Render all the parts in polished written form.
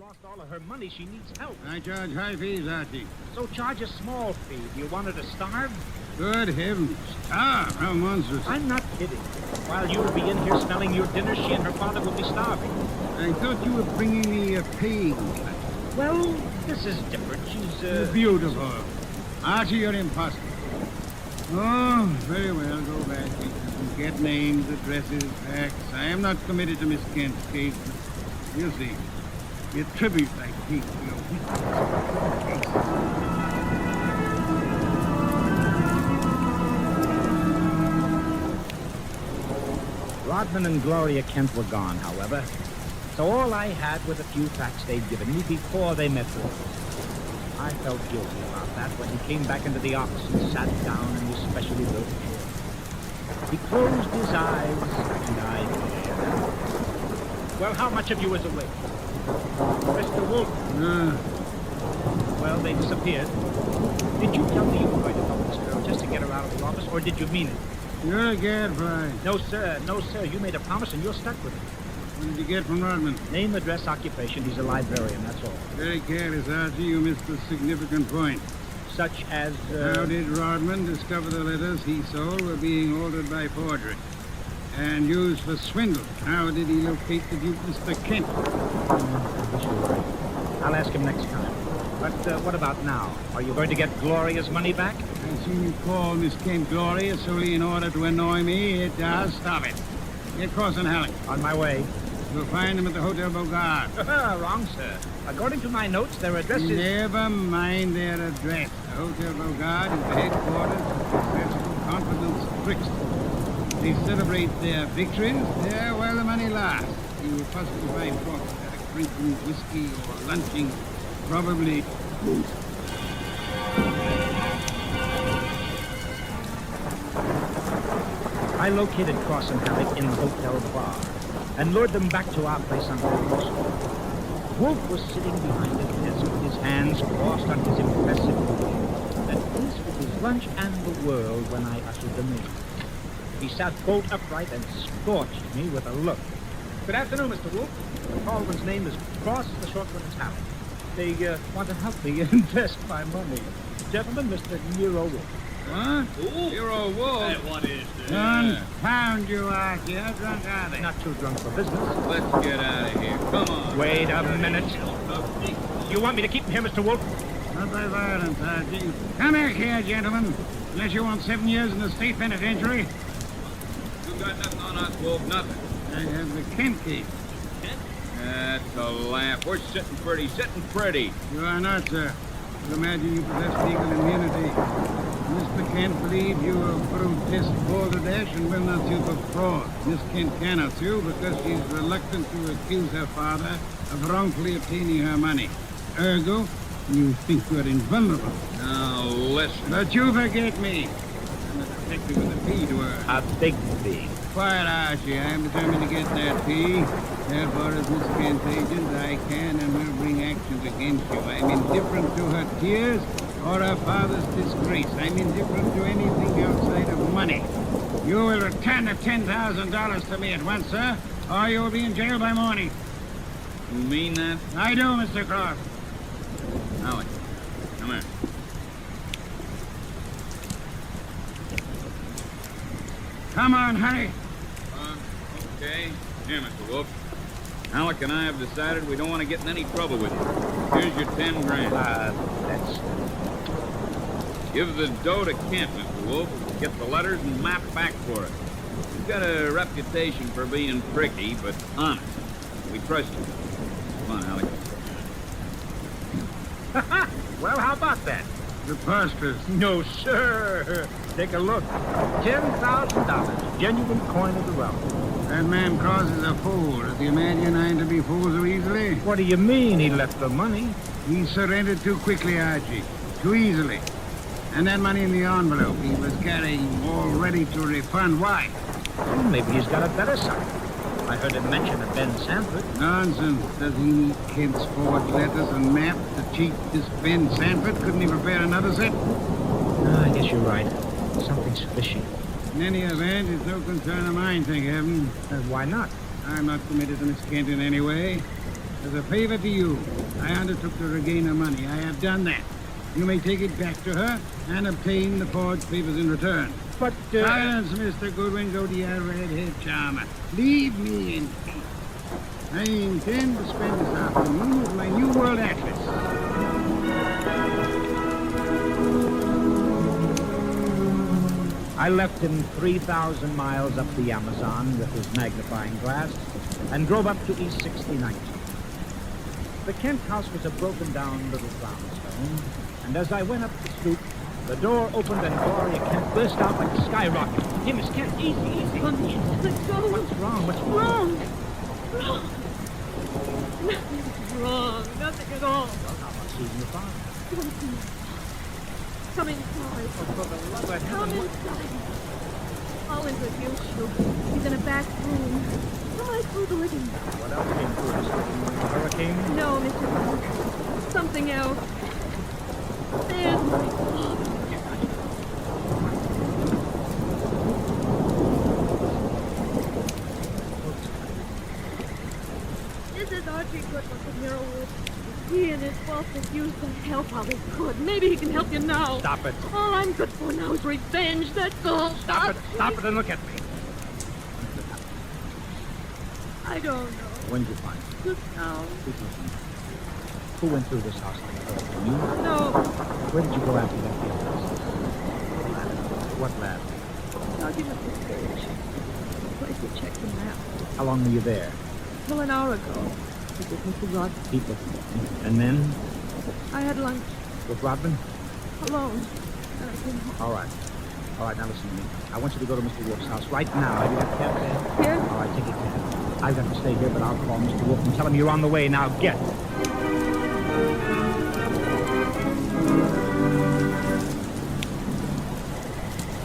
lost all of her money. She needs help. I charge high fees, Archie. So charge a small fee. Do you want her to starve? Good heavens. Starve? How monstrous. I'm not kidding. While you'll be in here smelling your dinner, she and her father will be starving. I thought you were bringing me a paying. Well, this is different. She's, beautiful. Archie, you're impossible. Oh, very well. Go back. Get names, addresses, facts. I am not committed to Miss Kent's case, but you'll see. The tribute I take to your weakness. Rodman and Gloria Kent were gone, however. So all I had were the few facts they'd given me before they met Wolfe. I felt guilty about that when he came back into the office and sat down in his specially built chair. He closed his eyes, and I glared. Well, how much of you is awake? Mr. Wolfe? Well, they disappeared. Did you tell me you were going to help this girl just to get her out of the office, or did you mean it? You're a gadfly. No, sir. No, sir. You made a promise, and you're stuck with it. What did you get from Rodman? Name, address, occupation. He's a librarian, that's all. Very careless, Archie. You missed a significant point. Such as, How did Rodman discover the letters he sold were being altered by forgery and used for swindle? How did he locate the Duke, Mr. Kent? I'll ask him next time. But what about now? Are you going to get Gloria's money back? I seen you call Miss Kent Gloria solely in order to annoy me. It does. Stop it. Get Cross and Halleck. On my way. You'll find them at the Hotel Bogart. Wrong, sir. According to my notes, their address is... Never mind their address. The Hotel Bogart is the headquarters of successful confidence tricksters. They celebrate their victories there while the money lasts. You will possibly find folks that are drinking whiskey or lunching, probably... I located Cross and Halleck in the hotel bar and lured them back to our place on Fifth Street. Wolfe was sitting behind a desk with his hands crossed on his impressive position, at peace with his lunch and the world when I ushered them in. He sat bolt upright and scorched me with a look. Good afternoon, Mr. Wolfe. The tall one's name is Cross, the short one is Halleck. They want to help me invest my money. Gentlemen, Mr. Nero Wolfe. What? Nero Wolfe. Hey, what is this? Confound you, Archie. How drunk are they? Not too drunk for business. Let's get out of here. Come on. Wait a minute. You want me to keep him here, Mr. Wolfe? Not by violence, Archie. Come here, gentlemen. Unless you want 7 years in the state penitentiary. You got nothing on us, Wolfe. Nothing. I have the Kent case. Kent? That's a laugh. We're sitting pretty. Sitting pretty. You are not, sir. You imagine you possess legal immunity. Mr. Kent believes you have protest balderdash and will not sue for fraud. Miss Kent cannot sue because she is reluctant to accuse her father of wrongfully obtaining her money. Ergo, you think you are invulnerable. Now, listen. But you forget me. I'm a detective with a fee to earn. A big fee. Quiet, Archie. I am determined to get that fee. Therefore, as Miss Kent's agent, I can and will bring actions against you. I am indifferent to her tears or her father's disgrace. I'm indifferent to anything outside of money. You will return the $10,000 to me at once, sir, or you will be in jail by morning. You mean that? I do, Mr. Cross. Halleck, come here. Come on, hurry. Okay. Here, Mr. Wolfe. Halleck and I have decided we don't want to get in any trouble with you. Here's your 10 grand. That's... Give the dough to Kent, Mr. Wolfe. Get the letters and map back for it. You've got a reputation for being tricky, but honest. We trust you. Come on, Halleck. Well, how about that? Preposterous. No, sir. Take a look. $10,000. Genuine coin of the realm. That man Cross is a fool. Does he imagine I'm to be fooled so easily? What do you mean he left the money? He surrendered too quickly, Archie. Too easily. And that money in the envelope he was carrying all ready to refund. Why? Well, maybe he's got a better side. I heard him mention a Ben Sanford. Nonsense. Does he need Kent's forged letters and map to cheat this Ben Sanford? Couldn't he prepare another set? I guess you're right. Something's fishy. In any event, it's no concern of mine, thank heaven. Why not? I'm not committed to Miss Kent in any way. As a favor to you, I undertook to regain her money. I have done that. You may take it back to her and obtain the forged papers in return. But, Silence, Mr. Goodwin. Go to your red-haired charmer. Leave me in peace. I intend to spend this afternoon with my New World Atlas. I left him 3,000 miles up the Amazon with his magnifying glass and drove up to East 69th. The Kent house was a broken-down little brownstone, and as I went up the stoop, the door opened and Gloria Kent burst out like a skyrocket. Hey, Miss Kent, easy, easy. Let go. What's wrong? What's Wrong. Wrong. Nothing's wrong. Nothing at all. Well, how about seeing your father? Come inside. Oh, for the love of Come heaven, inside. I'll introduce you. He's in a back room. Right through the living room. what else came through this hurricane? No, Mr. Booth. Something else. There's my father. This is Archie Goodman from Nero Wolfe. He and his boss refused to help how they could. Maybe he can help you now. Stop it. All I'm good for now is revenge, that's all. Stop it. Stop it and look at me. I don't know. When did you find it? Just now. Who went through this house? You? No. Where did you go after that field? What lab? I'll give it the stage. Place to check the map. How long were you there? Well, an hour ago. It was Mr. Rod. People. And then? I had lunch With Rodman? alone. And I came home. All right. All right, now listen to me. I want you to go to Mr. Wolfe's house right now. Have you got a cab there? Here? All right, take a cab. I've got to stay here, but I'll call Mr. Wolfe and tell him you're on the way. Now, get.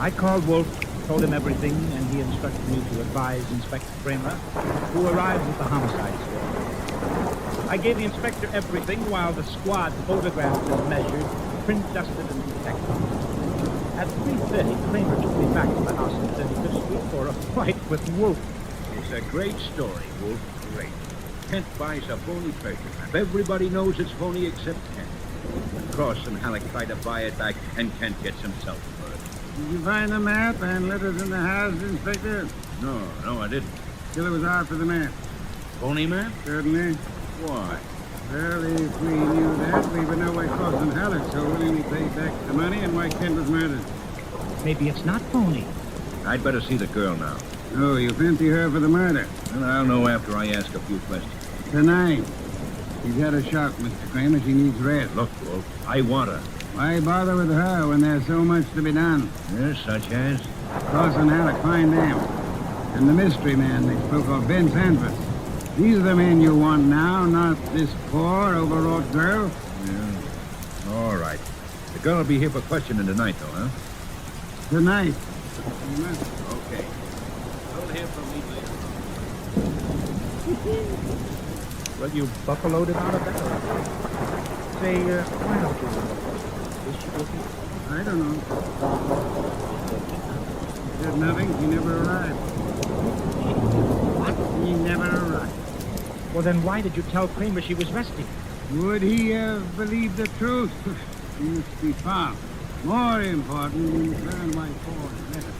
I called Wolfe, told him everything, and he instructed me to advise Inspector Kramer, who arrived at the homicide squad. I gave the inspector everything while the squad photographed and measured, print dusted and detected. At 3:30, Kramer took me back to the house on 35th Street for a fight with Wolfe. It's a great story, Wolf. Great. Kent buys a phony treasure map. Everybody knows it's phony except Kent. Cross and Halleck try to buy it back, and Kent gets himself hurt. Did you find the map and letters in the house, Inspector? No, I didn't. Killer was out for the map. Phony map? Certainly. Why? Well, if we knew that, we would know why Cross and Halleck so willingly paid back the money and why Kent was murdered. Maybe it's not phony. I'd better see the girl now. Oh, you fancy her for the murder? And I'll know after I ask a few questions. Tonight. She's had a shock, Mr. Kramer. She needs rest. Look, Wolf, I want her. Why bother with her when there's so much to be done? Yes, such as? Cross and Halleck, find them. And the mystery man they spoke of, Ben Sanford. These are the men you want now, not this poor, overwrought girl. Yeah. All right. The girl will be here for questioning tonight, though, huh? Tonight. Okay. You'll hear from me later. Well, you buffaloed it out of that. Say, why don't you? Is she looking? I don't know. He said nothing. He never arrived. What? He never arrived. Well, then why did you tell Kramer she was resting? Would he have believed the truth? He must be found. More important, we must learn why forged letter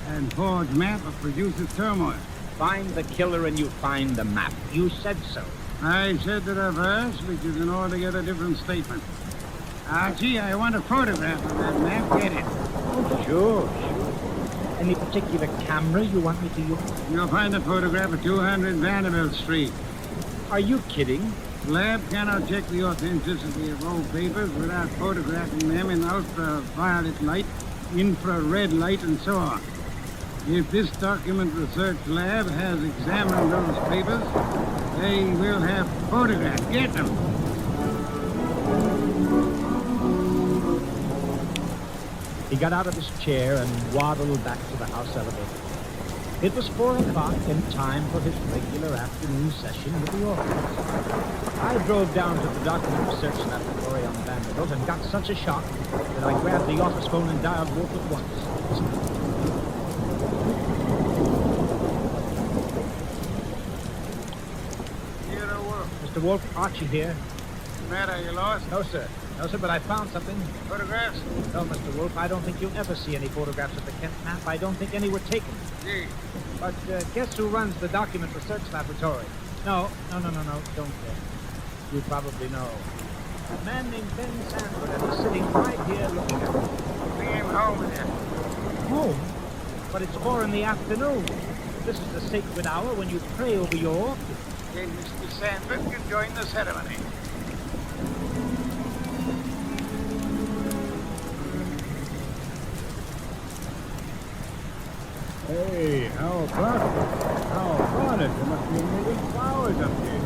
and forged map of produces turmoil. Find the killer and you find the map. You said so. I said the reverse, which is an altogether different statement. Archie, I want a photograph of that map. Get it. Oh, sure. Any particular camera you want me to use? You'll find the photograph at 200 Vanderbilt Street. Are you kidding? Lab cannot check the authenticity of old papers without photographing them in ultraviolet light, infrared light, and so on. If this document research lab has examined those papers, they will have photographs. Get them. He got out of his chair and waddled back to the house elevator. It was 4 o'clock and time for his regular afternoon session with the office. I drove down to the document research laboratory on Vanderbilt and got such a shock that I grabbed the office phone and dialed Wolfe at once. Mr. Mr. Wolfe, Archie here. What's the matter? You lost? No, sir. No, sir, but I found something. Photographs? No, Mr. Wolfe, I don't think you'll ever see any photographs of the Kent map. I don't think any were taken. Gee. But guess who runs the document research laboratory? No, don't guess. You probably know. A man named Ben Sanford, and he's sitting right here looking at me. Bring him home with you. Home? But it's 4 in the afternoon. This is the sacred hour when you pray over your orchid. Then Mr. Sanford can join the ceremony. Hey, how about it? How about it? There must be a million flowers up here.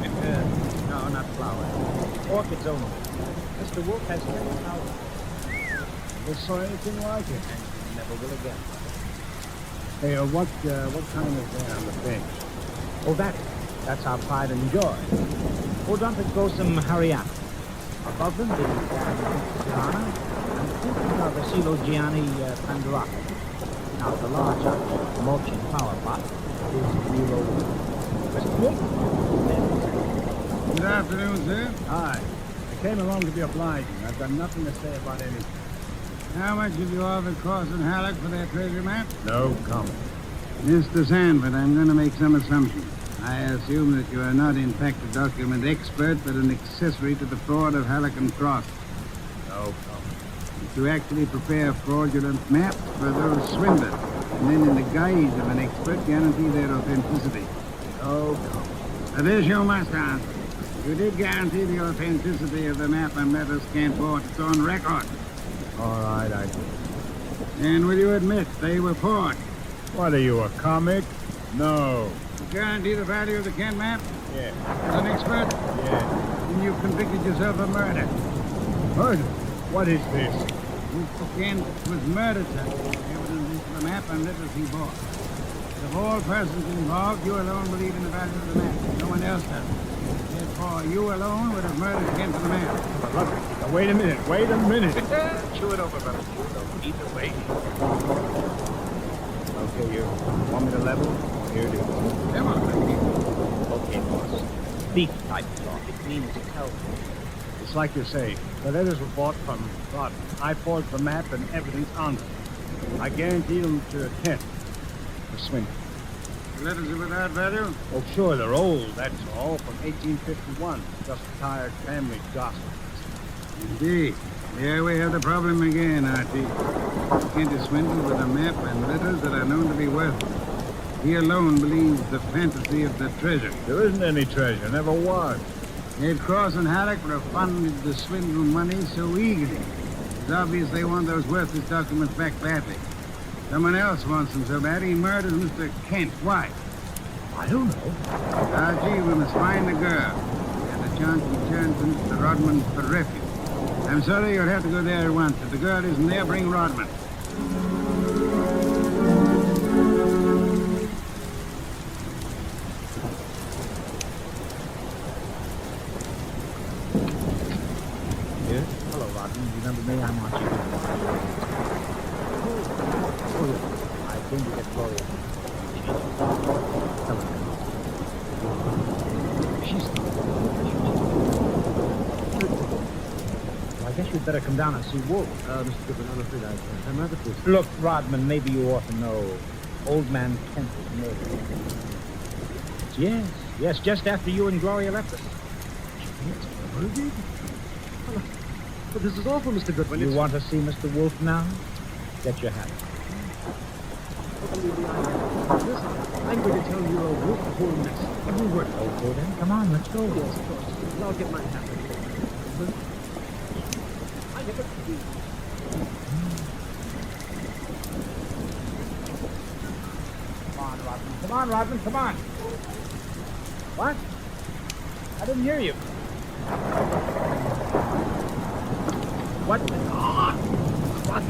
No, not flowers. Orchids only. Mr. Wolfe has 10,000. Never saw anything like it. And never will again. Hey, what kind is there on the bench? Oh, that's our pride and joy. Odontic grows some Harriat. Above them, the Tirana, and the painting of Vasilo Gianni Panduraka. Now, the large mulching flower pot is Nero Wolfe. Mr. Wolfe? Good afternoon, sir. Hi. I came along to be obliging. I've got nothing to say about anything. How much have you offered Cross and Halleck for their treasure map? No comment. Mr. Sanford, I'm going to make some assumptions. I assume that you are not, in fact, a document expert, but an accessory to the fraud of Halleck and Cross. No comment. To actually prepare fraudulent maps for those swindlers, and then in the guise of an expert, guarantee their authenticity. No comment. This you must answer. You did guarantee the authenticity of the map and letters can't bought. It's on record. All right, I do. And will you admit they were forged? What are you, a comic? No. You guarantee the value of the Kent map? Yeah. As an expert? Yeah. Then you've convicted yourself of murder. Murder? What is this? Mr. Kent was murdered, sir. Evidence is the map and letters he bought. Of all persons involved, you alone believe in the value of the map. No one else does. Therefore, you alone would have murdered Kent for the map. Look, now, wait a minute. Chew it over, brother. Chew it over. Either way. Okay, you want me to level? Here it is. Come on, let's Okay, boss. Beef type talk. It means it's healthy. It's like you say. The letters were bought from Rodman. I forged the map and everything's on them. I guarantee them to Kent. For Swindon. The letters are without value? Oh, sure, they're old, that's all. From 1851. Just tired family gossip. Indeed. Here we have the problem again, Archie. Kent is swindled with a map and letters that are known to be worthless. He alone believes the fantasy of the treasure. There isn't any treasure, never was. Yet Cross and Halleck would have funded the swindle money so eagerly. It's obvious they want those worthless documents back badly. Someone else wants them so bad he murders Mr. Kent. Why? I don't know. Archie, we must find the girl. And the chance we turn to Mr. Rodman for refuge. I'm sorry you'll have to go there at once. If the girl isn't there, bring Rodman. Here? Hello, Rodman. Remember me? I'm Archie. Oh, yeah. I came to get Gloria. Hello. She's Well, I guess you'd better come down and see Wolfe. Mr. Goodwin, I'm afraid I'm rather busy. Look, Rodman, maybe you ought to know. Old man Kent was murdered. Yes, just after you and Gloria left us. Murdered? But this is awful, Mr. Goodwin. You want to see Mr. Wolfe now? Get your hat. Listen, I'm going to tell you a Wolfe the whole mess. Every word. Okay, then. Come on, let's go. Yes, of course. I'll get my hat. I never do. Come on, Rodman, come on. What? I didn't hear you. What? What?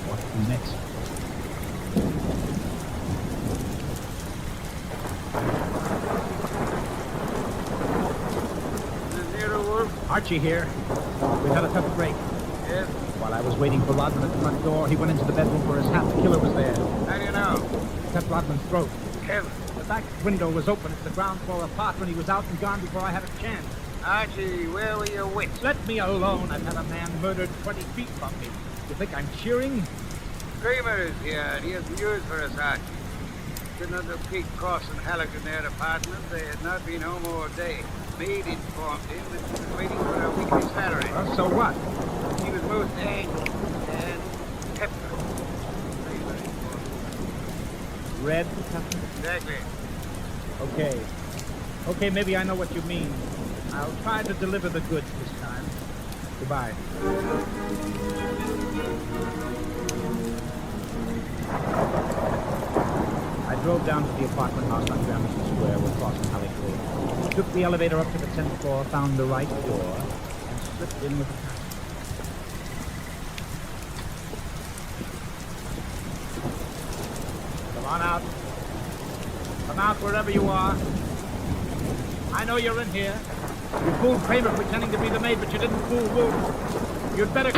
What next? This is Nero Wolfe. Archie here. We've had a tough break. Yes. While I was waiting for Rodman at the front door, he went into the bedroom for his hat. The killer was there. How do you know? Cut Rodman's throat. Kevin. The back window was open. It's the ground floor apartment. He was out and gone before I had a chance. Archie, where were your wits? Let me alone. I've had a man murdered 20 feet from me. You think I'm cheering? Kramer is here, and he has news for us, Archie. Could not have kicked Cross and Halleck in their apartment. They had not been home all day. Maid informed him that he was waiting for a weekly salary. Well, so what? He was most angry and pepper. Red pepper? Exactly. Okay. Okay, maybe I know what you mean. I'll try to deliver the goods this time. Goodbye. I drove down to the apartment house on Gramercy Square where Cross and Halleck lived. Took the elevator up to the 10th floor, found the right door, and slipped in with the passenger. Come on out. Come out wherever you are. I know you're in here. You fooled Kramer pretending to be the maid, but you didn't fool Wolfe. You'd better...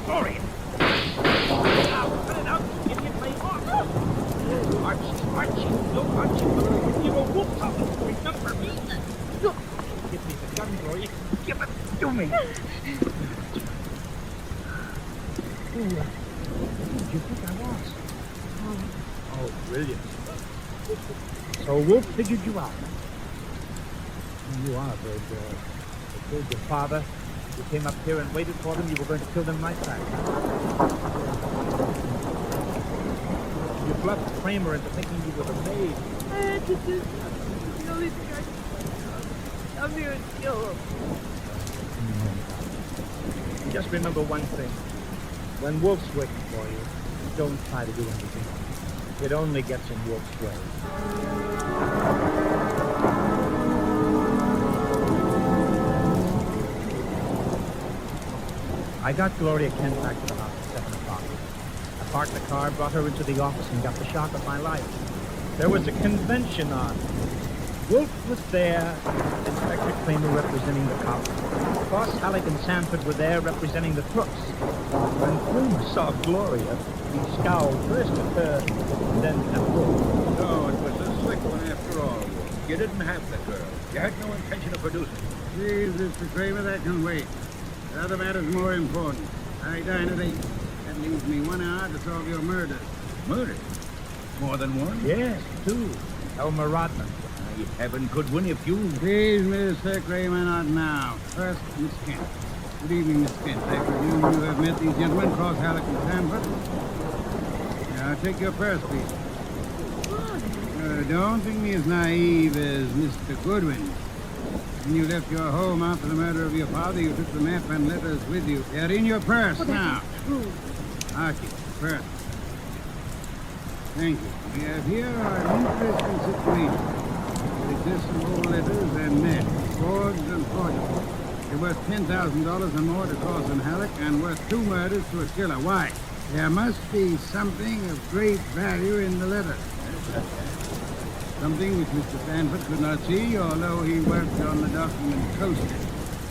Gloria! Now, cut it out. Idiot, lay off. Archie, no, Archie. You're a wolf puppet. Remember me. Give me the gun, Gloria. Give it to me. Who did you think I was? Oh, brilliant. So Wolfe figured you out. You are a brave girl. They killed your father. You came up here and waited for them. You were going to kill them right back. You bluffed Kramer into thinking you were the maid. I had to do something. The only thing I could do. Come here and kill him. Just remember one thing. When Wolf's waiting for you, don't try to do anything. It only gets in Wolf's way. I got Gloria Kent back to the house at 7 o'clock. I parked the car, brought her into the office, and got the shock of my life. There was a convention on. Wolfe was there, Inspector Kramer representing the cops. Cross, Halleck, and Sanford were there representing the crooks. When Kramer saw Gloria, he scowled first at her, then at Wolfe. No, it was a slick one after all, Wolfe. You didn't have the girl. You had no intention of producing her. Please, Mr. Kramer, that can wait. The other matter's more important. I dine at 8. That leaves me 1 hour to solve your murder. Murder? More than one? Yes, 2. Elmer Rodman. Heaven could win if you... Please, Mr. Kramer, not now. First, Miss Kent. Good evening, Miss Kent. I presume you have met these gentlemen, Cross, Halleck, and Sanford. Now, take your purse, please. Don't think me as naive as Mr. Goodwin. When you left your home after the murder of your father, you took the map and letters with you. They're in your purse now. True. Archie, purse. Thank you. We have here an interesting situation. It exists in all letters and men, forged and forgeable. They're worth $10,000 or more to Cross and Halleck, and worth 2 murders to a killer. Why? There must be something of great value in the letters. Something which Mr. Sanford could not see, although he worked on the document closely.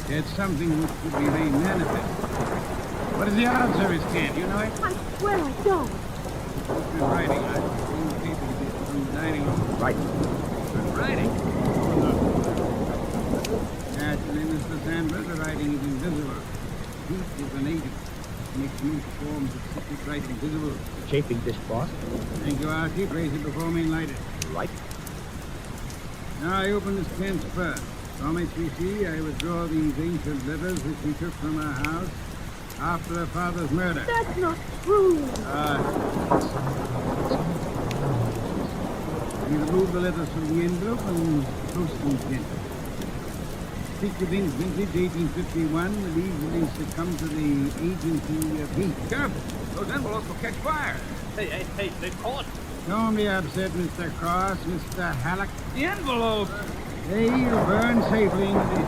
It's something which could be made manifest. What is the answer, Miss Kent? You know it? I swear I don't. What's been writing? I've seen the papers from the dining room. Right. Been writing? Naturally, Mr. Sanford, the writing is invisible. Heat is an agent. Makes new forms of secret writing visible. Chafing dish, boss. Thank you, Archie. Place it before me and light it. Right. Now I open this Kent's purse. From it we see I withdraw these ancient letters which we took from her house after her father's murder. That's not true. You remove the letters from the envelope and post them gently. Speak of vintage 1851 will easily succumb to the agency of heat. Careful. Those envelopes will catch fire. Hey, they caught. Don't be upset, Mr. Cross, Mr. Halleck. The envelopes! They'll burn safely in the bin.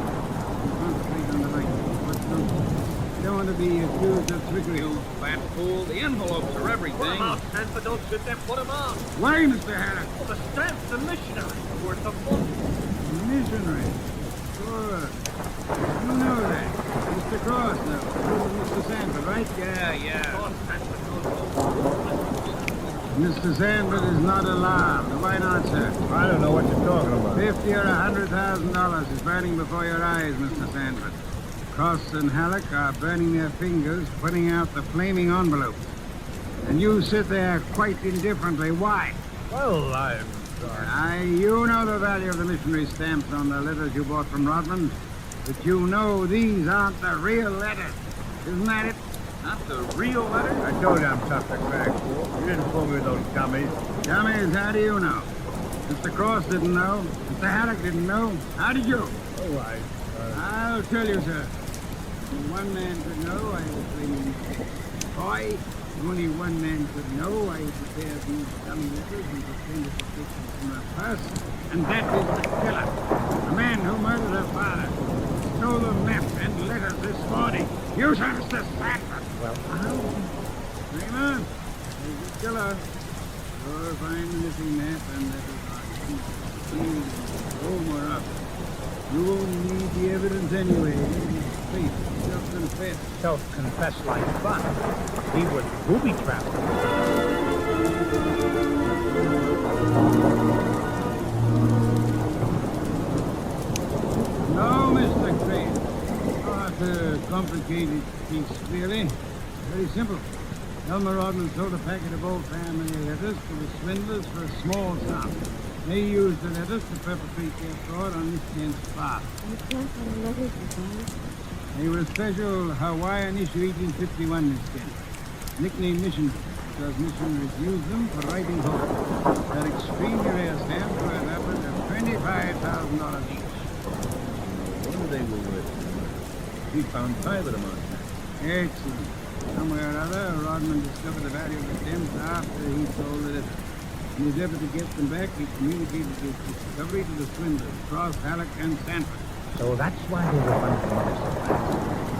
Concentrate on the light. What's those? You don't want to be accused of trickery. You fat fool. The envelopes are everything. Sanford, don't sit there. Put them out. Why, Mr. Halleck? The stamps, the missionary. Worth a book. Missionary. Sure. You know that. Mr. Cross, though. Mr. Sanford, right? Yeah. Mr. Sanford is not alarmed. Why not, sir? I don't know what you're talking about. $50,000 or $100,000 is burning before your eyes, Mr. Sanford. Cross and Halleck are burning their fingers, putting out the flaming envelopes. And you sit there quite indifferently. Why? Well, I'm sorry. You know the value of the missionary stamps on the letters you bought from Rodman, but you know these aren't the real letters. Isn't that it? Not the real letter? I told you I'm tough to crack, fool. You didn't fool me with those dummies. Dummies, how do you know? Mr. Cross didn't know. Mr. Halleck didn't know. How did you? Oh, I'll tell you, sir. One man could know I was bringing boy. Only one man could know I prepared these dummy letters and pretended to take them from her purse. And that is the killer. The man who murdered her father. Stole the map and letters this morning. You, sir, Mr. Sanford. well, Raymond, there's the killer. You'll find the missing map and letters on him. Over up. You won't need the evidence anyway. Please, self-confess. Self-confessed like fun. He was booby-trapped. No, Mr. Crane. Not a complicated piece, really. Very simple. Elmer Rodman sold a packet of old family letters to the swindlers for a small sum. They used the letters to perpetrate their fraud on Miss Kent's father. You can't find the letters inside. They were special Hawaiian issue 1851, Miss Kent. Nicknamed Mission because missionaries used them for writing home. They're extremely rare stamps worth upwards of $25,000 each. what they were worth? We found 5 of them on that. Excellent. Somewhere or other, Rodman discovered the value of the stamps after he sold the letters. In his effort to get them back, he communicated his discovery to the swindlers, Cross, Halleck, and Sanford. So that's why they were bunching this.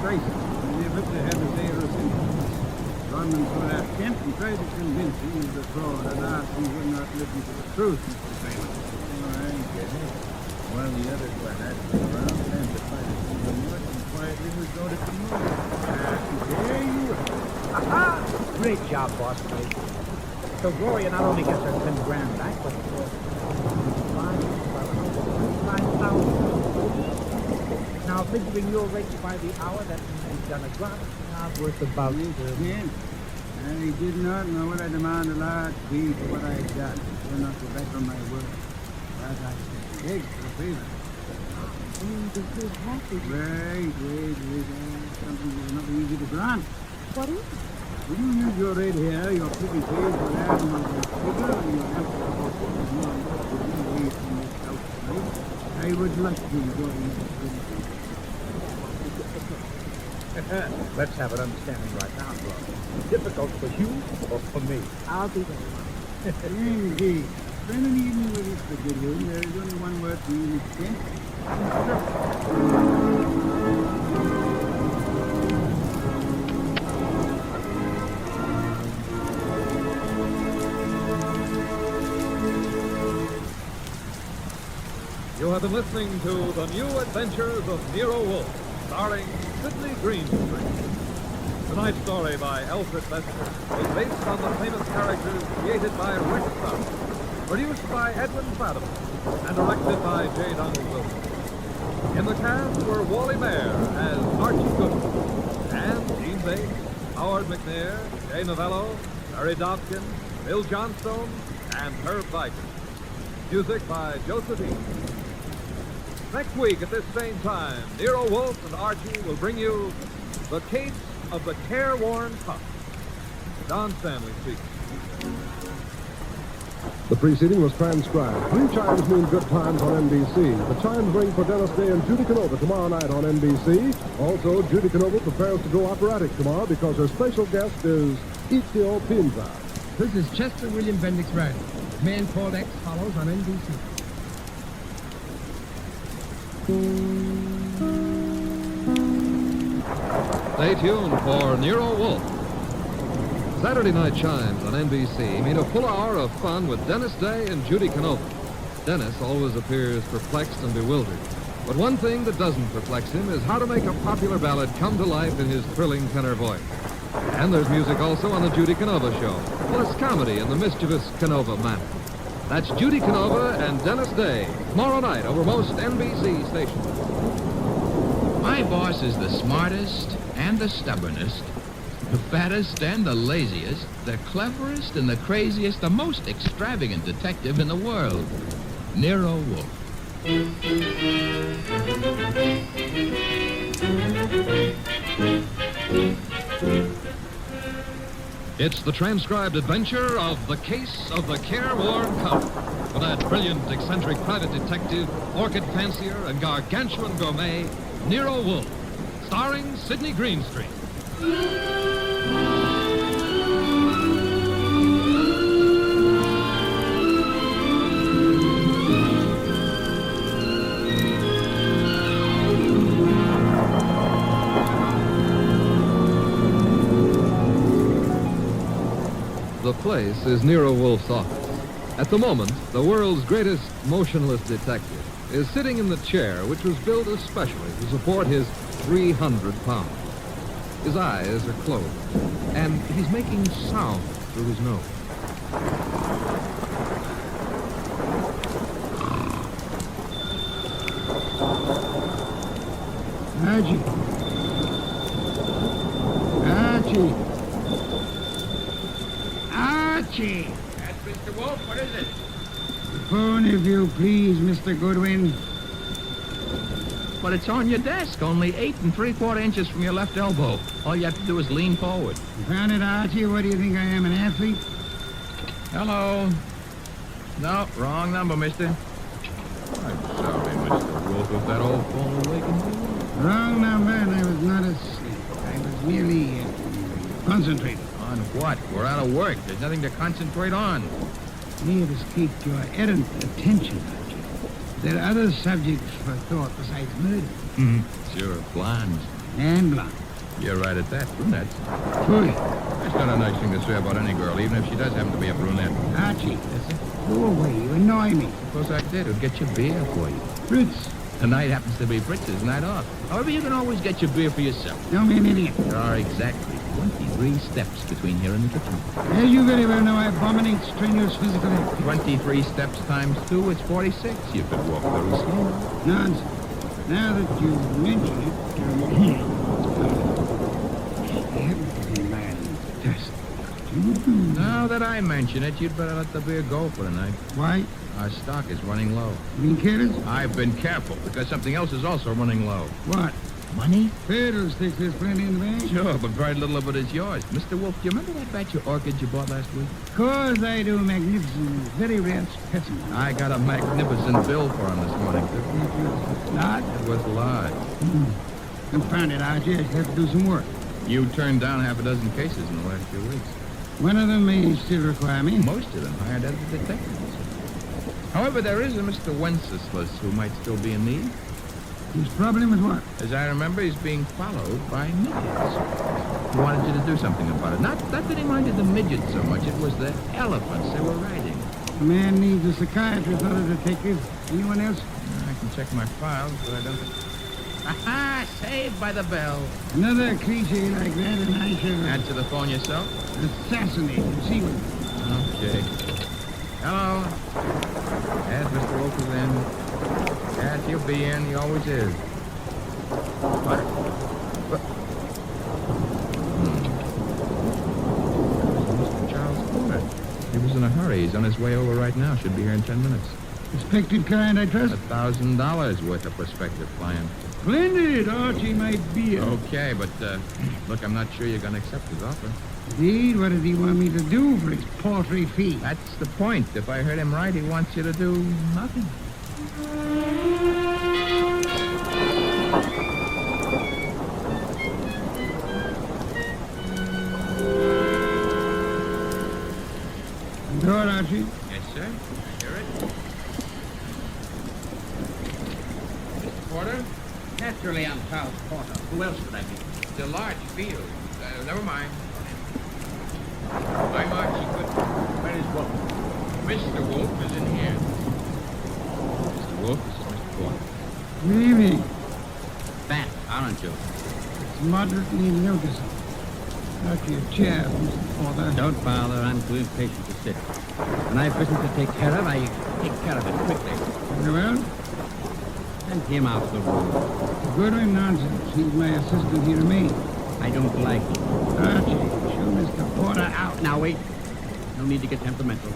Tracy, in the effort to have the sale rescinded. Rodman sought out Kent and tried to convince him of the fraud, and asked he would not listen to the truth, Mr. Kramer. All right, get it. One of the others were hiding around and to find a single mark and quietly resorted to murder. There you are. Aha! Great job, boss. So Gloria not only gets her 10 grand back, but $5,000. Now, figuring your rates by the hour, that means you've done a job worth about... Kent, I did not know what I demand a large fee for what I had done. I will not go back on my word. But I beg for a favor. Wait. Something that is not easy to grant. What is it? Will you use your red hair, your pretty face, your admirable figure, and your alcohol away from this house tonight? I would like to enjoy this. Let's have an understanding right now, bro. Difficult for you or for me? I'll be there. Indeed. Spend an evening with Mr. Gideon. There is only one word for you, Miss Kent. You have been listening to The New Adventures of Nero Wolfe, starring Sidney Greenstreet. Tonight's story by Alfred Lester is based on the famous characters created by Rex Stark, produced by Edwin Fathom, and directed by J. Donald Wilson. In the cast were Wally Mayer as Archie Goodman, and Gene Bates, Howard McNair, Jay Novello, Larry Dobkin, Bill Johnstone, and Herb Viker. Music by Josephine. Next week at this same time, Nero Wolfe and Archie will bring you The Case of the Careworn Pup. Don Stanley speaking. The preceding was transcribed. 3 chimes mean good times on NBC. The chimes ring for Dennis Day and Judy Canova tomorrow night on NBC. Also, Judy Canova prepares to go operatic tomorrow because her special guest is Itio Pinza. This is Chester William Bendix writing. Man Called X follows on NBC. Stay tuned for Nero Wolfe. Saturday night chimes on NBC mean a full hour of fun with Dennis Day and Judy Canova. Dennis always appears perplexed and bewildered. But one thing that doesn't perplex him is how to make a popular ballad come to life in his thrilling tenor voice. And there's music also on the Judy Canova Show, plus comedy in the mischievous Canova manner. That's Judy Canova and Dennis Day, tomorrow night over most NBC stations. My boss is the smartest and the stubbornest, the fattest and the laziest, the cleverest and the craziest, the most extravagant detective in the world, Nero Wolfe. It's the transcribed adventure of The Case of the Careworn Cup, for that brilliant, eccentric private detective, orchid fancier, and gargantuan gourmet, Nero Wolfe, starring Sidney Greenstreet. The place is Nero Wolfe's office. At the moment, the world's greatest motionless detective is sitting in the chair which was built especially to support his 300 pounds. His eyes are closed, and he's making sound through his nose. Archie. Archie. Archie. That's Mr. Wolfe. What is it? The phone, if you please, Mr. Goodwin. But it's on your desk, only 8 3/4 inches from your left elbow. All you have to do is lean forward. You found it, Archie? What do you think I am, an athlete? Hello. No, wrong number, mister. I'm sorry, Mr. Wolfe, if that old phone awakened you. Wrong number, and I was not asleep. I was merely concentrating. On what? We're out of work. There's nothing to concentrate on. May have escaped your errant attention, Archie. There are other subjects for thought besides murder. Sure, blondes. And blonde. You're right at that, brunettes. Boy, That's not a nice thing to say about any girl, even if she does happen to be a brunette. Archie, go away. You annoy me. Suppose I did. It'd get your beer for you. Fritz, Tonight happens to be Fritz's night off. However, you can always get your beer for yourself. don't be an idiot. There are exactly 23 steps between here and the kitchen. As you very well know, I abominate strenuous physical activity. 23 steps times 2, it's 46. You could walk very slow. Nonsense. Now that you mention it, I haven't been lying just. Now that I mention it, you'd better let the beer go for tonight. Why? Our stock is running low. Being careless? I've been careful, because something else is also running low. What? Money? Fiddlesticks, there's plenty in the bank. Sure, but very little of it is yours. Mr. Wolfe, do you remember that batch of orchids you bought last week? Of course I do, magnificent, very rare specimen. I got a magnificent bill for him this morning. Not? It was large. Confound it, Archie. I have to do some work. You turned down half a dozen cases in the last few weeks. One of them may still require me. Most of them hired as detectives. However, there is a Mr. Wenceslas who might still be in need. His problem is what? As I remember, he's being followed by midgets. He wanted you to do something about it. Not that he minded the midgets so much. It was the elephants they were riding. The man needs a psychiatrist, not a detective. Anyone else? I can check my files, but I don't... Aha! Saved by the bell. Another cliche like that, and I shall Answer the phone yourself? assassinate and see what... Okay. Hello? Yes, Mr. Wolfe is in. Yes, he'll be in. He always is. What? Mr. Charles Porter. He was in a hurry. He's on his way over right now. Should be here in 10 minutes. Respected client, I trust? $1,000 worth of prospective client. Splendid, Archie, my dear. Okay, but, look, I'm not sure you're going to accept his offer. Indeed, what does he want me to do for his paltry fee? That's the point. If I heard him right, he wants you to do nothing. Door, Archie. Yes, sir. I hear it. Mr. Porter? Naturally, I'm Charles Porter. Who else would I be? It's a large field. Never mind. I'm Archie Goodman. Where is Wolfe? Mr. Wolfe is in here. Mr. Wolfe, this is Mr. Porter. Good evening. Fat, aren't you? It's moderately noticeable. Out to your chair, Mr. Porter. Don't bother. I'm too impatient to sit. When I've business to take care of, I take care of it quickly. Very well. Send him out of the room. Goodwin nonsense. He's my assistant. He remains. I don't like it. Archie, show Mr. Porter out. Now, wait. No need to get temperamental.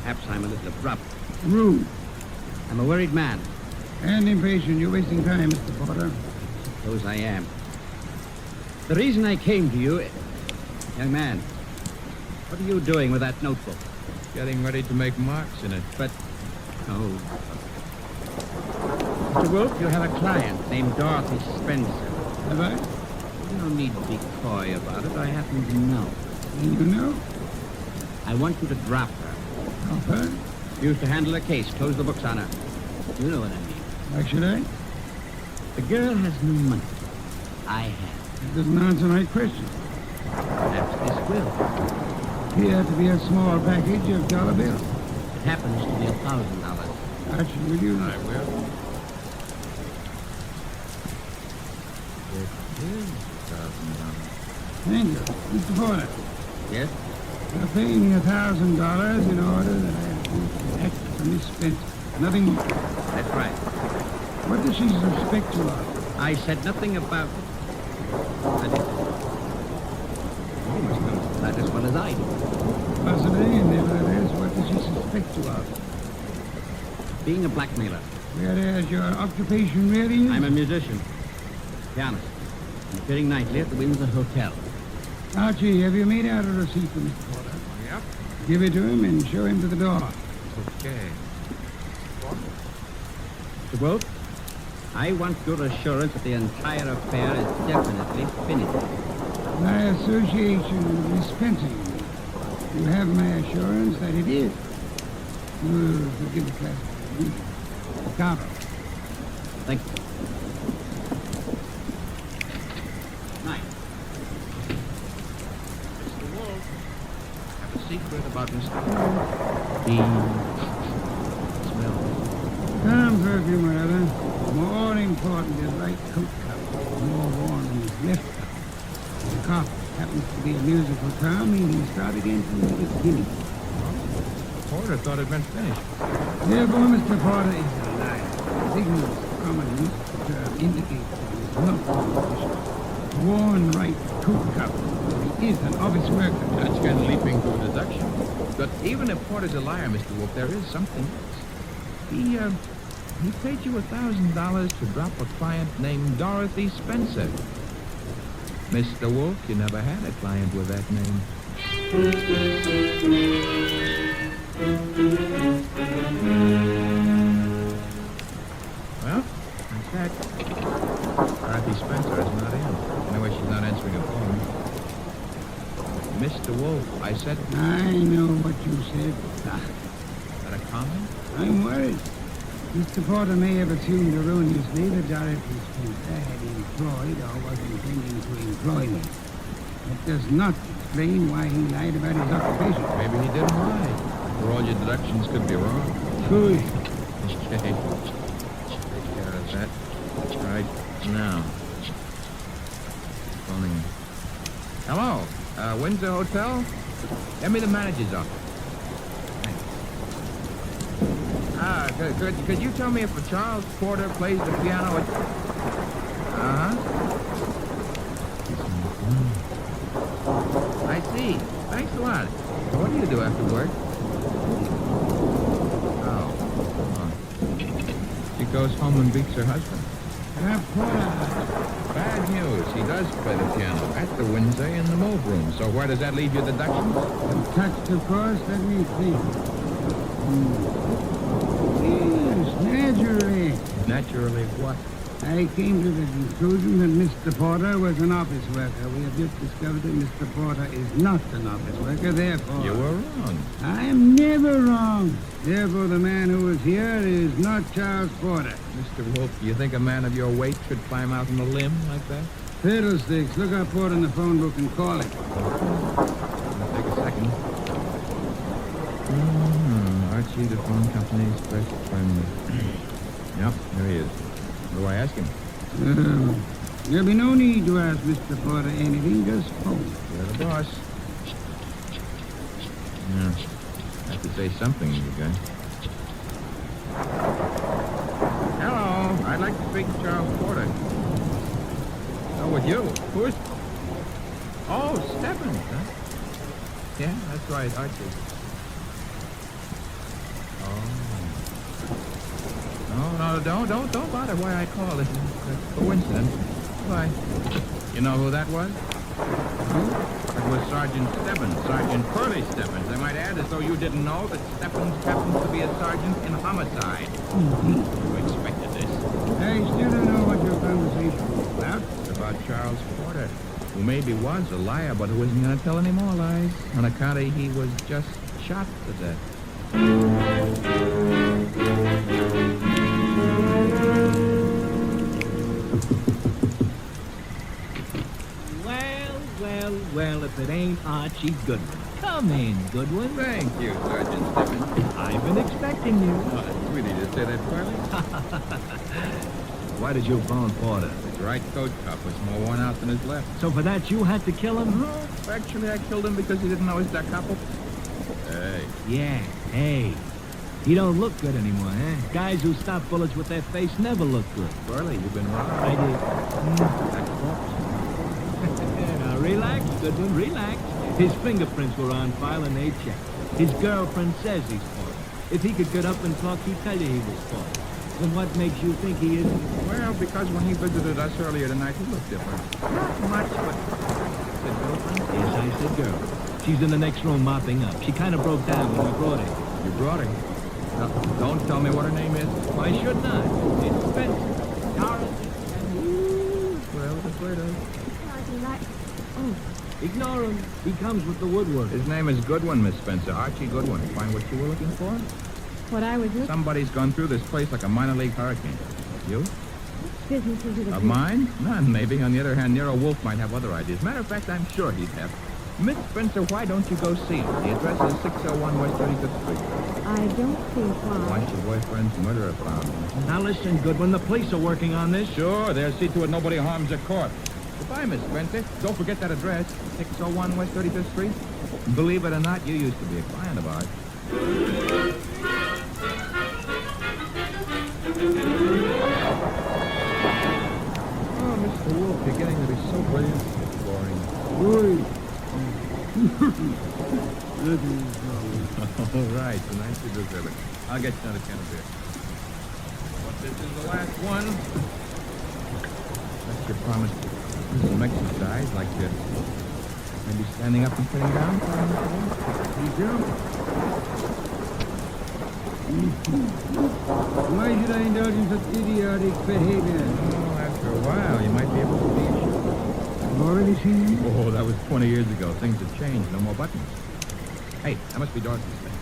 Perhaps I'm a little abrupt. Rude I'm a worried man. and impatient. You're wasting time, Mr. Porter. Suppose I am. The reason I came to you... Young man, what are you doing with that notebook? Getting ready to make marks in it. But... Oh. Mr. Wolfe, you have a client named Dorothy Spencer. Have I? You don't need to be coy about it. I happen to know. You know? I want you to drop her. Drop her? Used to handle a case, close the books on her. You know what I mean. Why should I? The girl has no money. I have. That doesn't answer my question. Perhaps this will. Appear to be a small package of dollar bills. It happens to be $1,000. Archie, will you? I will. It is $1,000. Thank you. Mr. Porter, Yes? you're paying me $1,000 in order that I act for Miss Spencer. Nothing more. That's right. What does she suspect you of? I said nothing about... I think... You must know that as well as I do. Possibly, and nevertheless, what does she suspect you of? Being a blackmailer. Whereas your occupation really is? I'm a musician. Pianist. I'm appearing nightly at the Windsor Hotel. Archie, have you made out a receipt for Mr. Porter? Yep. Give it to him and show him to the door. Okay. Mr. Wolfe, I want your assurance that the entire affair is definitely finished. My association with Miss Spencer, you mean. You have my assurance that it is. You'll forgive the class. Caro. Thank you. Night. Mr. Wolfe, I have a secret about Mr. Wolfe. He smells. Some perfume or other. More important, his right coat cuff. More worn than his left cuff. The cop happens to be a musical term, meaning start again from the beginning. Porter thought it meant finished. Therefore, Mr. Porter is a liar. His ignorance of common use of the term indicates that he is not a musician. Worn right coat cuff. He is an office worker. That's kind of leaping to a deduction. But even if Porter's a liar, Mr. Wolfe, there is something else. He paid you $1,000 to drop a client named Dorothy Spencer. Mr. Wolfe, you never had a client with that name. Well, in fact, Dorothy Spencer is not in. Anyway, she's not answering a phone. Mr. Wolfe, I said... I know what you said. Is that a comment? I'm worried. Mr. Porter may have assumed erroneously that Dorothy Spencer had employed or was intending to employ me. That does not explain why he lied about his occupation. Maybe he didn't lie. For all your deductions could be wrong. Good. Okay. Take care of that right now. Phoning. Hello? Windsor Hotel? Get me the manager's office. Could you tell me if Charles Porter plays the piano at... I see. Thanks a lot. What do you do after work? She goes home and beats her husband. Porter. Bad news. He does play the piano at the Windsor in the move room. So where does that leave your deductions? Touched, of course. Let me think. Yes, naturally. Naturally what? I came to the conclusion that Mr. Porter was an office worker. We have just discovered that Mr. Porter is not an office worker, therefore... You were wrong. I am never wrong. Therefore, the man who is here is not Charles Porter. Mr. Wolfe, do you think a man of your weight should climb out on a limb like that? Fiddlesticks. Look up Porter in the phone book and call him. It'll take a second. Archie, the phone company's best friend. Yep, there he is. What do I ask him? There'll be no need to ask Mr. Porter anything, just phone. You're the boss. Yeah. I have to say something, you guys. Hello. I'd like to speak to Charles Porter. Oh, with you? Who's... Oh, Stebbins, huh? Yeah, that's right, Archie. Oh. No, don't bother why I called. It's a coincidence. Why? You know who that was? It was Sergeant Stebbins, Sergeant Curly Stebbins. I might add, as though you didn't know, that Stebbins happens to be a sergeant in homicide. You expected this. I still don't know what your conversation was about. It's about Charles Porter, who maybe was a liar, but who isn't going to tell any more lies on account of he was just shot to death. Well, if it ain't Archie Goodwin. Come in, Goodwin. Thank you, Sergeant Stebbins. I've been expecting you. Oh, that's sweet of you to say that, Curly. Why did you phone Porter? His right coat cuff was more worn out than his left. So for that, you had to kill him? No, actually, I killed him because he didn't know his da capo. Hey. Yeah, hey. He don't look good anymore, eh? Guys who stop bullets with their face never look good. Curly, you've been wrong. I did. That corpse. Now, relax, Goodwin, relax. His fingerprints were on file and they checked. His girlfriend says he's Porter. If he could get up and talk, he'd tell you he was Porter. Then what makes you think he isn't? Well, because when he visited us earlier tonight, he looked different. Not much, but... Said girlfriend? Yes, I said girl. She's in the next room mopping up. She kind of broke down when we brought her. You brought her? Now, don't tell me what her name is. Why should not? It's Spencer. Dorothy. Well, that's where it is. Oh, ignore him. He comes with the woodwork. His name is Goodwin, Miss Spencer. Archie Goodwin. Find what you were looking for? What I was looking Somebody's gone through this place like a minor league hurricane. You? business is it Of mine? None, maybe. On the other hand, Nero Wolfe might have other ideas. Matter of fact, I'm sure he'd have. Miss Spencer, why don't you go see him? The address is 601 West 35th Street. I don't see why. Once your boyfriend's murderer found. Now listen, Goodwin, the police are working on this. Sure, they'll see to it nobody harms a corpse. Goodbye, Miss Spencer. Don't forget that address, 601 West 35th Street. Believe it or not, you used to be a client of ours. Oh, Mr. Wolfe, you're getting to be so brilliant. Boring. All right, tonight you deserve it. I'll get you another can of beer. But this is the last one. That's your promise. Do some exercise, like maybe standing up and sitting down. You do? Why should I indulge in such idiotic behavior? Oh, after a while, you might be able to see. I've already seen you. Oh, that was 20 years ago. Things have changed. No more buttons. Hey, that must be Dorothy's thing.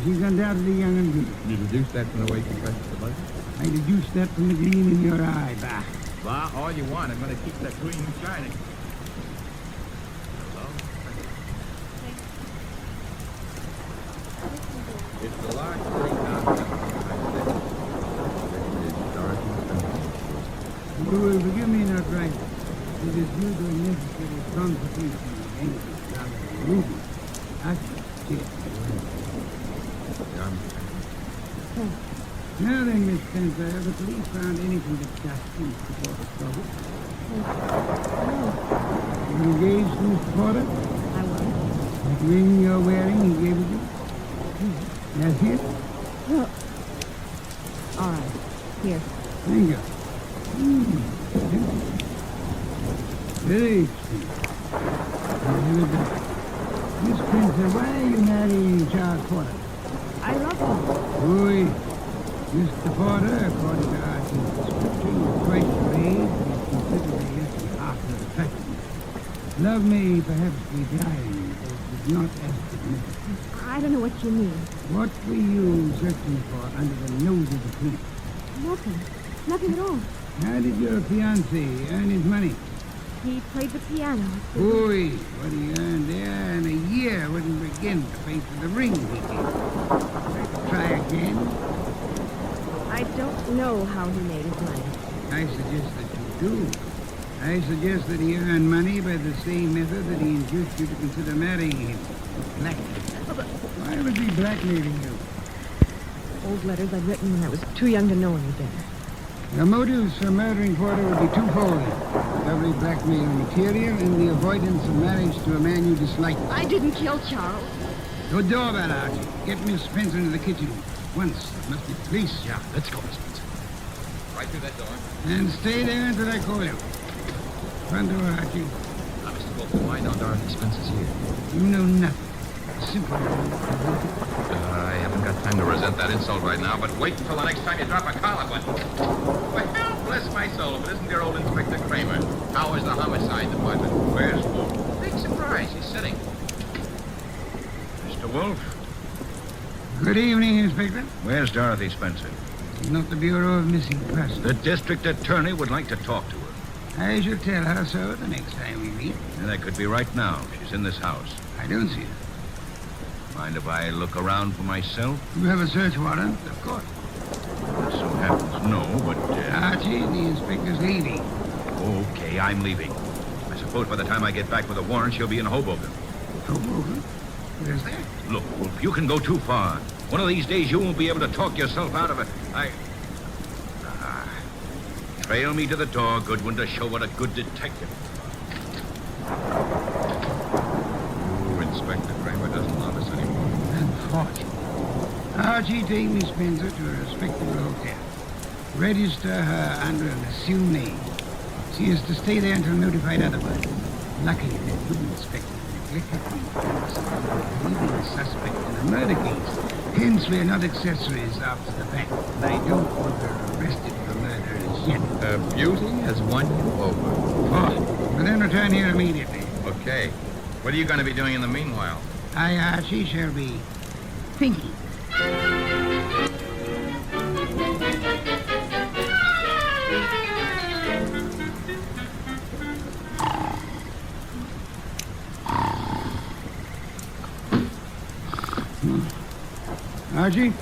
She's undoubtedly young and good. You deduced that from the way she presses the button? I deduced that from the gleam in your eye, bah. Bah, all you want. I'm going to keep that green shining. Hello? It's the large thing downtown. You will forgive me not right. It is due to a necessary consultation of anything rather than movement. Now then, Miss Spencer, have the police found anything that justifies the Porter trouble? You engaged to Mr. Porter? I was. That ring you're wearing, he gave it you? That's it? Well, all right. Here. Thank you. Very interesting. Miss Spencer, why are you marrying Charles Porter? I love him. Boy, Mr. Porter, according to our description, is quite your age, and is considered a yes after attractiveness. Love may perhaps be blind, but it is not as significant. I don't know what you mean. What were you searching for under the nose of the police? Nothing. Nothing at all. How did your fiancé earn his money? He played the piano. Boy, what he earned there in a year wouldn't begin to pay for the ring he gave. Try again. I I don't know how he made his money. I suggest that you do. I suggest that he earn money by the same method that he induced you to consider marrying him. Blackmail. Why would he blackmailing you? Old letters I'd written when I was too young to know any better. The motives for murdering Porter would be twofold. Discovery blackmail material and the avoidance of marriage to a man you dislike. I didn't kill Charles. Good doorbell, Archie. Get Miss Spencer into the kitchen. Once. There must be police. Yeah, let's go, Miss Spencer. Right through that door. And stay there until I call you. Front door, Archie. Now, Mr. Wolfe, why know Dorothy Spencer's here? You know nothing. Simple. I haven't got time to resent that insult right now, but wait until the next time you drop a collar button. Well, bless my soul, if it isn't your old Inspector Kramer. How is the homicide department? Where's Wolfe? Big surprise, he's sitting. Mr. Wolfe? Good evening, Inspector. Where's Dorothy Spencer? She's not the Bureau of Missing Persons. The district attorney would like to talk to her. I shall tell her so the next time we meet. And that could be right now. She's in this house. I don't see her. Mind if I look around for myself? You have a search warrant? Of course. It so happens, no, but... Archie, the inspector's leaving. Okay, I'm leaving. I suppose by the time I get back with a warrant, she'll be in Hoboken. Hoboken? Where's that? Look, Wolfe, you can go too far. One of these days, you won't be able to talk yourself out of it. Trail me to the door, Goodwin, to show what a good detective. Ooh, Inspector Kramer doesn't love us anymore. Unfortunate. Archie, take Miss Spencer to a respectable hotel. Register her under an assumed name. She is to stay there until notified otherwise. Luckily, that good inspector neglected me. Leaving a suspect in a murder case. Hence, we're not accessories after the fact. And I don't want her arrested for murder as yet. Her beauty has won you over. Oh, but then return here immediately. Okay. What are you going to be doing in the meanwhile? Archie, shall be thinking. Archie?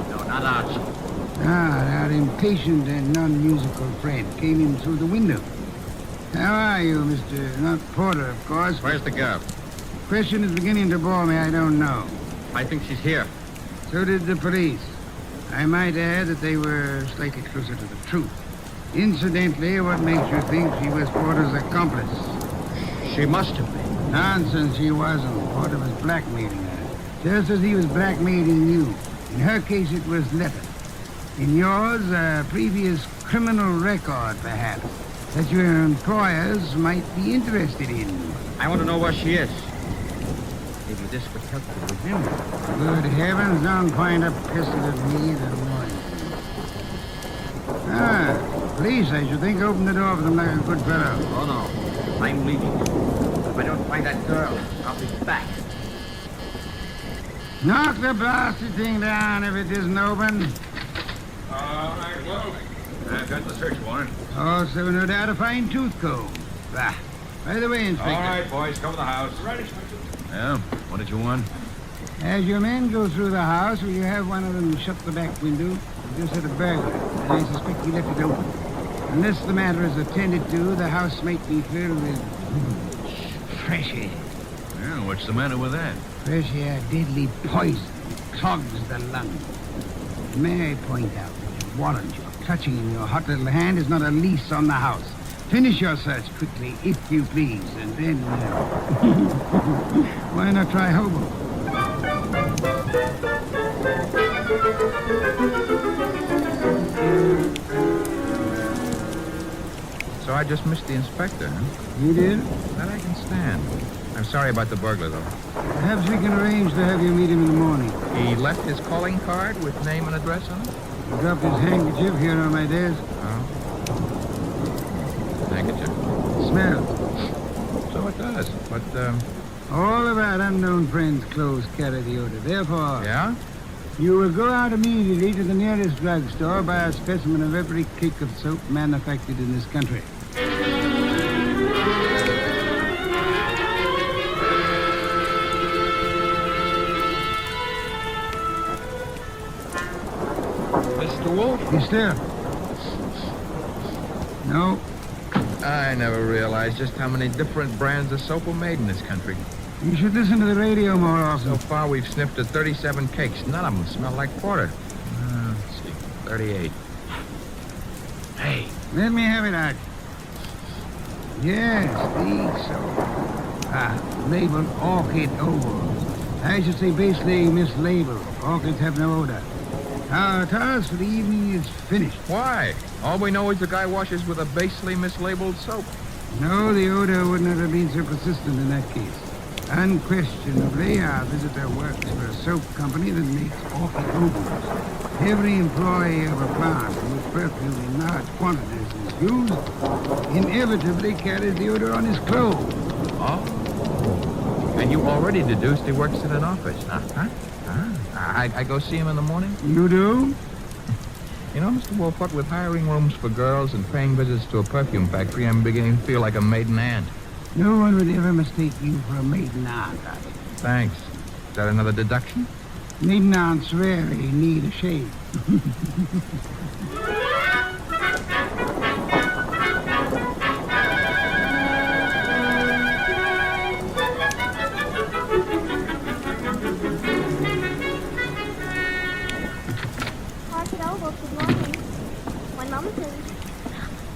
No, not Archie. Our impatient and non-musical friend came in through the window. How are you, Mr. Not Porter, of course? Where's the girl? Question is beginning to bore me, I don't know. I think she's here. So did the police. I might add that they were slightly closer to the truth. Incidentally, what makes you think she was Porter's accomplice? She must have been. Nonsense, she wasn't. Porter was blackmailing her. Just as he was blackmailing you. In her case, it was letters. In yours, a previous criminal record, perhaps, that your employers might be interested in. I want to know where she is. Maybe this would help to remember. Good heavens, don't point a pistol at me the morning. Police, I should think, open the door for them like a good fellow. Oh, no. I'm leaving. If I don't find that girl, I'll be back. Knock the blasted thing down if it isn't open. All right, well, I've got the search warrant. Also, no doubt, a fine tooth comb. Bah. By the way, Inspector. All right, boys, come to the house. Ready, Yeah, what did you want? As your men go through the house, will you have one of them shut the back window? We just had a burglar, and I suspect he left it open. Unless the matter is attended to, the house might be filled with fresh air. Yeah, what's the matter with that? Fresh air, deadly poison, clogs the lungs. And may I point out that the warrant you're clutching in your hot little hand is not a lease on the house. Finish your search quickly, if you please, and then, why not try Hobo? So I just missed the inspector, huh? You did? That I can stand. I'm sorry about the burglar, though. Perhaps we can arrange to have you meet him in the morning. He left his calling card with name and address on it? He dropped his handkerchief here on my desk. Oh. Handkerchief. Smell. So it does, but, All of our unknown friends' clothes carry the odor. Therefore... Yeah? You will go out immediately to the nearest drugstore, buy a specimen of every cake of soap manufactured in this country. Mr. Wolfe? You still? No. I never realized just how many different brands of soap are made in this country. You should listen to the radio more often. So far, we've sniffed at 37 cakes. None of them smell like porter. Let's see, 38. Hey. Let me have it, Arch. Yes, these soap. Labeled orchid ovals. I should say basically mislabeled. Orchids have no odor. Our task for the evening is finished. Why? All we know is the guy washes with a basely mislabeled soap. No, the odor would not have been so persistent in that case. Unquestionably, our visitor works for a soap company that makes orchid ovals. Every employee of a plant in which perfume in large quantities is used inevitably carries the odor on his clothes. Oh. And you already deduced he works in an office, huh? I go see him in the morning? You do? You know, Mr. Wolfe, what with hiring rooms for girls and paying visits to a perfume factory, I'm beginning to feel like a maiden aunt. No one would ever mistake you for a maiden aunt, Archie. Thanks. Is that another deduction? Maiden aunts rarely need a shave.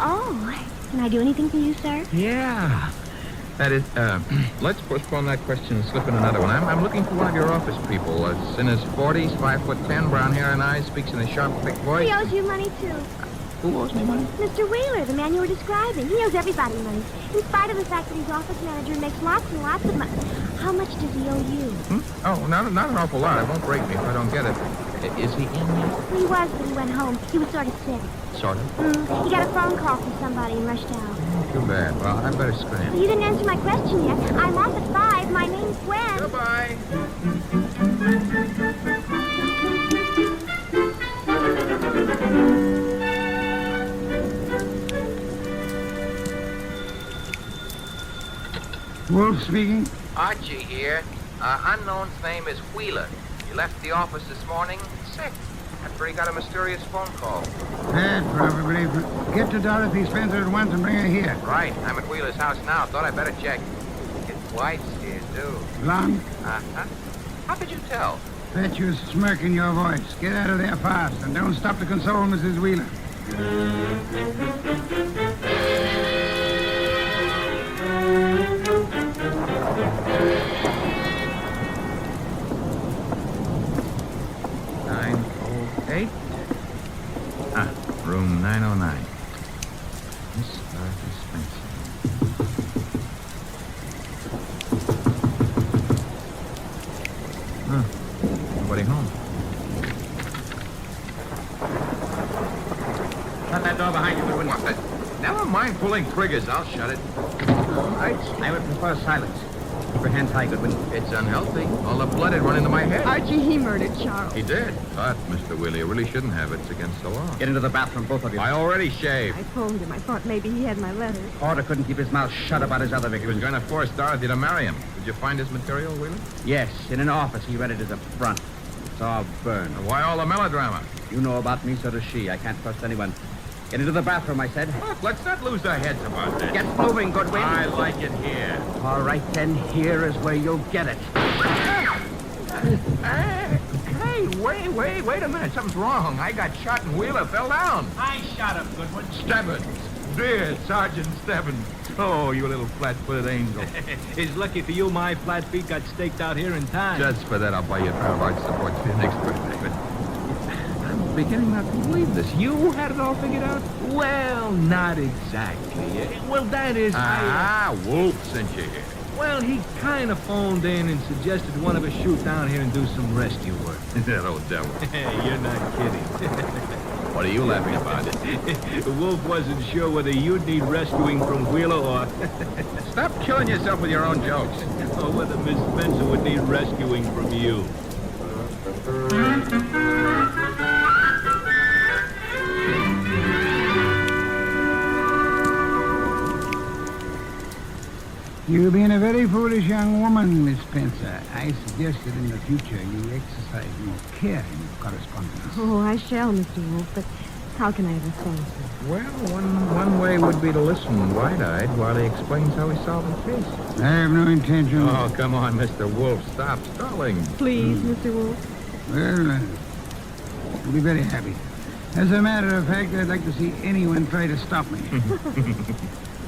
Oh, can I do anything for you, sir? Yeah. That is, let's postpone that question and slip in another one. I'm looking for one of your office people. In his 40s, 5'10", brown hair and eyes, speaks in a sharp, thick voice. He owes you money, too. Who owes me money? Mr. Wheeler, the man you were describing. He owes everybody money, in spite of the fact that his office manager makes lots and lots of money. How much does he owe you? Oh, not an awful lot. It won't break me if I don't get it. Is he in yet? He was, but he went home. He was sort of sick. Sort of? He got a phone call from somebody and rushed out. Too bad. Well, I better scram. You didn't answer my question yet. I'm off at 5. My name's Gwen. Goodbye. Wolfe speaking. Archie here. Unknown's name is Wheeler. He left the office this morning sick after he got a mysterious phone call. Bad, probably. Get to Dorothy Spencer at once and bring her here. Right. I'm at Wheeler's house now. Thought I'd better check. His wife's here, too. Blonde? Uh-huh. How could you tell? Bet you a smirk in your voice. Get out of there fast, and don't stop to console Mrs. Wheeler. Room 909. Miss Dorothy Spencer. Nobody home. Shut that door behind you, Goodwin. What the? Never mind pulling triggers. I'll shut it. All right. I would prefer silence. Keep your hands high, Goodwin. It's unhealthy. All the blood had run into my head. Archie, he murdered Charles. He did. But, Mr. Wheeler, you really shouldn't have. It's against the law. Get into the bathroom, both of you. I already shaved. I phoned him. I thought maybe he had my letters. Porter couldn't keep his mouth shut about his other He victims. was going to force Dorothy to marry him. Did you find his material, Wheeler? Yes, in an office. He read it as a front. It's all burned. Why all the melodrama? You know about me, so does she. I can't trust anyone. Get into the bathroom, I said. Look, let's not lose our heads about this. Get moving, Goodwin. I like it here. All right, then. Here is where you'll get it. Hey, wait a minute. Something's wrong. I got shot and Wheeler fell down. I shot him, Goodwin. Stebbins. Dear Sergeant Stebbins. Oh, you little flat-footed angel. It's lucky for you my flat feet got staked out here in time. Just for that, I'll buy you a pair of arch supports for your next birthday. But I'm beginning not to believe this. You had it all figured out? Well, not exactly. Well, that is... Wolfe sent you here. Well, he kind of phoned in and suggested one of us shoot down here and do some rescue work. That old devil. You're not kidding. What are you laughing about? Wolfe wasn't sure whether you'd need rescuing from Wheeler or... Stop killing yourself with your own jokes. Or whether Miss Spencer would need rescuing from you. You've been a very foolish young woman, Miss Spencer. I suggest that in the future you exercise more care in your correspondence. Oh, I shall, Mr. Wolfe, but how can I ever thank you? Well, one way would be to listen wide-eyed while he explains how he solved the case. I have no intention. Oh, come on, Mr. Wolfe. Stop stalling. Please, Mr. Wolfe. Well, I'll be very happy. As a matter of fact, I'd like to see anyone try to stop me.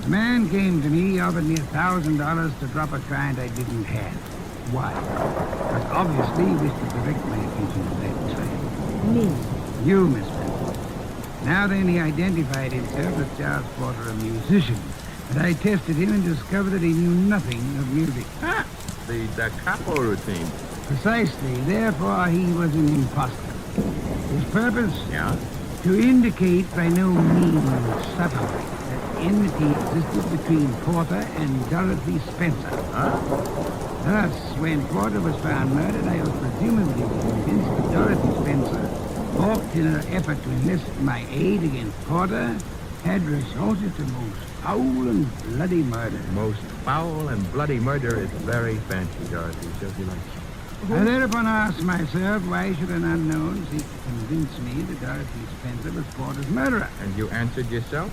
A man came to me, offered me $1,000 to drop a client I didn't have. Why? Because obviously he wished to direct my attention to that client. Me? You, Miss Benson. Now then, he identified himself as Charles Porter, a musician. And I tested him and discovered that he knew nothing of music. Ah, the da capo routine. Precisely. Therefore, he was an imposter. His purpose? Yeah? To indicate by no means subtly that enmity existed between Porter and Dorothy Spencer. Huh? Thus, when Porter was found murdered, I was presumably convinced that Dorothy Spencer, balked in her effort to enlist my aid against Porter, had resorted to most foul and bloody murder. Most foul and bloody murder is very fancy, Dorothy. Shows you like. I thereupon asked myself, why should an unknown seek to convince me that Dorothy Spencer was Porter's murderer? And you answered yourself?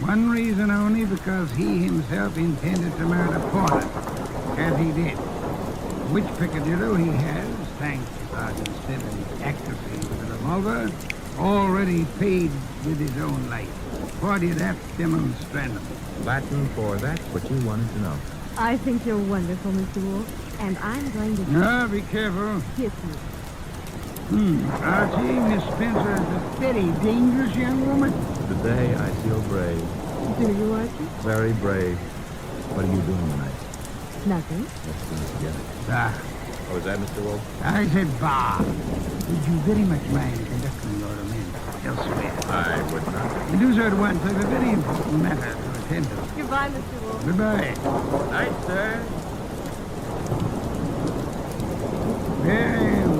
One reason only, because he himself intended to murder Porter, as he did. Which peccadillo he has, thanks to Sergeant Stebbins' accuracy with the revolver, already paid with his own life. Quodidat demonstrandum. Latin for that's what you wanted to know. I think you're wonderful, Mr. Wolfe, and I'm going to... No, be careful. Kiss you. Archie, Miss Spencer is a very dangerous young woman. Today I feel brave. Do you, Archie? Very brave. What are you doing tonight? Nothing. Let's do it together. Bah. Oh, is that Mr. Wolfe? I said bah. Would you very much mind conducting your men elsewhere? I would not. And do so at once. I have a very important matter to attend to. Goodbye, Mr. Wolfe. Goodbye. Night, sir. Well.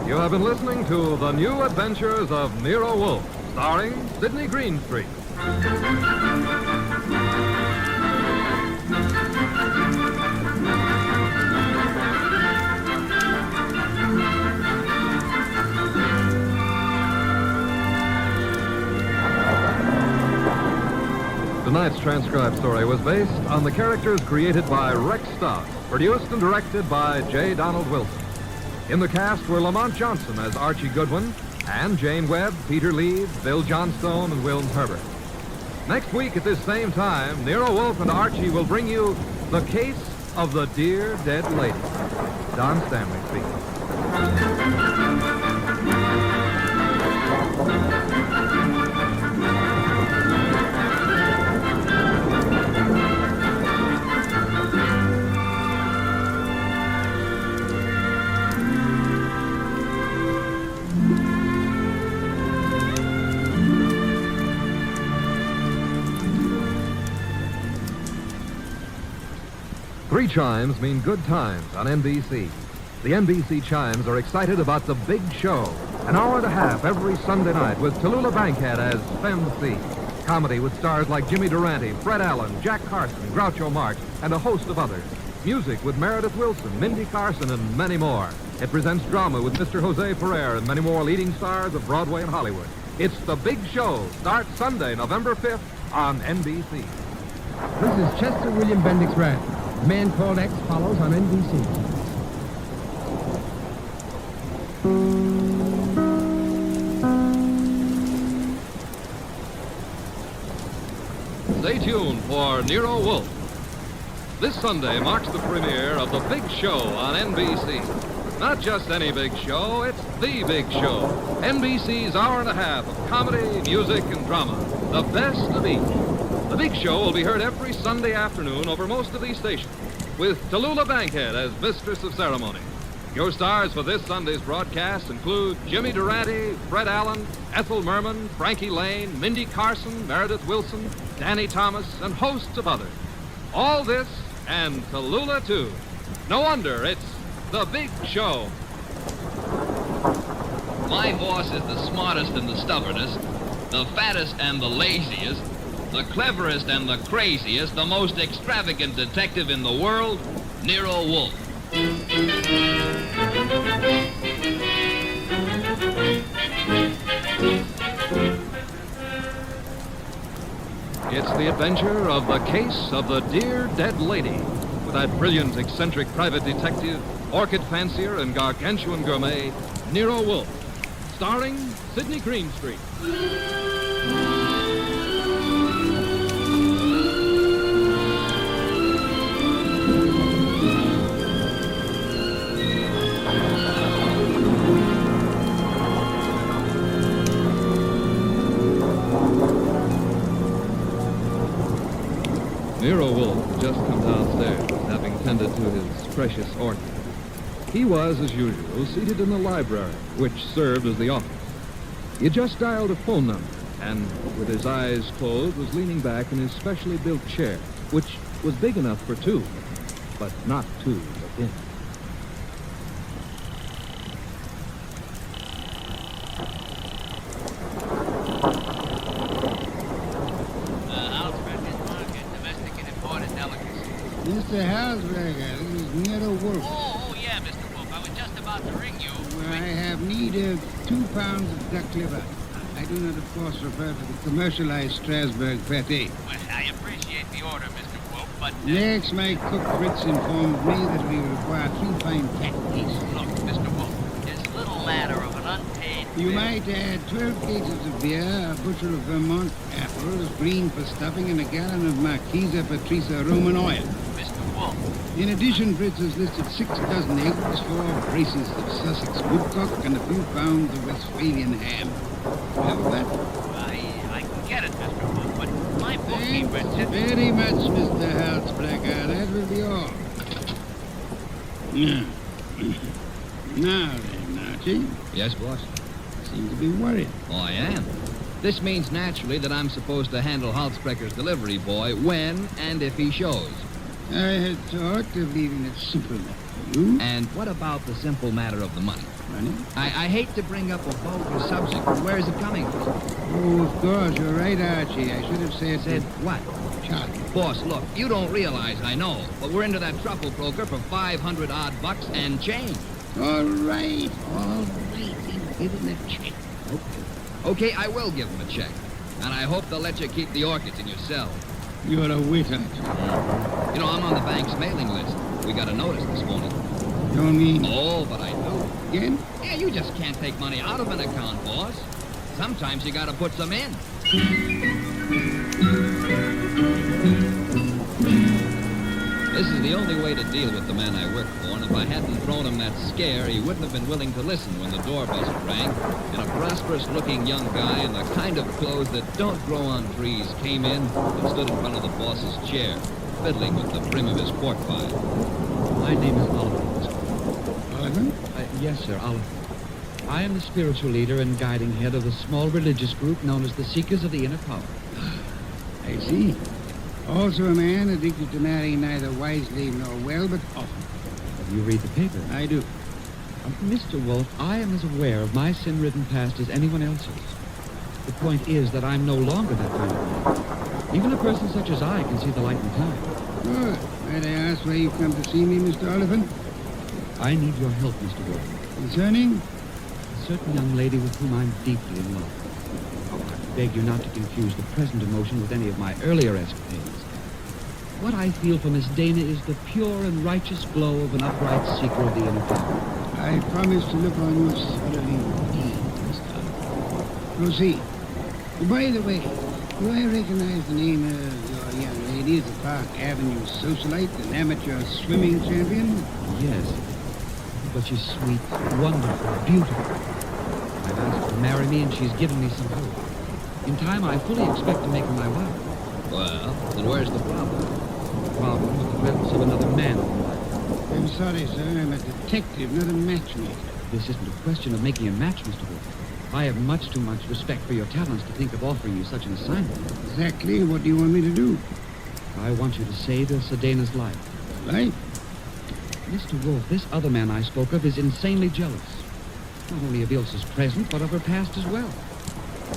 You have been listening to The New Adventures of Nero Wolfe, starring Sidney Greenstreet. Tonight's transcribed story was based on the characters created by Rex Stott, produced and directed by J. Donald Wilson. In the cast were Lamont Johnson as Archie Goodwin, and Jane Webb, Peter Leeds, Bill Johnstone, and Wilms Herbert. Next week at this same time, Nero Wolfe and Archie will bring you The Case of the Dear Dead Lady. Don Stanley speaking. Three chimes mean good times on NBC. The NBC chimes are excited about the big show. An hour and a half every Sunday night with Tallulah Bankhead as Femme C. Comedy with stars like Jimmy Durante, Fred Allen, Jack Carson, Groucho Marx, and a host of others. Music with Meredith Wilson, Mindy Carson, and many more. It presents drama with Mr. Jose Ferrer and many more leading stars of Broadway and Hollywood. It's The Big Show. Starts Sunday, November 5th on NBC. This is Chester William Bendix Rand. A Man Called X follows on NBC. Stay tuned for Nero Wolfe. This Sunday marks the premiere of The Big Show on NBC. Not just any big show, it's The Big Show. NBC's hour and a half of comedy, music, and drama. The best of each. The Big Show will be heard every Sunday afternoon over most of these stations, with Tallulah Bankhead as Mistress of Ceremony. Your stars for this Sunday's broadcast include Jimmy Durante, Fred Allen, Ethel Merman, Frankie Lane, Mindy Carson, Meredith Wilson, Danny Thomas, and hosts of others. All this and Tallulah, too. No wonder it's the big show. My boss is the smartest and the stubbornest, the fattest and the laziest, the cleverest and the craziest, the most extravagant detective in the world, Nero Wolfe. It's the adventure of the case of the dear dead lady, with that brilliant, eccentric private detective, orchid fancier, and gargantuan gourmet, Nero Wolfe, starring Sidney Greenstreet. Nero Wolfe had just come downstairs, having tended to his precious orchid. He was, as usual, seated in the library, which served as the office. He had just dialed a phone number, and with his eyes closed, was leaning back in his specially built chair, which was big enough for two, but not two within. Mr. Halsberger, this is Nero Wolfe. Oh, yeah, Mr. Wolfe. I was just about to ring you. Well, I have need of 2 pounds of duck liver. I do not, of course, refer to the commercialized Strasbourg pate. Well, I appreciate the order, Mr. Wolfe, but... Next, my cook Fritz informed me that we require 3 fine cat pieces. Look, Mr. Wolfe, there's little matter of an unpaid You bill. might add 12 cases of beer, a bushel of Vermont apples, green for stuffing, and a gallon of Marquesa Patricia Roman oil. Mr. Wolfe. In addition, Fritz has listed 6 dozen eggs, 4 braces of Sussex woodcock, and a few pounds of Westphalian ham. Have that? I can get it, Mr. Wolfe, but my bookkeeper said... Very much, Mr. Halsberger. That will be all. Now then, Archie. Yes, boss? Seem to be worried. Oh, I am. This means naturally that I'm supposed to handle Halsbrecker's delivery boy when and if he shows. I had thought of leaving it simple for you. And what about the simple matter of the money? Money? I hate to bring up a vulgar subject, but where is it coming from? Oh, of course, you're right, Archie. I should have said what? Charlie. Boss, look, you don't realize I know, but we're into that truffle broker for 500 odd bucks and change. All right. Give him a check. Okay, I will give him a check. And I hope they'll let you keep the orchids in your cell. You're a wit, Archie. You know, I'm on the bank's mailing list. We got a notice this morning. Don't mean... Oh, but I do. Again? Yeah, you just can't take money out of an account, boss. Sometimes you gotta put some in. This is the only way to deal with the man I work for, and if I hadn't thrown him that scare, he wouldn't have been willing to listen when the doorbell rang, and a prosperous-looking young guy in the kind of clothes that don't grow on trees came in and stood in front of the boss's chair, fiddling with the brim of his quart vial. My name is Oliver. Oliver? Yes, sir, Oliver. I am the spiritual leader and guiding head of the small religious group known as the Seekers of the Inner Power. I see. Also a man addicted to marrying neither wisely nor well, but often. You read the paper? I do. Mr. Wolfe, I am as aware of my sin-ridden past as anyone else is. The point is that I'm no longer that kind of man. Even a person such as I can see the light in time. Good. Might I ask why you come to see me, Mr. Oliphant? I need your help, Mr. Wolfe. Concerning? A certain young lady with whom I'm deeply in love. I beg you not to confuse the present emotion with any of my earlier escapades. What I feel for Miss Dana is the pure and righteous glow of an upright seeker of the inner power. I promise to look on you thoroughly indeed, Mr. Oliphant. Proceed. By the way, do I recognize the name of your young lady as a Park Avenue socialite, an amateur swimming champion? Yes. But she's sweet, wonderful, beautiful. I've asked her to marry me, and she's given me some hope. In time, I fully expect to make her my wife. Well, then where's the problem? The problem with the presence of another man in my life. I'm sorry, sir. I'm a detective, not a matchmaker. This isn't a question of making a match, Mr. Wolfe. I have much too much respect for your talents to think of offering you such an assignment. Exactly. What do you want me to do? I want you to save Ilsa Dana's life. Life? Mr. Wolfe, this other man I spoke of is insanely jealous. Not only of Ilsa's present, but of her past as well.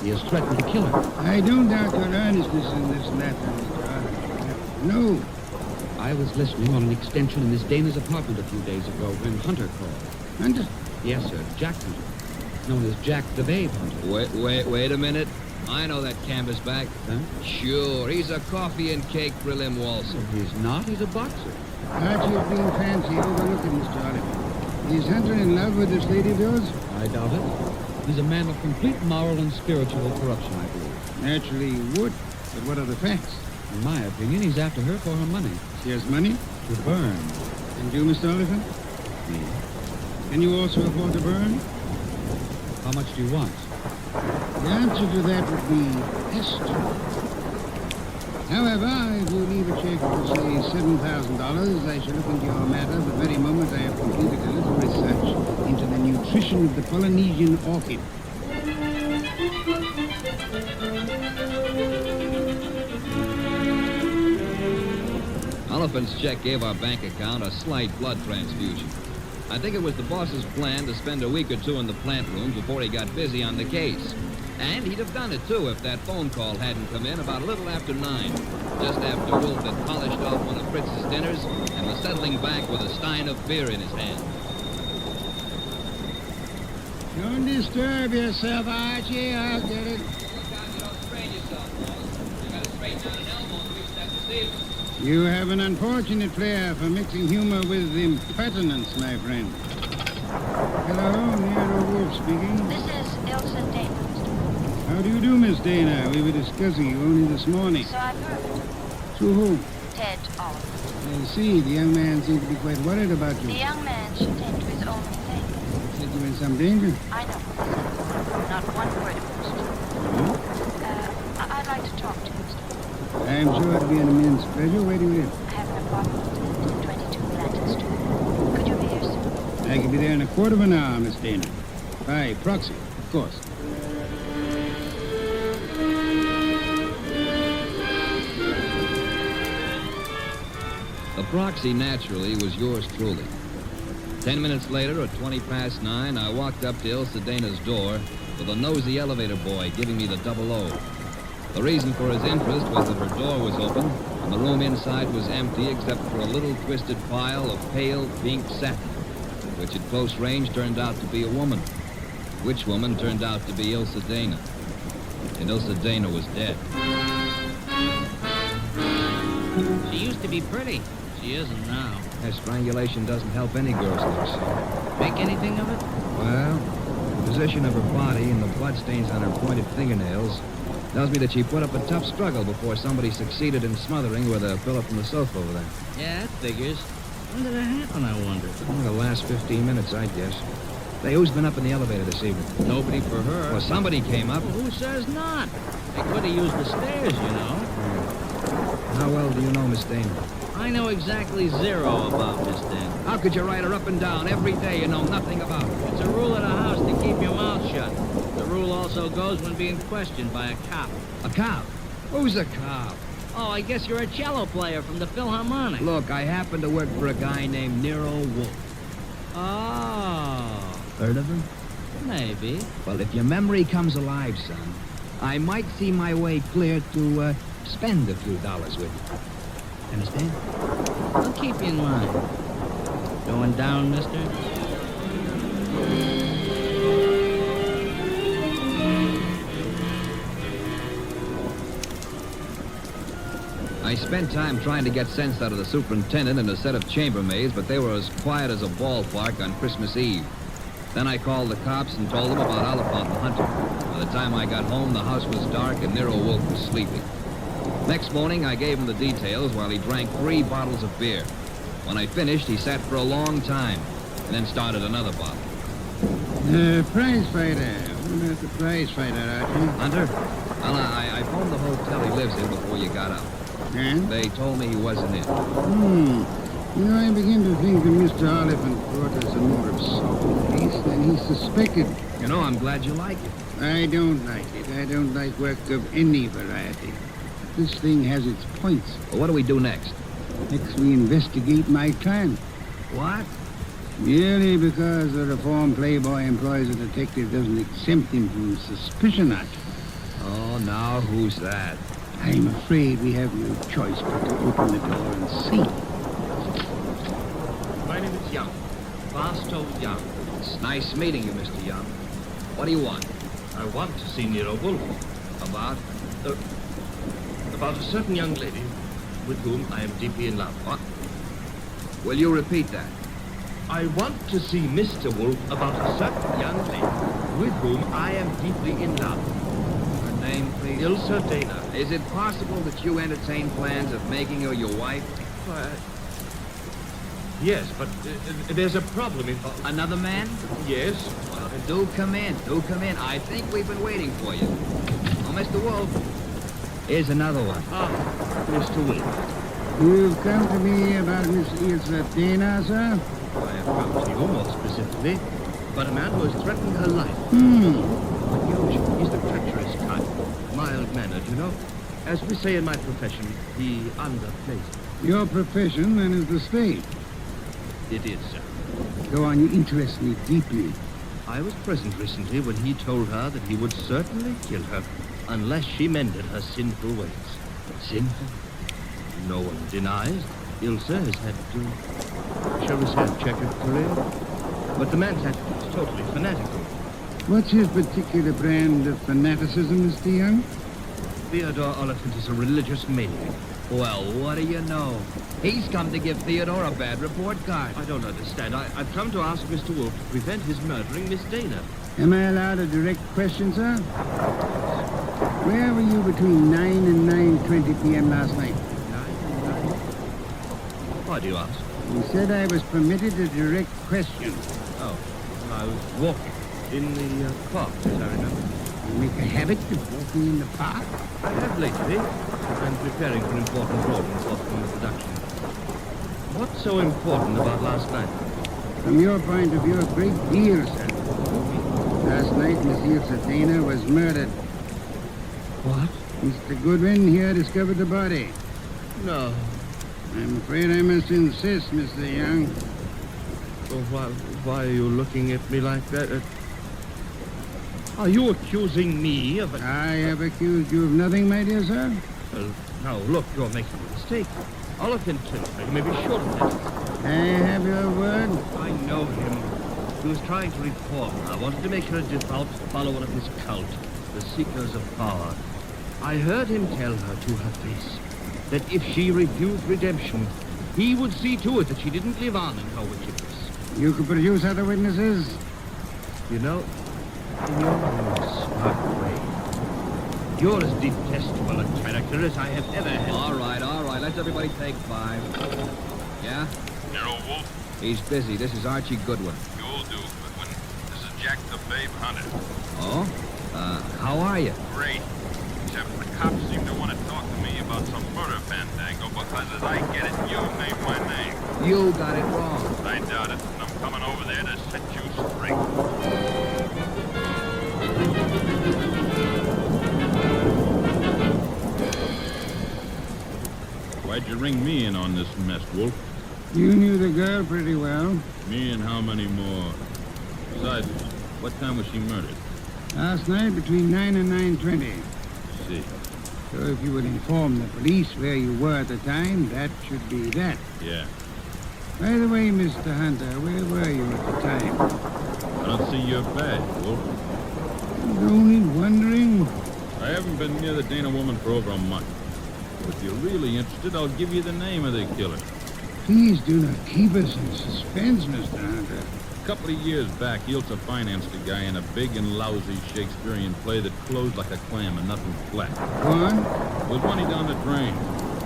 He has threatened to kill her. I don't doubt your earnestness in this matter, Mr. Arthur. No. I was listening on an extension in Miss Dana's apartment a few days ago when Hunter called. Hunter? Yes, sir. Jack Hunter. Known as Jack the Babe Hunter. Wait a minute. I know that canvasback. Huh? Sure, he's a coffee and cake prelim waltzer. No, he's not. He's a boxer. Archie is being fancy overlooking, Mr. Oliver. Is Hunter in love with this lady of yours? I doubt it. He's a man of complete moral and spiritual corruption, I believe. Naturally he would. But what are the facts? In my opinion, he's after her for her money. She has money? To burn. And you, Mr. Oliver? Me. Can you also afford to burn? How much do you want? The answer to that would be estimate. However, if you leave a check for, say, $7,000, I shall look into your matter the very moment I have completed a little research into the nutrition of the Polynesian orchid. Oliphant's check gave our bank account a slight blood transfusion. I think it was the boss's plan to spend a week or two in the plant rooms before he got busy on the case. And he'd have done it, too, if that phone call hadn't come in about a little after 9, just after Wolfe had polished off one of Fritz's dinners and was settling back with a stein of beer in his hand. Don't disturb yourself, Archie. I'll get it. Look out you don't sprain yourself, boss. You gotta straighten out an elbow to reach that receiver. You have an unfortunate flair for mixing humor with impertinence, my friend. Hello, Nero Wolfe speaking. This is Ilsa Dana, Mr. Wolfe. How do you do, Miss Dana? We were discussing you only this morning. So I've heard. Through whom? Ted Oliver. I see. The young man seemed to be quite worried about you. The young man should tend to his own things. Said you were in some danger. I know. Not one word of it. I'd like to talk to you, Mr. Wolfe. I'm sure it'd be an immense pleasure. Where do you live? I have an apartment at 22 Atlantic Street. Could you be here soon? I could be there in a quarter of an hour, Miss Dana. By proxy, of course. The proxy, naturally, was yours truly. 10 minutes later, at 9:20, I walked up to Ilsa Dana's door with a nosy elevator boy giving me the 00. The reason for his interest was that her door was open and the room inside was empty except for a little twisted pile of pale pink satin, which at close range turned out to be a woman. Which woman turned out to be Ilsa Dana. And Ilsa Dana was dead. She used to be pretty. She isn't now. That strangulation doesn't help any girl's looks. Make anything of it? Well, the position of her body and the bloodstains on her pointed fingernails tells me that she put up a tough struggle before somebody succeeded in smothering with a pillow from the sofa over there. Yeah, that figures. When did it happen, I wonder? The last 15 minutes, I guess. Say, who's been up in the elevator this evening? Nobody for her. Well, somebody came up. Well, who says not? They could have used the stairs, you know. How well do you know Miss Dana? I know exactly zero about Miss Dana. How could you ride her up and down every day and know nothing about her? It's a rule of the house to keep your mouth shut. The rule also goes when being questioned by a cop. A cop? Who's a cop? Oh, I guess you're a cello player from the Philharmonic. Look, I happen to work for a guy named Nero Wolfe. Oh. Heard of him? Maybe. Well, if your memory comes alive, son, I might see my way clear to spend a few dollars with you. Understand? I'll keep you in mind. Going down, mister? I spent time trying to get sense out of the superintendent and a set of chambermaids, but they were as quiet as a ballpark on Christmas Eve. Then I called the cops and told them about Oliphant and Hunter. By the time I got home, the house was dark and Nero Wolfe was sleeping. Next morning, I gave him the details while he drank 3 bottles of beer. When I finished, he sat for a long time and then started another bottle. Prize fighter. What about the prize fighter, Archie? Hunter? Well, I phoned the hotel he lives in before you got up. And? They told me he wasn't in. You know, I begin to think that Mr. Oliphant brought us a more of salt taste than he suspected. You know, I'm glad you like it. I don't like it. I don't like work of any variety. This thing has its points. Well, what do we do next? Next, we investigate my client. What? Merely because the reformed playboy employs a detective doesn't exempt him from suspicion, Archie. Oh, now who's that? I'm afraid we have no choice but to open the door and see. My name is Young. Barstow Young. It's nice meeting you, Mr. Young. What do you want? I want to see Nero Wolfe. About? About a certain young lady with whom I am deeply in love. What? Will you repeat that? I want to see Mr. Wolfe about a certain young lady with whom I am deeply in love. Her name, please? Ilsa Dana. Is it possible that you entertain plans of making her your wife? Why, yes, but there's a problem involved. Another man? Yes. Well, do come in. Do come in. I think we've been waiting for you. Oh, Mr. Wolfe. Here's another one. Mr. Wolfe. You've come to me about Miss Ilsa Dana, sir? I have come to you more specifically about a man who has threatened her life. Unusual. He's the treacherous kind. Mild-mannered, you know. As we say in my profession, he underplays it. Your profession, then, is the state. It is, sir. Go on, you interest me deeply. I was present recently when he told her that he would certainly kill her unless she mended her sinful ways. Sinful? No one denies. Ilsa has had, shall we say, a checkered career. But the man's attitude is totally fanatical. What's his particular brand of fanaticism, Mr. Young? Theodore Oliphant is a religious maniac. Well, what do you know? He's come to give Theodore a bad report card. I don't understand. I've come to ask Mr. Wolfe to prevent his murdering Miss Dana. Am I allowed a direct question, sir? Where were you between 9 and 9:20 p.m. last night? 9 and 9? Why do you ask? You said I was permitted a direct question. Oh, I was walking in the park, as I remember. You make a habit of walking in the park? I have lately. I'm preparing for an important role in the forthcoming production. What's so important about last night? From your point of view, a great deal, sir. Last night, Miss Ilsa Dana was murdered. What? Mr. Goodwin here discovered the body. No. I'm afraid I must insist, Mr. Young. Well, why are you looking at me like that? Are you accusing me of... I have accused you of nothing, my dear sir. Well, now, look, you're making a mistake. Oliphant killed her. You may be sure of that. I have your word. I know him. He was trying to reform her. I wanted to make her a devout follower of his cult, the Seekers of Power. I heard him tell her to her face that if she refused redemption, he would see to it that she didn't live on in her wickedness. You could produce other witnesses? You know, in your own smart way, you're as detestable a character as I have ever had. All right. Let's everybody take 5. Yeah? Nero Wolfe? He's busy. This is Archie Goodwin. You'll do, Goodwin. This is Jack the Babe Hunter. Oh? How are you? Great. Except the cops seem to want to talk to me about some murder fandango because as I get it, you name my name. You got it wrong. I doubt it, and I'm coming over there to set you straight. Why'd you ring me in on this mess, Wolf? You knew the girl pretty well. Me and how many more? Besides, what time was she murdered? Last night between 9 and 9:20. See. So if you would inform the police where you were at the time, that should be that. Yeah. By the way, Mr. Hunter, where were you at the time? I don't see your badge, Wolf. Only wondering. I haven't been near the Dana woman for over a month. If you're really interested, I'll give you the name of the killer. Please do not keep us in suspense, Mr. Hunter. A couple of years back, Ilsa financed a guy in a big and lousy Shakespearean play that closed like a clam and nothing flat. What? With money down the drain.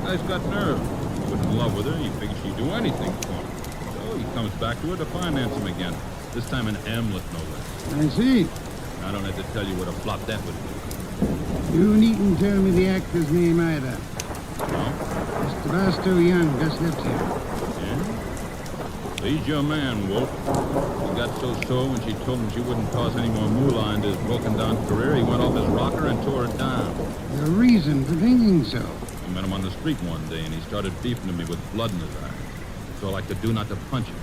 Guy's got nerve. He was in love with her. He figured she'd do anything for him. So he comes back to her to finance him again. This time in Hamlet, no less. I see. I don't have to tell you what a flop that would be. You needn't tell me the actor's name either. No? Mr. Barstow Young just left here. Yeah? He's your man, Wolf. He got so sore when she told him she wouldn't toss any more moolah into his broken-down career, he went off his rocker and tore it down. The reason for thinking so? I met him on the street one day, and he started beefing to me with blood in his eye. That's all I could do not to punch him.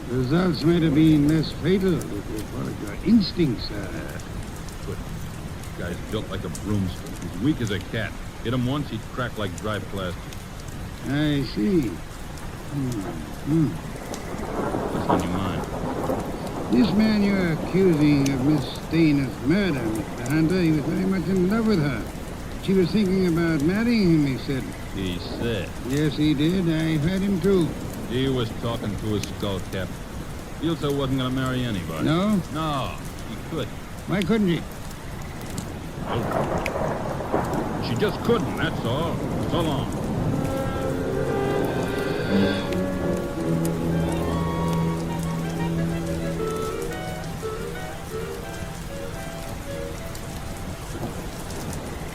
The results might have been less fatal if you followed your instincts, sir. Good. This guy's built like a broomstick. He's weak as a cat. Hit him once, he'd crack like dry plastic. I see. What's on your mind? This man you're accusing of Miss Dana's murder, Mr. Hunter, he was very much in love with her. She was thinking about marrying him, he said. He said. Yes, he did. I heard him, too. He was talking to his skull cap. Ilsa wasn't going to marry anybody. No? No, he couldn't. Why couldn't he? Well, she just couldn't, that's all. So long.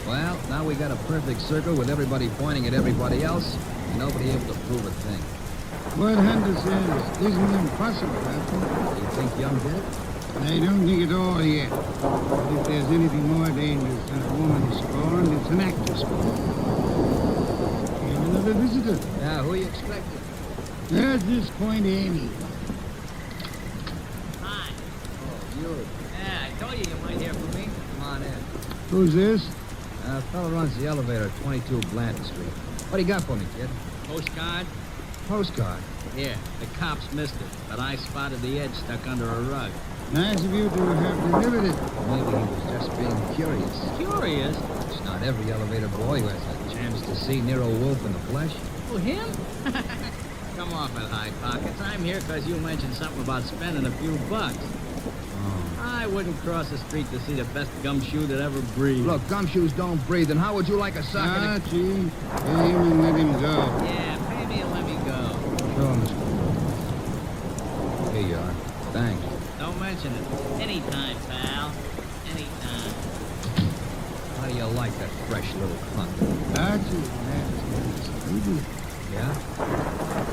Well, now we got a perfect circle with everybody pointing at everybody else, and nobody able to prove a thing. What Hunter says isn't impossible, Captain. You think Young did? I don't think at all yet. But if there's anything more dangerous than a woman scorned, it's an actor scorned. You have another visitor. Yeah, who you expecting? At this point, Amy. Hi. Oh, you. Yeah, I told you might hear from me. Come on in. Who's this? A fellow runs the elevator at 22 Blanton Street. What do you got for me, kid? Postcard? Postcard. Yeah, the cops missed it, but I spotted the edge stuck under a rug. Nice of you to have delivered it. Maybe he was just being curious. Curious? It's not every elevator boy who has a chance to see Nero Wolfe in the flesh. Oh, him? Come off it, High Pockets. I'm here because you mentioned something about spending a few bucks. Oh. I wouldn't cross the street to see the best gumshoe that ever breathed. Look, gumshoes don't breathe, and how would you like a sock in Archie, pay him and let him go. Yeah, pay me and let me go. Sure, Mr. Here you are. Thanks. Don't mention it. Anytime, pal. Anytime. How do you like that fresh little cunt? Archie, that's good. Yeah?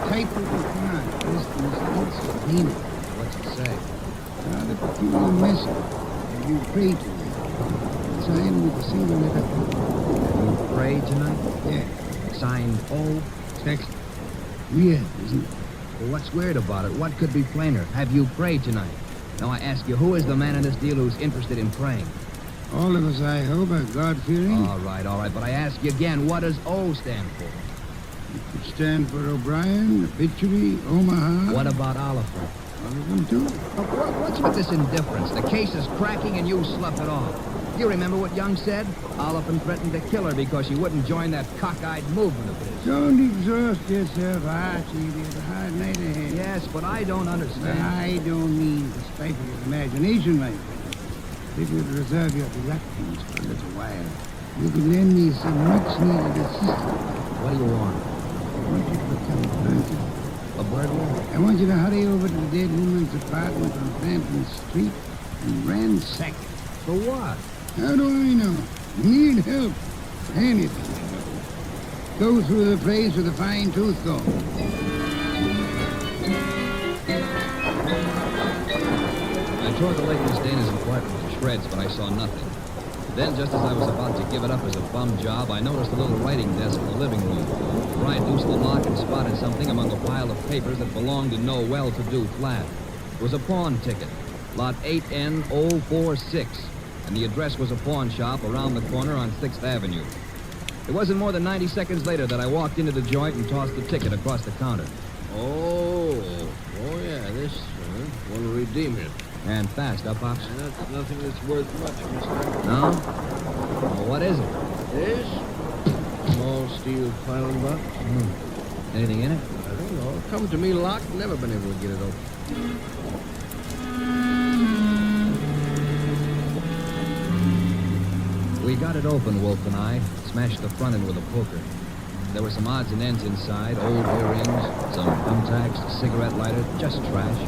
Type of the car. Distance, Sabina. What's it say? Rather peculiar message. Have you prayed tonight? Signed with a single letter. Have you prayed tonight? Yeah. Signed O? Text. Weird, isn't it? Well, what's weird about it? What could be plainer? Have you prayed tonight? Now I ask you, who is the man in this deal who's interested in praying? All of us, I hope, are God-fearing. All right. But I ask you again, what does O stand for? It could stand for O'Brien, Obituary, Omaha. What about Oliphant? All of them, too. What's with this indifference? The case is cracking and you slough it off. You remember what Young said? Oliphant threatened to kill her because she wouldn't join that cockeyed movement of his. Don't exhaust yourself, Archie. There's a hard night ahead. Yes, but I don't understand. I don't mean to stifle your imagination, my friend. If you'd reserve your reluctance for a little while, you could lend me some much-needed assistance. What do you want? I want you to become a burglar. A burglar? I want you to hurry over to the dead woman's apartment on Frampton Street and ransack it. For what? How do I know? Need help. Anything will help. Go through the place with a fine-tooth comb. I tore the late Miss Dana's apartment to shreds, but I saw nothing. Then, just as I was about to give it up as a bum job, I noticed a little writing desk in the living room. Pried loose the lock and spotted something among a pile of papers that belonged to no well-to-do flat. It was a pawn ticket, lot 8N046, and the address was a pawn shop around the corner on 6th Avenue. It wasn't more than 90 seconds later that I walked into the joint and tossed the ticket across the counter. Oh, yeah, this one will redeem it. And fast, huh, Pops? That's nothing that's worth much, mister. No? Well, what is it? This? Small steel filing box. Anything in it? I don't know. Come to me locked, never been able to get it open. We got it open, Wolf and I. Smashed the front end with a poker. There were some odds and ends inside, old earrings, some thumbtacks, a cigarette lighter, just trash.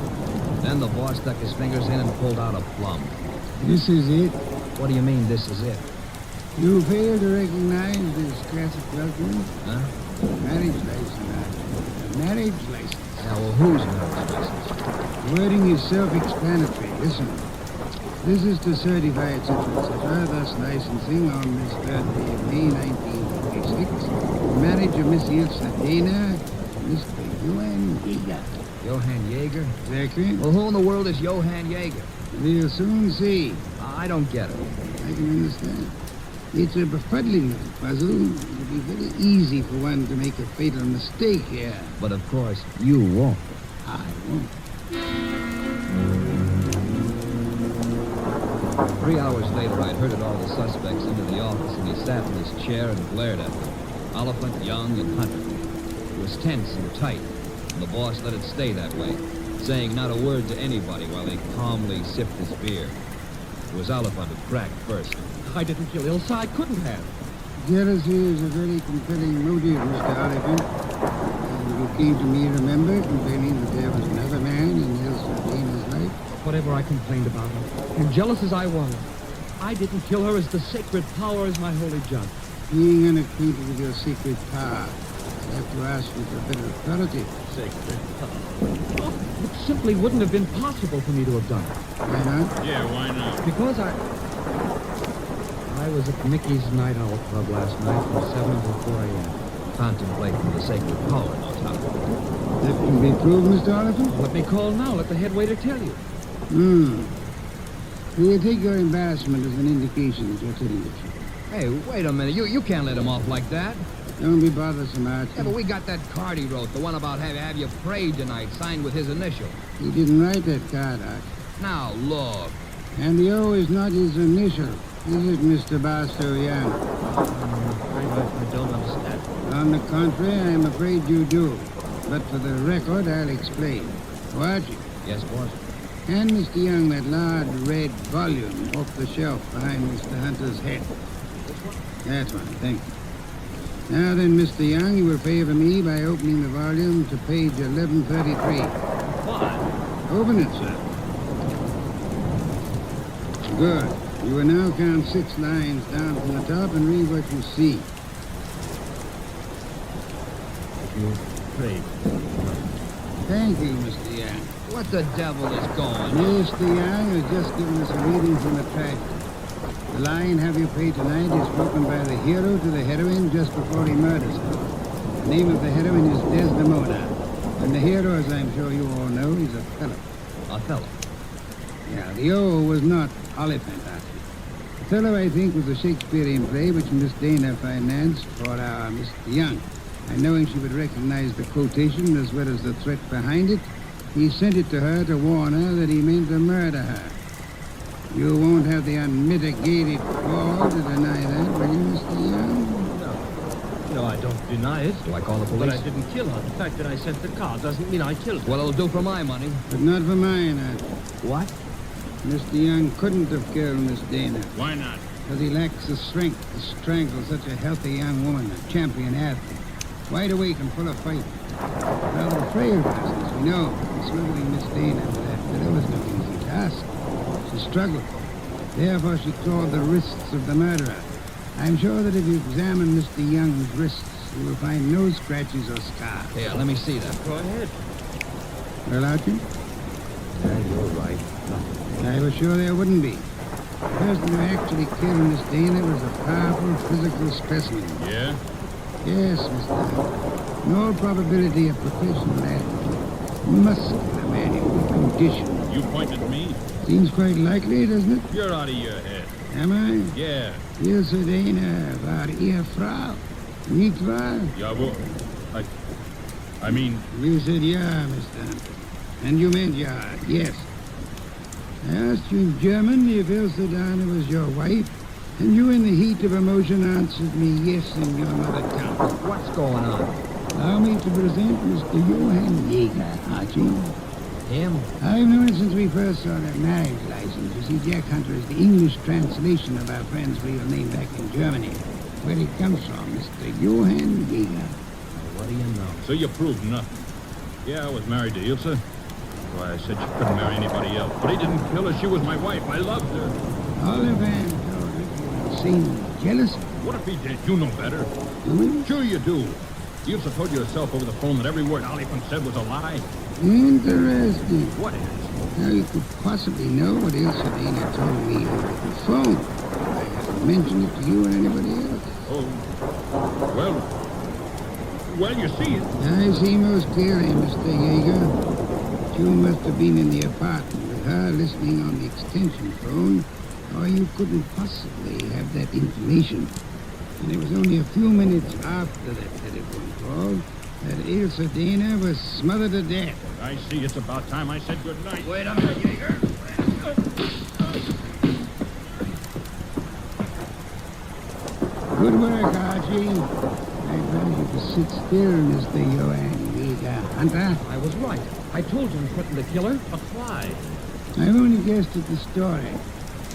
Then the boss stuck his fingers in and pulled out a plum. This is it? What do you mean, this is it? You fail to recognize this classic document? Huh? Marriage license, Archie. A marriage license. Yeah, well, whose marriage license? The wording is self-explanatory. Listen. This is to certify, etc., etc., thus licensing on this 3rd day of May, 1946, the marriage of Miss Ilse Dana to Mr. Johann Jaeger. Johann Jaeger? Exactly. Well, who in the world is Johann Jaeger? We'll soon see. I don't get it. I can understand. It's a befuddling little puzzle. It would be very easy for one to make a fatal mistake here. But of course, you won't. I won't. 3 hours later, I'd herded all the suspects into the office, and he sat in his chair and glared at me. Oliphant, Young, and Hunter. It was tense and tight, and the boss let it stay that way, saying not a word to anybody while he calmly sipped his beer. It was Oliphant who cracked first. I didn't kill Ilsa. I couldn't have. Jealousy is a very compelling motive, Mr. Oliphant. And you came to me, remember, complaining that there was another man in Ilse Dana's life? Whatever I complained about her, and jealous as I was, I didn't kill her as the sacred power is my holy judge. Being unacquainted with your sacred power, I'd have to ask you for a better authority. Sacred power? Oh, it simply wouldn't have been possible for me to have done it. Why not? Yeah, why not? Because I was at Mickey's Night Owl Club last night from 7 until 4 a.m. Contemplating the sacred power, no doubt. That can be proved, Mr. Oliphant? Let me call now. Let the head waiter tell you. Will you take your embarrassment as an indication that you're telling the truth? Hey, wait a minute. You can't let him off like that. Don't be bothersome, Archie. Yeah, but we got that card he wrote, the one about have you prayed tonight, signed with his initial. He didn't write that card, Archie. Now, look. And the O is not his initial, is it, Mr. Barstow Young? I don't understand. On the contrary, I am afraid you do. But for the record, I'll explain. Oh, Archie. Yes, boss? Hand Mr. Young that large red volume off the shelf behind Mr. Hunter's head. That's one, thank you. Now then, Mr. Young, you will favor me by opening the volume to page 1133. What? Open it, sir. Good. You will now count 6 lines down from the top and read what you see. You prayed. Thank you, Mr. Young. What the devil is going on? Mr. Young has just given us a reading from the tragedy. The line, have you prayed tonight, is spoken by the hero to the heroine just before he murders her. The name of the heroine is Desdemona. And the hero, as I'm sure you all know, is Othello. Othello? Yeah, the O was not Oliphant, Archie. Othello, I think, was a Shakespearean play which Miss Dana financed for our Mr. Young. And knowing she would recognize the quotation as well as the threat behind it, he sent it to her to warn her that he meant to murder her. You won't have the unmitigated gall to deny that, will you, Mr. Young? No, I don't deny it. Do I call the police? But I didn't kill her. The fact that I sent the card doesn't mean I killed her. Well, it'll do for my money. But not for mine, Archie. What? Mr. Young couldn't have killed Miss Dana. Why not? Because he lacks the strength to strangle such a healthy young woman, a champion athlete. Wide awake and full of fight. Rather frail business, we know. Smuggling Miss Dana with that fellow was no easy task. She struggled. Therefore, she clawed the wrists of the murderer. I'm sure that if you examine Mr. Young's wrists, you will find no scratches or scars. Here, let me see that. Go ahead. Well, Archie? Yeah, you're right. I was sure there wouldn't be. The person who actually killed Miss Dana was a powerful physical specimen. Yeah? Yes, Mr. Hunt. In all probability, a professional athlete. Muscular man in good condition. You pointing at me? Seems quite likely, doesn't it? You're out of your head. Am I? Yeah. Ilse Dana war Ehefrau. Nicht wahr? Jawohl. I mean... You said yeah, Mr. Hunter. And you meant yeah, yes. I asked you in German if Ilse Dana was your wife, and you in the heat of emotion answered me yes in your mother tongue. What's going on? Allow me to present Mr. Johann Jaeger, Archie. Him? I've known him since we first saw that marriage license. You see, Jack Hunter is the English translation of our friend's real name back in Germany. Where he comes from, Mr. Johann Jaeger. What do you know? So you proved nothing. Yeah, I was married to Ilse. Why, I said she couldn't marry anybody else. But he didn't kill her. She was my wife. I loved her. Oliphant told you were insanely jealous. What if he did? You know better. Do we? Sure you do. Ilsa told you herself over the phone that every word Oliphant said was a lie. Interesting. What is? How you could possibly know what Ilsa Dana told me over the phone? I haven't mentioned it to you or anybody else. Oh, well, you see it. I see most clearly, Mr. Yeager. You must have been in the apartment with her listening on the extension phone, or you couldn't possibly have that information. And it was only a few minutes after that telephone call that Ilsa Dana was smothered to death. I see. It's about time I said good night. Wait a minute, Yeager. Good work, Archie. I advise you to sit still, Mr. Johann Yeager Hunter. I was right. I told you we couldn't the killer. But why? I've only guessed at the story,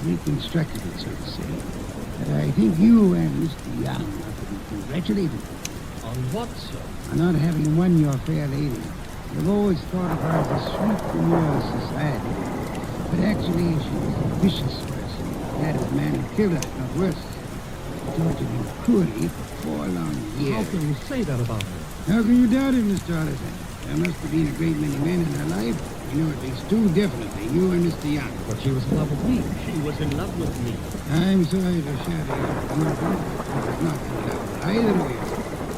reconstructed it, so to say. But I think you and Mr. Young are to be congratulated. On what, sir? On not having won your fair lady. You've always thought of her as a sweet demure society. But actually, she was a vicious person. That of the man who killed her, not worse. She tortured him cruelly for 4 long years. How can you say that about her? How can you doubt it, Mr. Oliphant? There must have been a great many men in her life. We know at least 2 definitely, you and Mr. Young. But she was in love with me. She was in love with me. I'm sorry to shatter your illusion. She was not in love with either of you.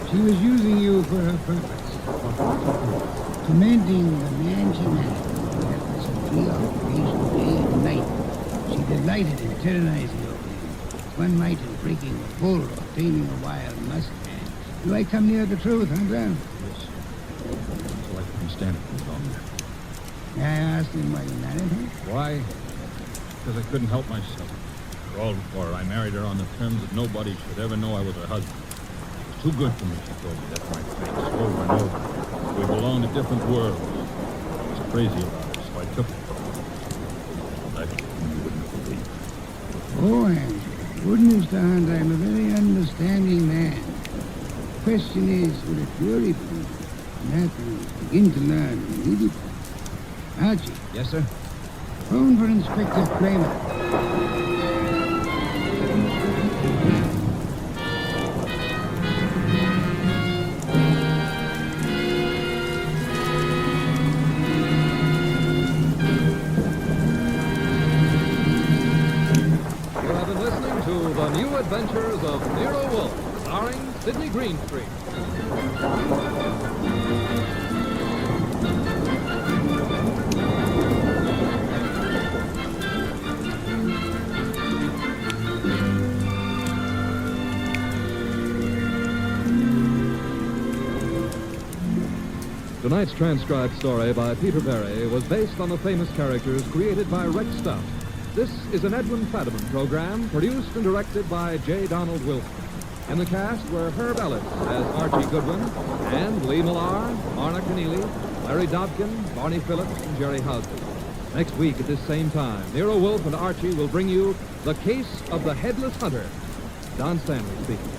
She was using you for her purpose. For what purpose? Tormenting the man she married. That was her preoccupation day and night. She delighted in terrorizing over him. One night in breaking a bull or taming a wild mustang. Do I come near the truth, Hunter? Yes. So I couldn't stand it any longer. I asked him why you married her. Why? Because I couldn't help myself. Crawled for her. I married her on the terms that nobody should ever know I was her husband. It was too good for me, she told me. That's my face, over and over. We belonged to different worlds. I was crazy about her, so I took it. Well, actually, you wouldn't believe. Oh, and goodness, Mr. I'm a very understanding man. The question is, will it really be? Matthews begin to learn immediately. Archie. Yes, sir? Phone for Inspector Kramer. You have been listening to The New Adventures of Nero Wolfe, starring Sidney Greenstreet. Tonight's transcribed story by Peter Berry was based on the famous characters created by Rex Stout. This is an Edwin Fadiman program produced and directed by J. Donald Wilson. In the cast were Herb Ellis as Archie Goodwin, and Lee Millar, Marna Keneally, Larry Dobkin, Barney Phillips, and Jerry Housley. Next week at this same time, Nero Wolfe and Archie will bring you The Case of the Headless Hunter. Don Stanley speaking.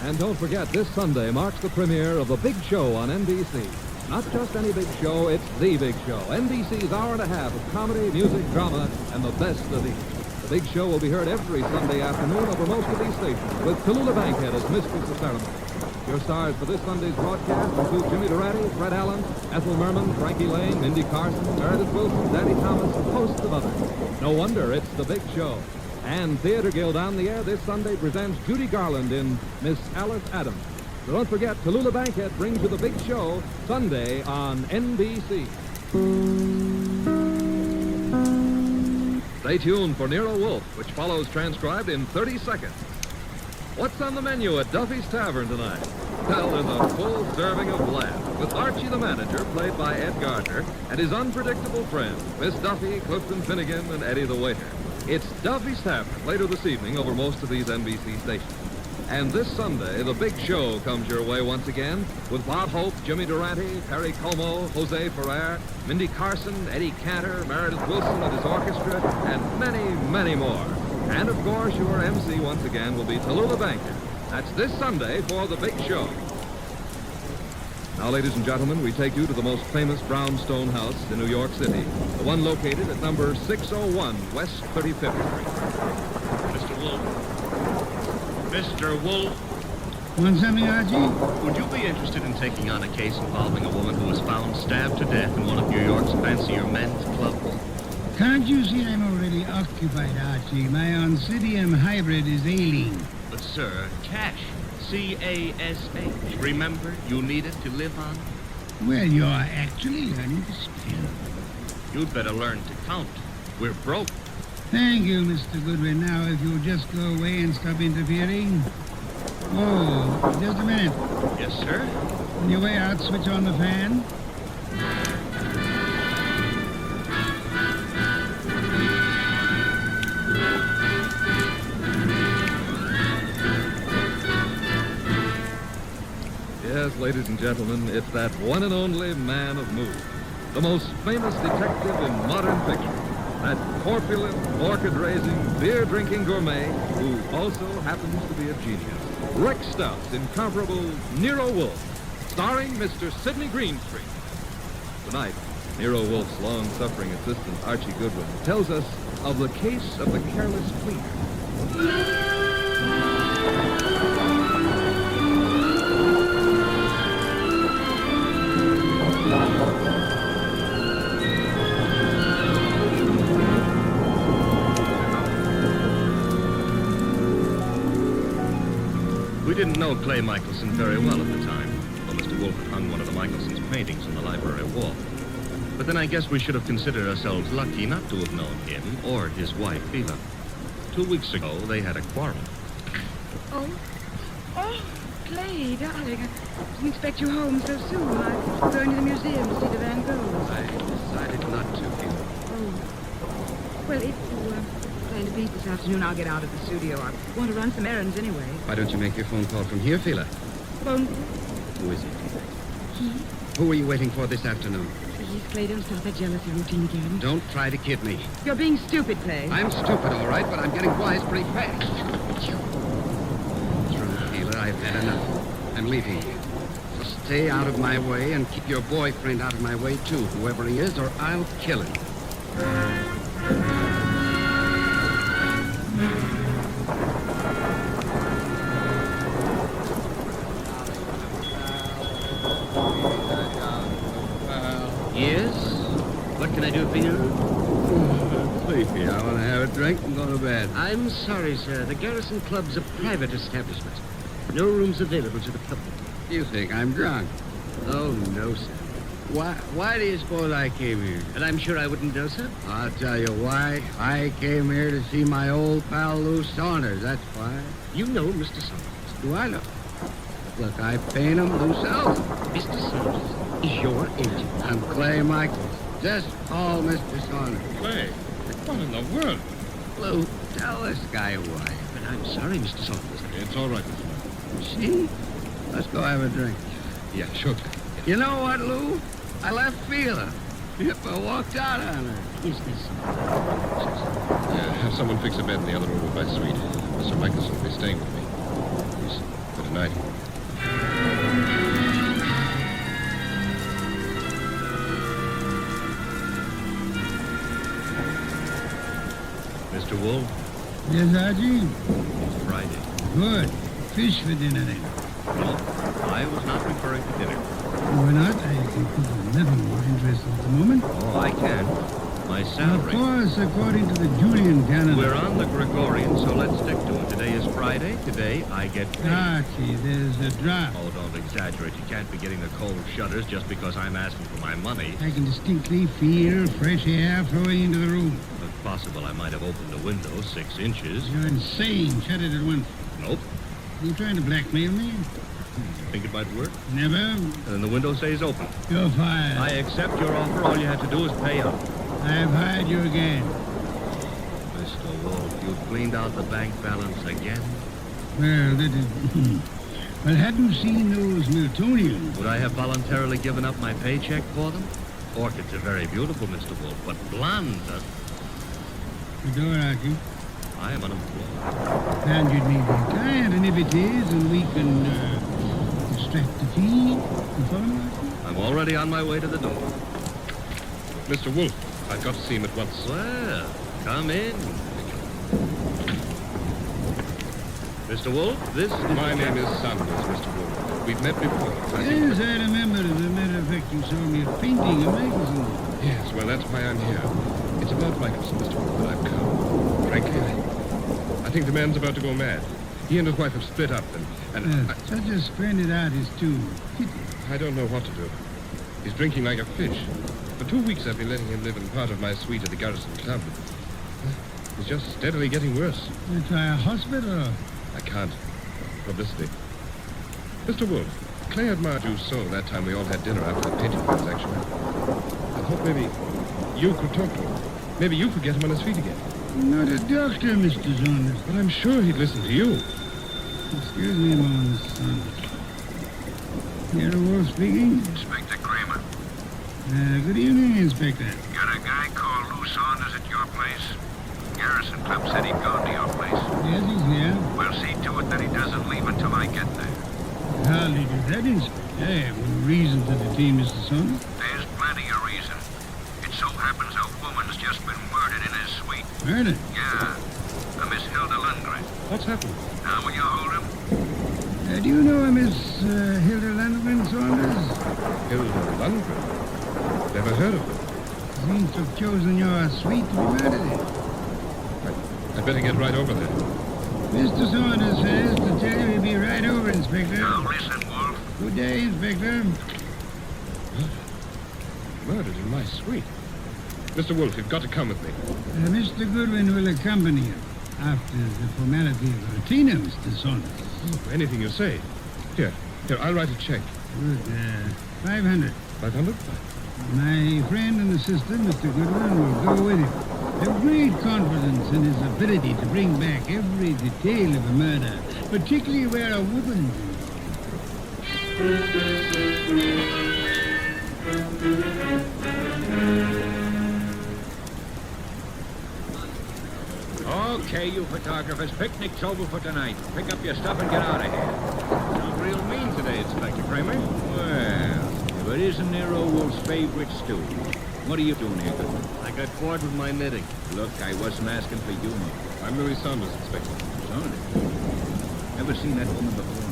And don't forget, this Sunday marks the premiere of The Big Show on NBC. Not just any big show, it's The Big Show. NBC's hour and a half of comedy, music, drama, and the best of each. The Big Show will be heard every Sunday afternoon over most of these stations, with Tallulah Bankhead as mistress of ceremony. Your stars for this Sunday's broadcast include Jimmy Durante, Fred Allen, Ethel Merman, Frankie Lane, Mindy Carson, Meredith Wilson, Danny Thomas, and hosts of others. No wonder it's The Big Show. And Theater Guild on the air this Sunday presents Judy Garland in Miss Alice Adams. So don't forget, Tallulah Bankhead brings you The Big Show Sunday on NBC. Stay tuned for Nero Wolfe, which follows transcribed in 30 seconds. What's on the menu at Duffy's Tavern tonight? Well, there's a full serving of laughs with Archie the manager, played by Ed Gardner, and his unpredictable friends, Miss Duffy, Clifton Finnegan, and Eddie the waiter. It's Duffy's Tavern later this evening over most of these NBC stations. And this Sunday, The Big Show comes your way once again with Bob Hope, Jimmy Durante, Perry Como, Jose Ferrer, Mindy Carson, Eddie Cantor, Meredith Wilson and his orchestra, and many, many more. And of course, your MC once again will be Tallulah Bankhead. That's this Sunday for the big show. Now, ladies and gentlemen, we take you to the most famous brownstone house in New York City, the one located at number 601 West 35th Street. Mr. Wolfe. Mr. Wolfe. Want something, Archie? Would you be interested in taking on a case involving a woman who was found stabbed to death in one of New York's fancier men's clubs? Can't you see I'm already occupied, Archie? My Oncidium hybrid is ailing. But, sir, cash. C-A-S-H. Remember, you need it to live on? Well, you're actually learning to spell. You'd better learn to count. We're broke. Thank you, Mr. Goodwin. Now, if you'll just go away and stop interfering. Oh, just a minute. Yes, sir? On your way out, switch on the fan. Yes, ladies and gentlemen, it's that one and only man of mood, the most famous detective in modern fiction, that corpulent, orchid-raising, beer-drinking gourmet who also happens to be a genius. Rick Stubbs' incomparable Nero Wolfe, starring Mr. Sidney Greenstreet. Tonight, Nero Wolfe's long-suffering assistant, Archie Goodwin, tells us of the case of the careless cleaner. We didn't know Clay Michelson very well at the time, though Mr. Wolfe had hung one of the Michelson's paintings on the library wall. But then I guess we should have considered ourselves lucky not to have known him or his wife, Fila. 2 weeks ago, they had a quarrel. Oh, Clay, darling, I didn't expect you home so soon. I'm going to the museum to see the Van Goghs. I decided not to, Fila. Oh. Well, if you plan to beat this afternoon, I'll get out of the studio. I want to run some errands anyway. Why don't you make your phone call from here, Fila? Phone? Who is it? He? Who are you waiting for this afternoon? Please, Clay, don't start that jealousy routine again. Don't try to kid me. You're being stupid, Clay. I'm stupid, all right, but I'm getting wise pretty fast. Through, Fila, I've had enough. I'm leaving you. So stay out of my way and keep your boyfriend out of my way, too, whoever he is, or I'll kill him. Yes? What can I do for you? Sleepy. I want to have a drink and go to bed. I'm sorry, sir. The Garrison Club's a private establishment. No rooms available to the public. You think I'm drunk? Oh, no, sir. Why do you suppose I came here? And I'm sure I wouldn't know, sir. I'll tell you why. I came here to see my old pal Lou Saunders, that's why. You know Mr. Saunders. Do I know? Look, I paint him Lou Saunders. Mr. Saunders is your agent. I'm Clay Michaels. Just call Mr. Saunders. Clay, what in the world? Lou, tell this guy who I am. But I'm sorry, Mr. Saunders. It's all right, Mr. See? Let's go have a drink. Yeah, sure, Clay. You know what, Lou? I left Fila. Yep, I walked out on her. Is this Have someone fix a bed in the other room of my suite. Mr. Michelson will be staying with me. Please, good night. Mr. Wolfe, Yes, Archie? it's Friday. Good. Fish for dinner, then. No, I was not referring to dinner. Why not? I think this is nothing more interesting at the moment. Oh, I can. My Of salary. course, according to the Julian calendar. We're on the Gregorian, so let's stick to it. Today is Friday. Today I get paid. Archie, there's a drop. Oh, don't exaggerate. You can't be getting the cold shutters just because I'm asking for my money. I can distinctly feel fresh air flowing into the room. If possible, I might have opened the window 6 inches. You're insane. Shut it at once. Nope. You trying to blackmail me? Think it might work? Never. And the window stays open. You're fired. I accept your offer. All you have to do is pay up. I've hired you again. Mr. Wolfe, you've cleaned out the bank balance again. Well, that is... Well, had you seen those Miltonians? Would I have voluntarily given up my paycheck for them? Orchids are very beautiful, Mr. Wolfe, but blondes are... The door, Archie. I am unemployed. And you'd meet the client, and if it is, and we can extract the fee. You follow me? I'm already on my way to the door. Mr. Wolfe, I've got to see him at once. Well, come in. Mr. Wolfe, this is... My name is Sanders, Mr. Wolfe. We've met before. Yes, I remember. As a matter of fact, you saw me a painting of Michelson. Yes, well, that's why I'm here. It's about Michelson, Mr. Wolfe, that I've come. Frankly, I think the man's about to go mad. He and his wife have split up, and such a splendid artist, too. I don't know what to do. He's drinking like a fish. For 2 weeks I've been letting him live in part of my suite at the Garrison Club. He's just steadily getting worse. You try a hospital? I can't. Publicity. Mr. Wolfe, Clay admired you so that time we all had dinner after the painting transaction. I thought maybe you could talk to him. Maybe you could get him on his feet again. Not a doctor, Mr. Saunders. But I'm sure he'd listen to you. Excuse me, Mons. Nero Wolfe speaking? Inspector Kramer. Good evening, Inspector. Got a guy called Lou Saunders at your place? Garrison Club said he'd gone to your place. Yes, he's here. We'll see to it that he doesn't leave until I get there. Hardly do that, Inspector. I have no reason to detain Mr. Saunders. There's plenty of reason. It so happens a woman's just been murdered in his suite. Murdered? Yeah. A Miss Hilda Lundgren. What's happened? Now, will you hold him? Do you know a Miss Hilda Lundgren, Saunders? Hilda Lundgren? Never heard of her. Seems to have chosen your suite to be murdered in. I'd better get right over there. Mr. Saunders says to tell you he'll be right over, Inspector. Now, listen, Wolfe. Good day, Inspector. Murdered in my suite. Mr. Wolfe, you've got to come with me. Mr. Goodwin will accompany you after the formality of the retainer, Mr. Saunders. Oh, anything you say. Here, I'll write a check. Good. 500. 500? My friend and assistant, Mr. Goodwin, will go with him. I have great confidence in his ability to bring back every detail of a murder, particularly where a woman is Okay, you photographers, picnic's over for tonight. Pick up your stuff and get out of here. Not real mean today, Inspector Kramer. Well, if it isn't Nero Wolfe's favorite stew, what are you doing here, Goodman? I got bored with my knitting. Look, I wasn't asking for you, man. I'm Louis Saunders, Inspector. Saunders? Ever seen that woman before?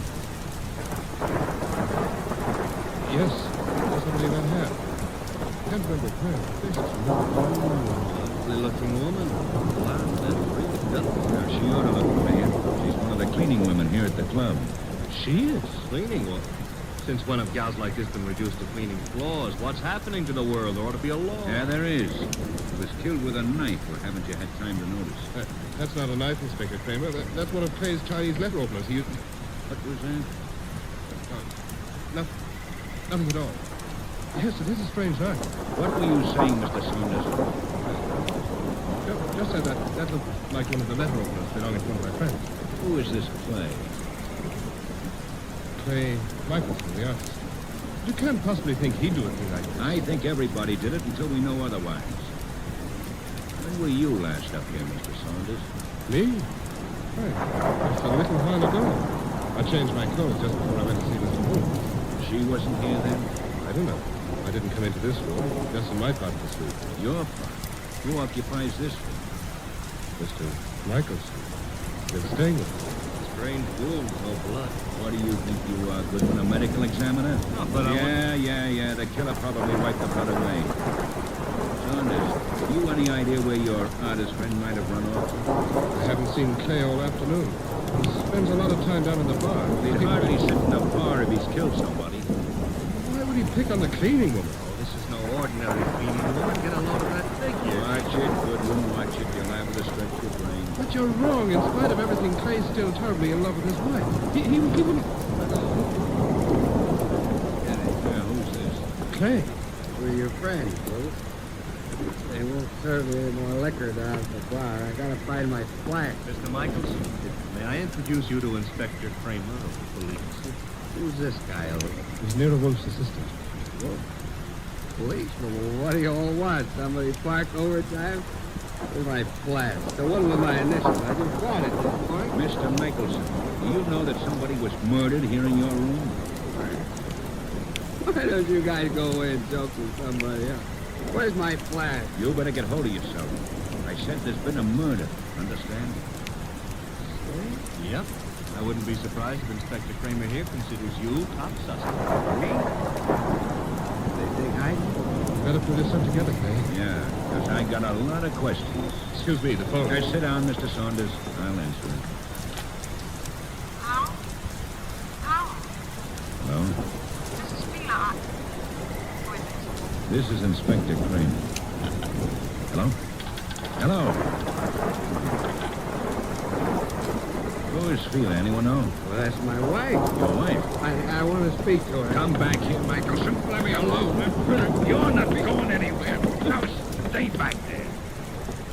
Yes, I believe I have. Can't remember her face. Lovely-looking woman. Blonde and pretty. Now, she ought to look familiar. She's one of the cleaning women here at the club. She is? Cleaning woman? Since when have gals like this been reduced to cleaning floors? What's happening to the world? There ought to be a law. Yeah, there is. She was killed with a knife, or haven't you had time to notice? That's not a knife, Inspector Kramer. That's one of Clay's Chinese letter openers. He used... What was that? Nothing at all. Yes, it is a strange knife. What were you saying, Mr. Saunders? Just said that looked like one of the letter openers belonging to one of my friends. Who is this Clay? Clay Michelson, the artist. You can't possibly think he'd do a thing like this. I think everybody did it until we know otherwise. When were you last up here, Mr. Saunders? Me? Just a little while ago. I changed my clothes just before I went to see Mr. Wolfe. She wasn't here then? I don't know. I didn't come into this room, just in my part of the suite. Your part? Who occupies this room? Mr. Michelson. They're staying with me. Strange wound, no blood. What do you think you are, Goodwin, a medical examiner? No, but Yeah. The killer probably wiped the blood away. Saunders, have you any idea where your artist friend might have run off? I haven't seen Clay all afternoon. He spends a lot of time down in the bar. He'd hardly sit in a bar if he's killed somebody. Why would he pick on the cleaning woman? Oh, this is no ordinary cleaning woman. Get a load of that figure. Watch it, Goodwin, watch it. You'll have to stretch your brain. But you're wrong. In spite of everything, Clay's still terribly in love with his wife. He wouldn't... Yeah, who's this? Clay. We're your friends, Luke. They won't serve me any more liquor down at the bar. I gotta find my flat. Mr. Michelson, may I introduce you to Inspector Kramer of the police? Who's this guy over there? He's Nero Wolfe's assistant. Whoa. Police? Well, what do you all want? Somebody park overtime? Where's my flask? The one with my initials. I just bought it this morning. Mr. Michelson, do you know that somebody was murdered here in your room? Why don't you guys go away and joke with somebody else? Where's my flask? You better get hold of yourself. I said there's been a murder, understand? Yep. I wouldn't be surprised if Inspector Kramer here considers you top suspect. They think I... Better put this up together, Clay. Yeah, because I got a lot of questions. Excuse me, the phone. Sit down, Mr. Saunders. I'll answer it. Hello? Hello? Hello? This is Fila. Who is it? This is Inspector Kramer. Hello? Hello? Who is Fila? Anyone know? Well, that's my wife. Your wife? I want to speak to her. Come back here, Michelson. Let me alone. You're not going anywhere. Now stay back there.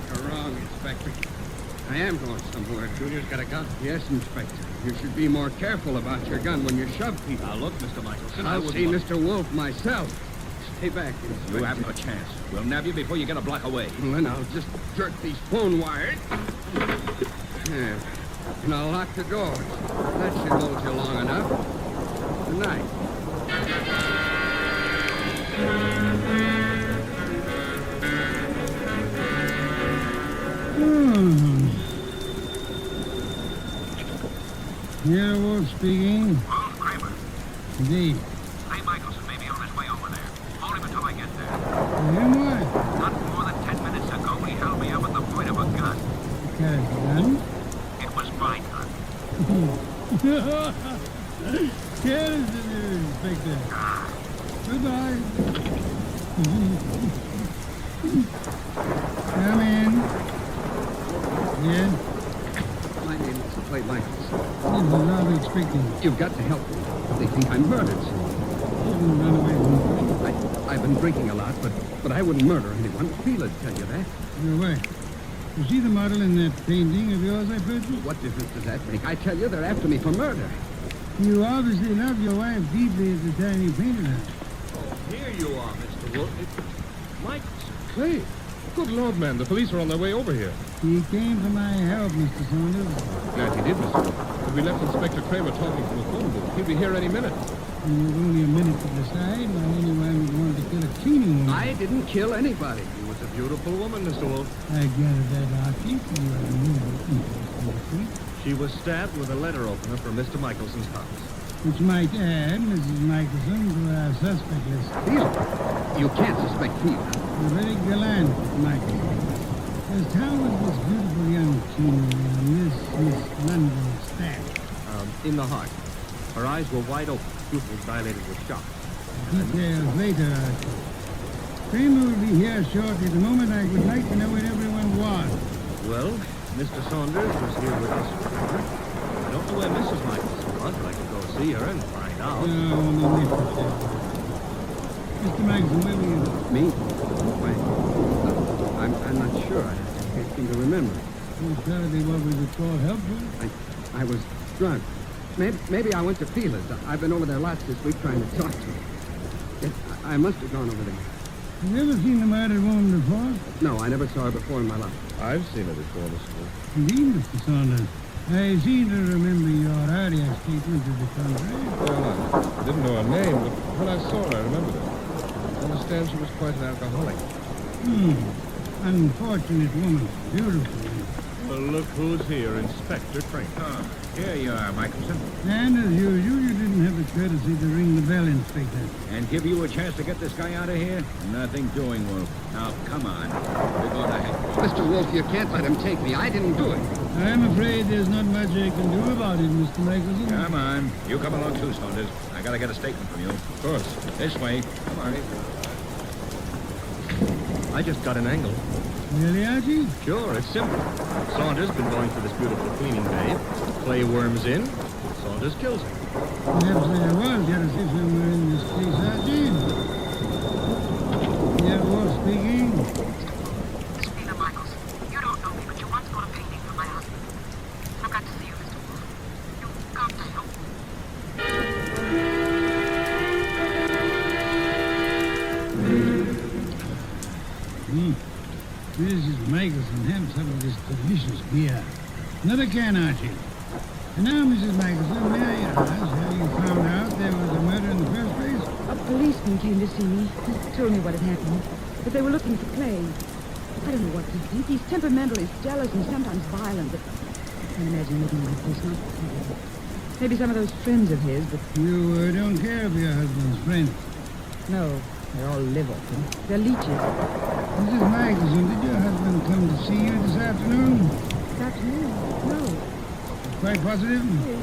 You're wrong, Inspector. I am going somewhere. Junior's got a gun. Yes, Inspector. You should be more careful about your gun when you shove people. Now, look, Mr. Michelson, I'll see Mr. Wolfe myself. Stay back, Inspector. You haven't a chance. We'll nab you before you get a block away. Well, then I'll just jerk these phone wires. Yeah. And I'll lock the doors. That should hold you long enough. Good night. Nero Wolfe speaking. Wolf, Kramer. Indeed. Ray Michelson may be on his way over there. Hold him until I get there. Him what? Not more than 10 minutes ago, he held me up at the point of a gun. What kind of gun? It was my gun. Yes, it is, Inspector. Goodbye. Come in. Yes? My name is Clay Michaels. This is not expecting. You've got to help me. They think I'm murdered. Shouldn't run away from me. I've been drinking a lot, but I wouldn't murder anyone. Fela'd tell you that. Your wife. You see the model in that painting of yours I purchased? What difference does that make? I tell you, they're after me for murder. You obviously loved your wife deeply at the time you painted her. Here you are, Mr. Wolfe. It's Michelson. Clay! Good Lord, man. The police are on their way over here. He came to my help, Mr. Saunders. Glad he did, Mr. Wolfe. But we left Inspector Kramer talking from the phone booth. He'll be here any minute. And you have only a minute to decide why anyone would want to kill a cleaning woman. I didn't kill anybody. She was a beautiful woman, Mr. Wolfe. I gather that, Archie. You are really interesting. She was stabbed with a letter opener from Mr. Michelson's house. Which might add Mrs. Michelson to our suspect list. Fila? You can't suspect Fila. You're very gallant, Michelson. Just how was this beautiful young cleaning Miss London stabbed? In the heart. Her eyes were wide open, pupils dilated with shock. Details later, Archie. Kramer will be here shortly. At the moment, I would like to know where everyone was. Well, Mr. Saunders was here with us. I don't know where Mrs. Michelson was, but I could go see her and find out. No, only Mr. Mr. Michelson, where were you? Me? Why? I'm not sure. I can't seem to remember. You probably what we would call helpful. I was drunk. Maybe I went to Fila's. I've been over there lots this week trying to talk to her. I must have gone over there. Have you ever seen the murdered woman before? No, I never saw her before in my life. I've seen her before, Mr. Wolfe. Indeed, Mr. Saunders. I seem to remember your earlier statement to the contrary. Well, I didn't know her name, but when I saw her, I remembered her. I understand she was quite an alcoholic. Unfortunate woman. Beautiful. Well, look who's here, Inspector Kramer. Here you are, Michelson. And as usual, you didn't have the courtesy to ring the bell, Inspector. And give you a chance to get this guy out of here? Nothing doing, Wolf. Now, come on. We're going to head. Mr. Wolfe, you can't let him take me. I didn't do it. I'm afraid there's not much I can do about it, Mr. Michelson. Come on. You come along too, Saunders. I got to get a statement from you. Of course. This way. Come on. I just got an angle. Really, Archie? Sure, it's simple. Saunders been going for this beautiful cleaning babe. Clay worms in. Saunders kills him. Perhaps there was jealousy somewhere in this case, Archie. Yeah, Wolf speaking. It's Fila Michaels. You don't know me, but you once got a painting from my husband. I've got to see you, Mr. Wolfe. You've got to help me. This is my Michelson, have some of this delicious beer. Another can, Archie. And now, Mrs. Michelson, may I ask how you found out there was a murder in the first place? A policeman came to see me. He told me what had happened. But they were looking for Clay. I don't know what to think. He's temperamental, he's jealous, and sometimes violent, but I can't imagine living like this, not maybe some of those friends of his, but... You don't care for your husband's friends? No, they all live off him. They're leeches. Mrs. Michelson, did your husband come to see you this afternoon? This afternoon? No. Quite positive? Yes.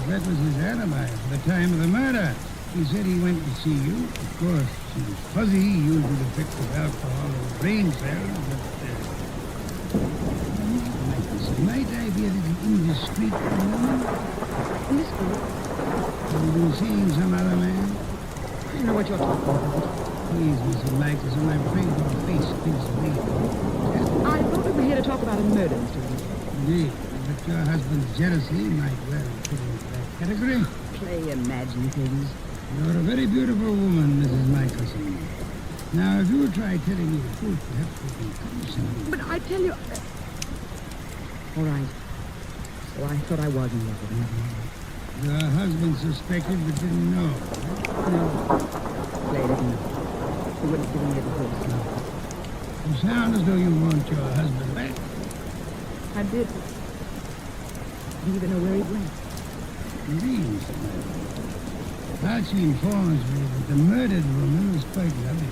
That was his alibi for the time of the murder. He said he went to see you. Of course, she was fuzzy, usually effects of alcohol or brain cells, but... Mrs. Michelson, might I be a little indiscreet for a moment? Indiscreet? Have you been seeing some other man? I don't know what you're talking about. Please, Mrs. Michelson, I'm afraid your face gives away. I thought we were here to talk about a murder, Mr. Wolfe. Indeed, but your husband's jealousy might well fit into that category. Clay imagine things. You're a very beautiful woman, Mrs. Michelson. Now, if you will try telling me the truth, perhaps we can come something. But I tell you... All right. So I thought I was in love with him. Your husband suspected but didn't know. No. Clay didn't know. He wouldn't give me the horse. No. You sound as though you want your husband back. I did. Didn't even know where he went. Indeed, Mr. Michelson. Archie informs me that the murdered woman was quite lovely.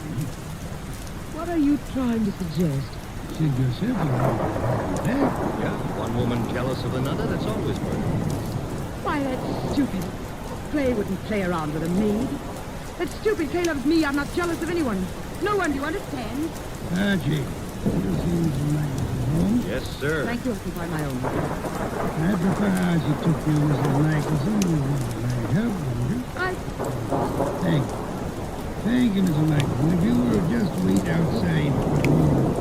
What are you trying to suggest? Said yourself you wanted back. Yeah, one woman jealous of another, that's always murder. Why, that's stupid. Clay wouldn't play around with a maid. That's stupid. Clay loves me. I'm not jealous of anyone. No one, do you understand? Archie, you seem to like the home. Yes, sir. Thank you. I can find my own way. I prefer Archie took you, Mrs. Michelson. You might help, wouldn't you? Thank you. Thank you, Mrs. Michelson. If you will just wait outside for a moment.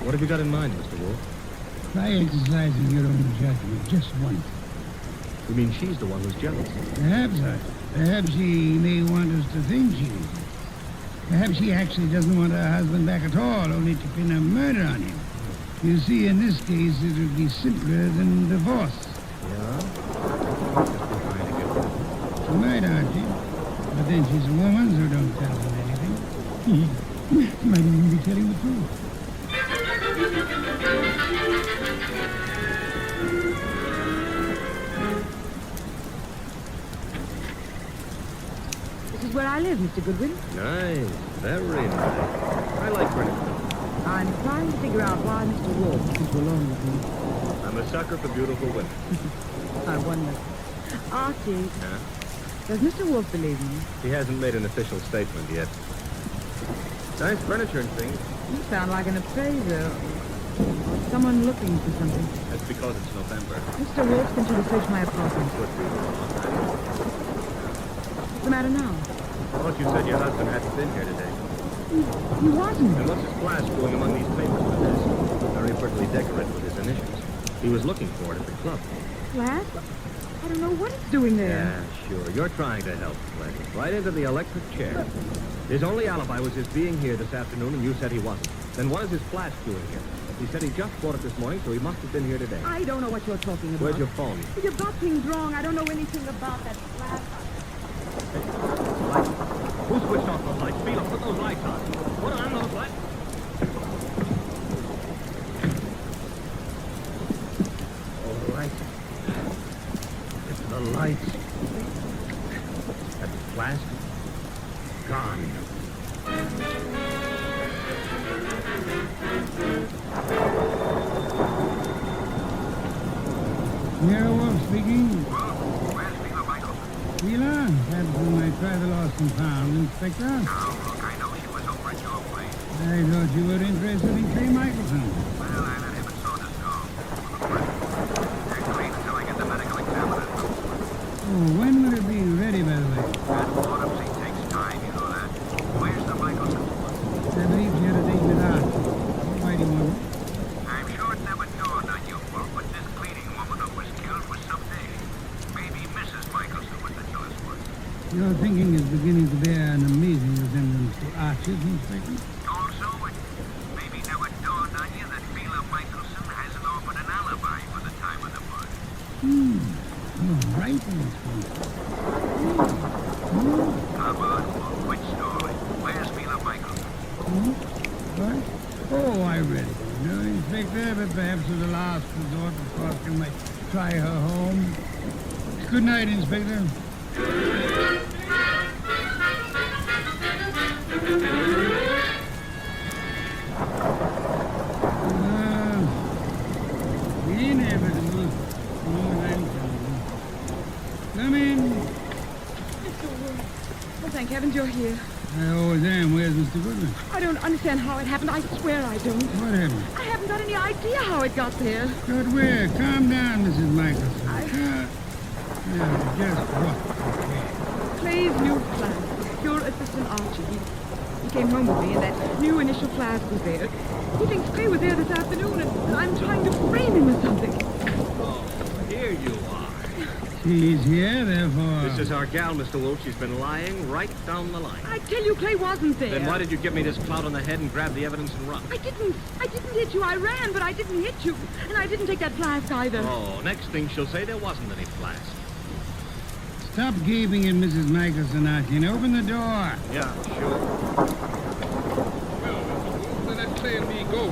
What have you got in mind, Mr. Wolfe? Try exercising your own judgment just once. You mean she's the one who's jealous? Perhaps, Archie. Perhaps she may want us to think she is. Perhaps she actually doesn't want her husband back at all, only to pin a murder on him. You see, in this case, it would be simpler than divorce. Yeah? She might, Archie. But then she's a woman, so don't tell her anything. She might even be telling the truth. This is where I live, Mr. Goodwin. Nice. Very nice. I like furniture. I'm trying to figure out why Mr. Wolfe isn't alone with me. I'm a sucker for beautiful women. I wonder. Archie, Yeah? does Mr. Wolfe believe me? He hasn't made an official statement yet. Nice furniture and things. You sound like an appraiser. Or someone looking for something. That's because it's November. Mr. Wolfe sent you to search my apartment. Would be wrong. What's the matter now? I thought you said your husband hadn't been here today. He wasn't. And what's his flask doing among these papers on the desk? Very prettily decorated with his initials. He was looking for it at the club. Flask? I don't know what it's doing there. Yeah, sure. You're trying to help, Flynn. Right into the electric chair. His only alibi was his being here this afternoon, and you said he wasn't. Then what is his flask doing here? He said he just bought it this morning, so he must have been here today. I don't know what you're talking about. Where's your phone? You've got things wrong. I don't know anything about that flask. Lights. Who switched off those lights? Phelan, put those lights on. Put on those lights. All right. It's the lights. That flask gone. Nero Wolfe speaking. Where's Wheeler Michelson? Wheeler? That's whom I tried the lost and found, Inspector. Oh, look, I know she was over at your place. I thought you were interested in Clay Michelson. Well, I let him and Saunders go. They're clean until I get the medical examiner. Oh, when will it be ready, by the way? That autopsy takes time, you know that. Where's the Michelson? I believe she had a date with Art. Why do you want it? I'm sure it never dawned on you, Wolf, but this cleaning woman who was killed was someday. Maybe Mrs. Michelson was the killer's one. Your thinking is beginning to bear an amazing resemblance to Archie's, Inspector. Don't You're right, Inspector. How about which story? Where's Mila Michaels? What? Oh, I really don't know, Inspector, but perhaps as a last resort, the Falcon might try her home. Good night, Inspector. Inevitable. Come in. Oh, thank heavens you're here. I always am. Where's Mr. Goodman? I don't understand how it happened. I swear I don't. What happened? I haven't got any idea how it got there. Good where? Calm down, Mrs. Michelson. Just what? Clay's new flask. Pure Assistant Archie. He came home with me, and that new initial flask was there. He thinks Clay was there this afternoon, and I'm trying to frame him with something. Oh, here you are. She's here, therefore. This is our gal, Mr. Wolfe. She's been lying right down the line. I tell you, Clay wasn't there. Then why did you give me this clout on the head and grab the evidence and run? I didn't hit you. I ran, but I didn't hit you. And I didn't take that flask either. Oh, next thing she'll say there wasn't any flask. Stop gaping at Mrs. Michelson, Archie, and open the door. Yeah, sure. Well, let Clay and me go.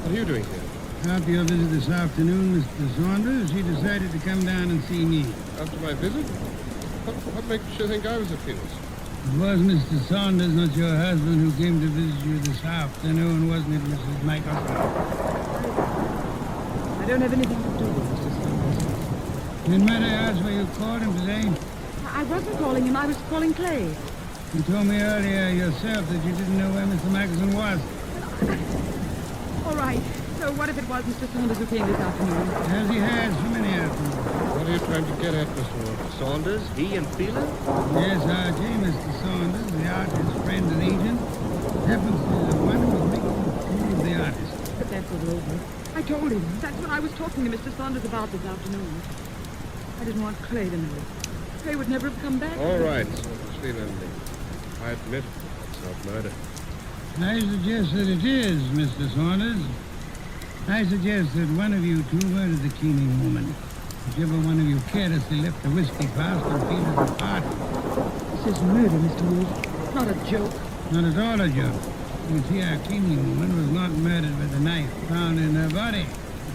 What are you doing here? After your visit this afternoon, Mr. Saunders, she decided to come down and see me. After my visit? What makes you think I was a Phoenix? It was Mr. Saunders, not your husband, who came to visit you this afternoon, wasn't it, Mrs. Michelson? I don't have anything to do with Mr. Saunders. Then might I ask why you called him today? I wasn't calling him. I was calling Clay. You told me earlier yourself that you didn't know where Mr. Michelson was. All right. So what if it was Mr. Saunders who came this afternoon? As he has for many afternoons. What are you trying to get at, Mr. Wolfe? Saunders? He and Phelan? Yes, Archie, Mr. Saunders, the artist's friend and agent, happens to be the one who was making the fool of the artist. But that's all over. I told him. That's what I was talking to Mr. Saunders about this afternoon. I didn't want Clay to know. Clay would never have come back. All right, Phelan. I admit it's not murder. I suggest that it is, Mr. Saunders. I suggest that one of you two murdered the cleaning woman. Whichever one of you carelessly left the whiskey flask and peeled at the party. This is murder, Mr. Wolfe. Not a joke. Not at all a joke. You see, our cleaning woman was not murdered with the knife found in her body.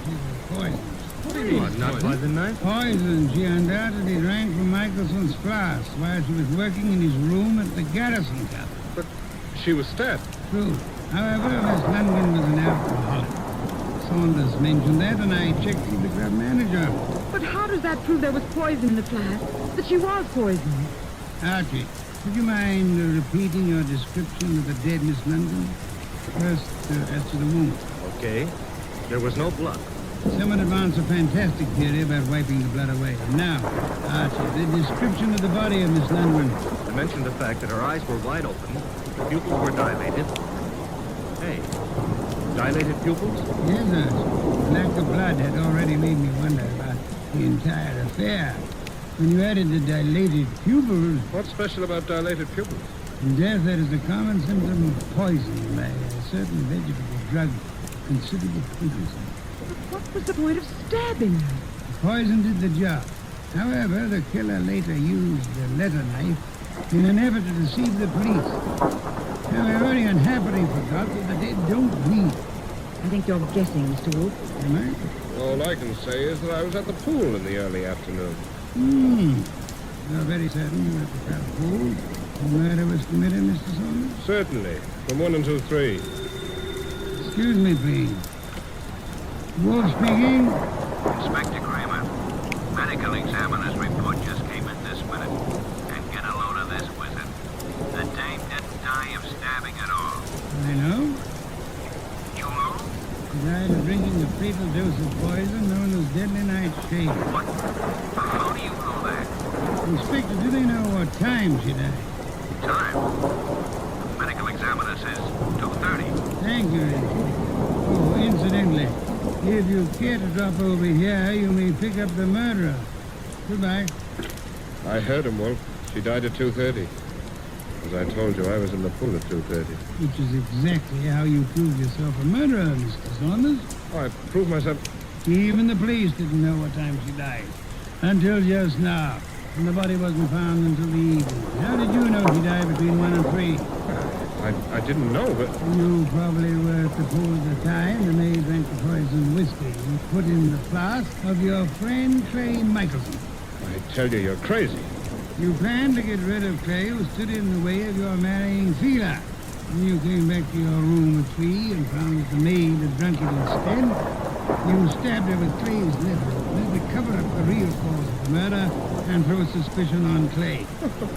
She was poisoned. What do you mean? Not by the knife? Poison. She undoubtedly drank from Michelson's flask while she was working in his room at the Garrison Club. But she was stabbed. True. However, Miss Lundgren was an alcoholic. Saunders mentioned that, and I checked with the club manager. But how does that prove there was poison in the flask? That she was poisoned? Archie, would you mind repeating your description of the dead Miss Lundgren? First, as to the wound. Okay. There was no blood. Someone advanced a fantastic theory about wiping the blood away. Now, Archie, the description of the body of Miss Lundgren. I mentioned the fact that her eyes were wide open, the pupils were dilated. Hey, dilated pupils? Yes, Archie. The lack of blood had already made me wonder about the entire affair. When you added the dilated pupils... What's special about dilated pupils? In death, that is a common symptom of poisoning by a certain vegetable drug of considerable potency. What was the point of stabbing her? The poison did the job. However, the killer later used the letter knife in an effort to deceive the police. Now, I very unhappily forgot that the dead don't bleed. I think you're guessing, Mr. Wolfe. Am I? All I can say is that I was at the pool in the early afternoon. You're very certain you were at the crowd pool? The murder was committed, Mr. Saunders? Certainly. From 1 until 3. Excuse me, please. Wolf speaking. Inspector Kramer, medical examiner's report just came in this minute. And get a load of this with it. The dame didn't die of stabbing at all. I know. You know? She died of drinking a fatal dose of poison known as deadly nightshade. What? How do you know that? Inspector, do they know what time she died? Time? The medical examiner says 2:30. Thank you, Reggie. Oh, incidentally, if you care to drop over here, you may pick up the murderer. Goodbye. I heard him, Wolf. She died at 2:30. As I told you, I was in the pool at 2:30. Which is exactly how you prove yourself a murderer, Mr. Saunders. Oh, I proved myself... Even the police didn't know what time she died. Until just now. And the body wasn't found until the evening. How did you know she died between 1 and 3? I didn't know, but... You probably were at the pool at the time. The maid drank the poisoned whiskey you put in the flask of your friend Clay Michelson. I tell you, you're crazy. You planned to get rid of Clay, who stood in the way of your marrying Sheila. When you came back to your room at 3 and found that the maid had drunk it instead, you stabbed her with Clay's liver to cover up the real cause of the murder and throw suspicion on Clay.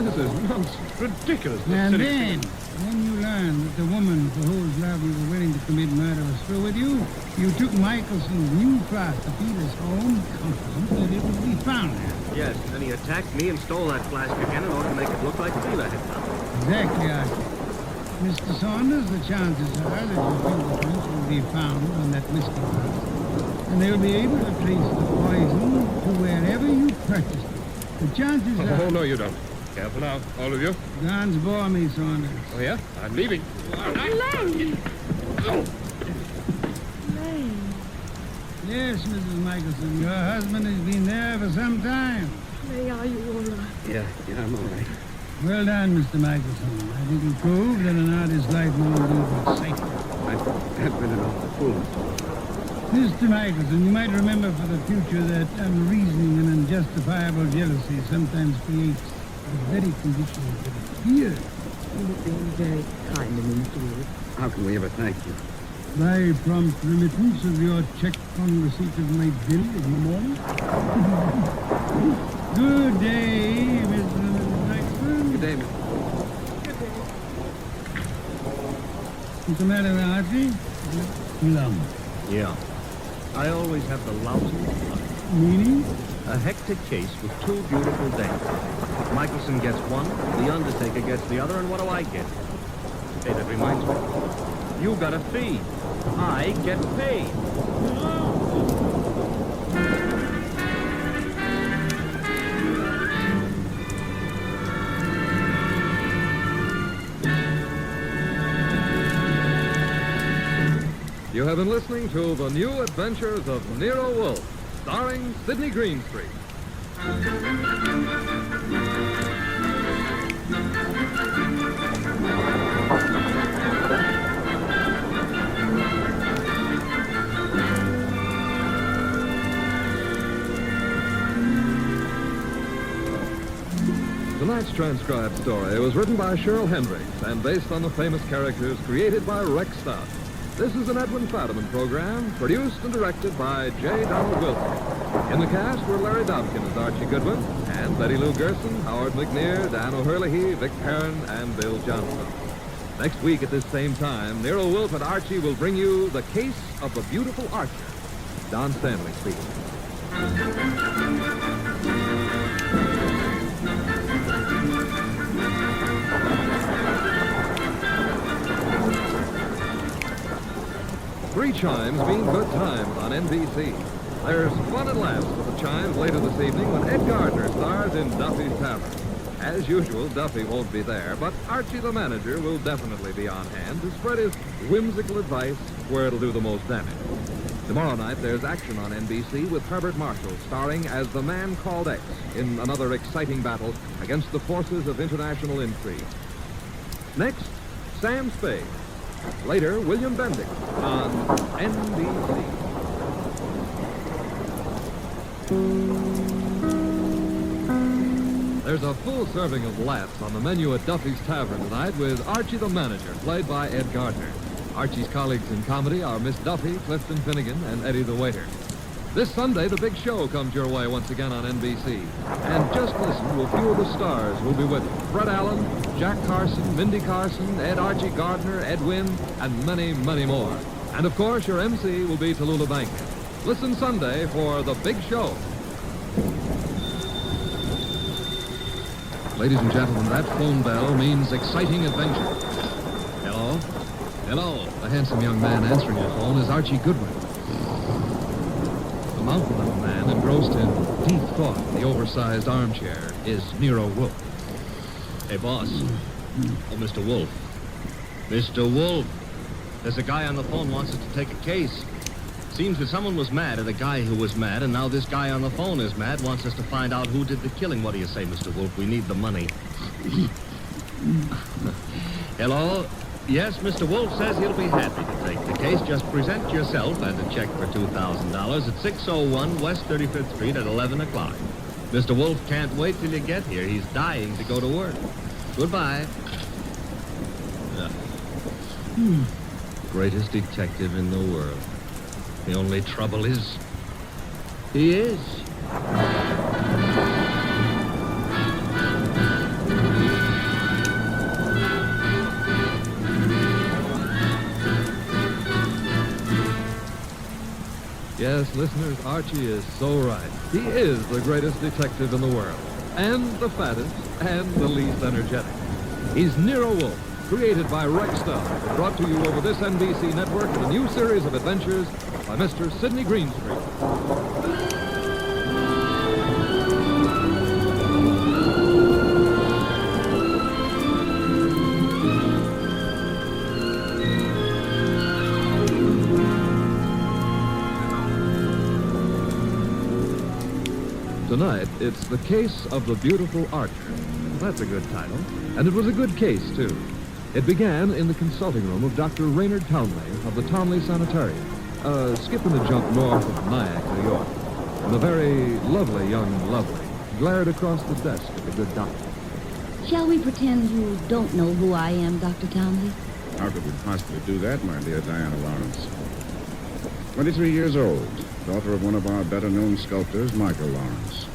This is nonsense. Ridiculous. And then, when you learned that the woman for whose love you were willing to commit murder was through with you, you took Michelson's new flask to Peter's home, confident that it would be found there. Yes, and he attacked me and stole that flask again in order to make it look like Sheila had done it. Exactly, Archie. Mr. Saunders, the chances are that your fingerprints will be found on that whiskey flask. And they'll be able to trace the poison to wherever you purchased it. The chances are... Oh, no, you don't. Careful now, all of you. Guns bore me, Saunders. Oh, yeah? I'm leaving. Elaine! Yes, Mrs. Michelson, your husband has been there for some time. Clay, are you all right? Yeah, I'm all right. Well done, Mr. Michelson. I think you proved that an artist's life won't be but safe. I've been an awful fool. Mr. Michelson, you might remember for the future that unreasoning and unjustifiable jealousy sometimes creates the very conditions that fear. You have been very kind to me, Mr. Wolfe. How can we ever thank you? By prompt remittance of your check on receipt of my bill in the morning. Good day, Mr. and Mrs. Michelson. Good day, Mr. What's the matter, Archie? Lum. Yeah. I always have the lousiest luck. Meaning? A hectic case with two beautiful dames. Michelson gets one, the Undertaker gets the other, and what do I get? Hey, that reminds me. You got a fee. I get paid. You have been listening to The New Adventures of Nero Wolfe, starring Sidney Greenstreet. Tonight's transcribed story was written by Cheryl Hendricks and based on the famous characters created by Rex Stout. This is an Edwin Fadiman program, produced and directed by J. Donald Wilson. In the cast were Larry Dobkin as Archie Goodwin, and Betty Lou Gerson, Howard McNear, Dan O'Hurley, Vic Perrin, and Bill Johnson. Next week at this same time, Nero Wolfe and Archie will bring you The Case of the Beautiful Archer. Don Stanley speaking. Three chimes mean good times on NBC. There's fun and laughs with the chimes later this evening when Ed Gardner stars in Duffy's Tavern. As usual, Duffy won't be there, but Archie the manager will definitely be on hand to spread his whimsical advice where it'll do the most damage. Tomorrow night, there's action on NBC with Herbert Marshall starring as the Man Called X in another exciting battle against the forces of international intrigue. Next, Sam Spade. Later, William Bendick on NBC. There's a full serving of laughs on the menu at Duffy's Tavern tonight with Archie the Manager, played by Ed Gardner. Archie's colleagues in comedy are Miss Duffy, Clifton Finnegan, and Eddie the Waiter. This Sunday, The Big Show comes your way once again on NBC. And just listen to a few of the stars who'll be with it. Fred Allen, Jack Carson, Mindy Carson, Ed Archie Gardner, Ed Wynn, and many, many more. And of course, your MC will be Tallulah Bankhead. Listen Sunday for The Big Show. Ladies and gentlemen, that phone bell means exciting adventure. Hello? Hello. The handsome young man answering his phone is Archie Goodwin. The mountain of a man engrossed in deep thought in the oversized armchair is Nero Wolfe. Hey, boss. Oh, Mr. Wolfe. Mr. Wolfe. There's a guy on the phone wants us to take a case. Seems that someone was mad at a guy who was mad, and now this guy on the phone is mad, wants us to find out who did the killing. What do you say, Mr. Wolfe? We need the money. Hello? Yes, Mr. Wolfe says he'll be happy to take the case. Just present yourself and a check for $2,000 at 601 West 35th Street at 11 o'clock. Mr. Wolfe can't wait till you get here. He's dying to go to work. Goodbye. Greatest detective in the world. The only trouble is, he is. Yes, listeners, Archie is so right. He is the greatest detective in the world. And the fattest, and the least energetic. He's Nero Wolfe, created by Rex Stubb, brought to you over this NBC network in a new series of adventures by Mr. Sidney Greenstreet. Tonight, it's The Case of the Beautiful Archer. That's a good title. And it was a good case, too. It began in the consulting room of Dr. Raynard Townley of the Townley Sanitarium, skipping the jump north of Nyack, New York. And a very lovely young lovely glared across the desk at the good doctor. Shall we pretend you don't know who I am, Dr. Townley? How could we possibly do that, my dear Diana Lawrence? 23 years old, daughter of one of our better-known sculptors, Michael Lawrence.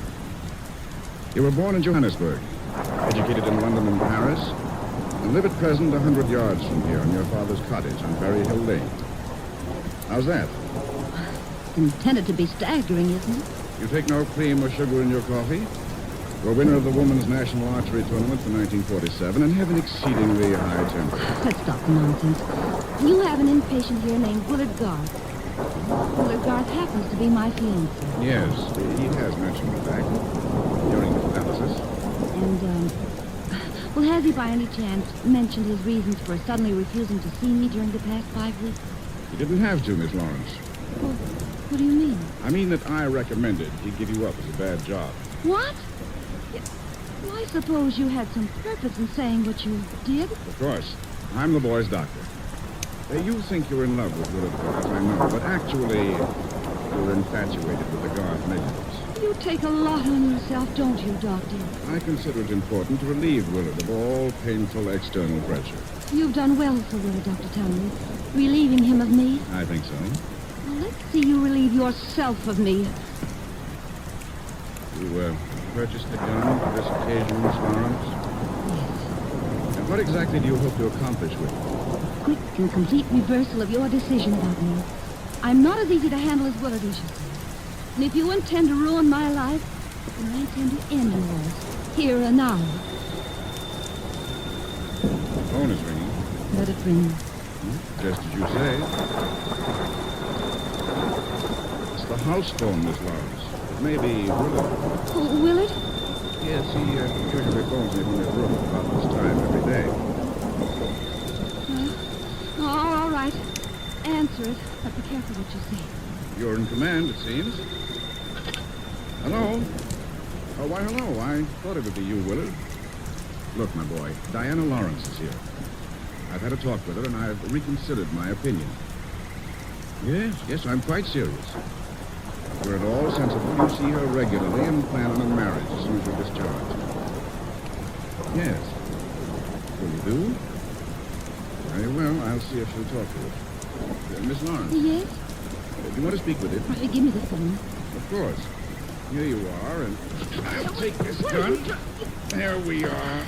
You were born in Johannesburg, educated in London and Paris, and live at present 100 yards from here in your father's cottage on Berry Hill Lane. How's that? Intended to be staggering, isn't it? You take no cream or sugar in your coffee? You're winner of the Women's National Archery Tournament for 1947 and have an exceedingly high temper. Let's stop the nonsense. You have an inpatient here named Willard Garth. Willard Garth happens to be my fiancé. Yes, he has mentioned the fact during his analysis. And, well, has he by any chance mentioned his reasons for suddenly refusing to see me during the past 5 weeks? He didn't have to, Miss Lawrence. Well, what do you mean? I mean that I recommended he give you up as a bad job. What? Well, I suppose you had some purpose in saying what you did. Of course. I'm the boy's doctor. You think you're in love with Willard Garth, I know, but actually, you're infatuated with the Garth millions. You take a lot on yourself, don't you, Doctor? I consider it important to relieve Willard of all painful external pressure. You've done well for Willard, Dr. Townley. Relieving him of me. I think so. Well, let's see you relieve yourself of me. You, purchased the gun for this occasion, Miss Lawrence? Yes. And what exactly do you hope to accomplish with it? Quick and complete reversal of your decision about me. I'm not as easy to handle as Willard is, you see. And if you intend to ruin my life, then I intend to end yours. Here and now. The phone is ringing. Let it ring. Just as you say. It's the house phone, Miss Lawrence. It may be Willard. Oh, Willard? Yes, he usually phones me from his room about this time every day. All right. Answer it, but be careful what you say. You're in command, it seems. Hello? Oh, why, hello. I thought it would be you, Willard. Look, my boy, Diana Lawrence is here. I've had a talk with her, and I've reconsidered my opinion. Yes, I'm quite serious. If you're at all sensible, you see her regularly and plan on a marriage as soon as you're discharged. Yes. Will you do? Very well. I'll see if she'll talk to you. Miss Lawrence? Yes? Do you want to speak with it? Right, give me the phone. Of course. Here you are, and I'll take this gun. There we are.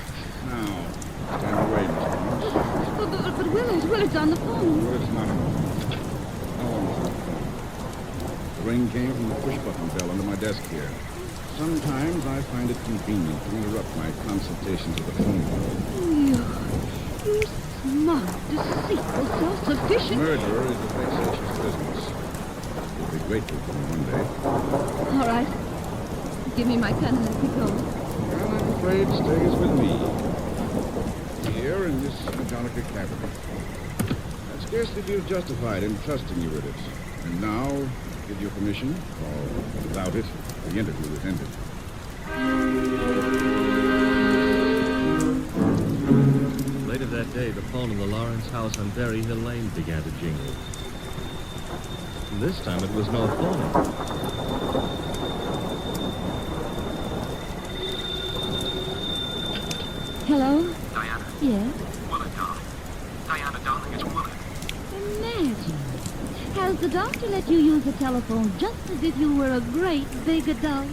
Now, stand away, Miss Lawrence. But Willard's on the phone. Willard's not on the phone. No one's on the phone. The ring came from the push-button bell under my desk here. Sometimes I find it convenient to interrupt my consultations with the phone call. You're smart, deceitful, self-sufficient. Murderer is a vexatious business. You'll be grateful for me one day. All right. Give me my gun and let me go. Well, I'm afraid it stays with me. Here in this Madonna cabinet. I'd scarcely feel justified in trusting you with it. And now, with your permission, or without it, the interview is ended. Later that day, the phone in the Lawrence house on Berry Hill Lane began to jingle. And this time it was no phone. Hello? Diana. Yes? Willard, darling. Diana, darling, it's Willard. Imagine. Has the doctor let you use the telephone just as if you were a great big adult?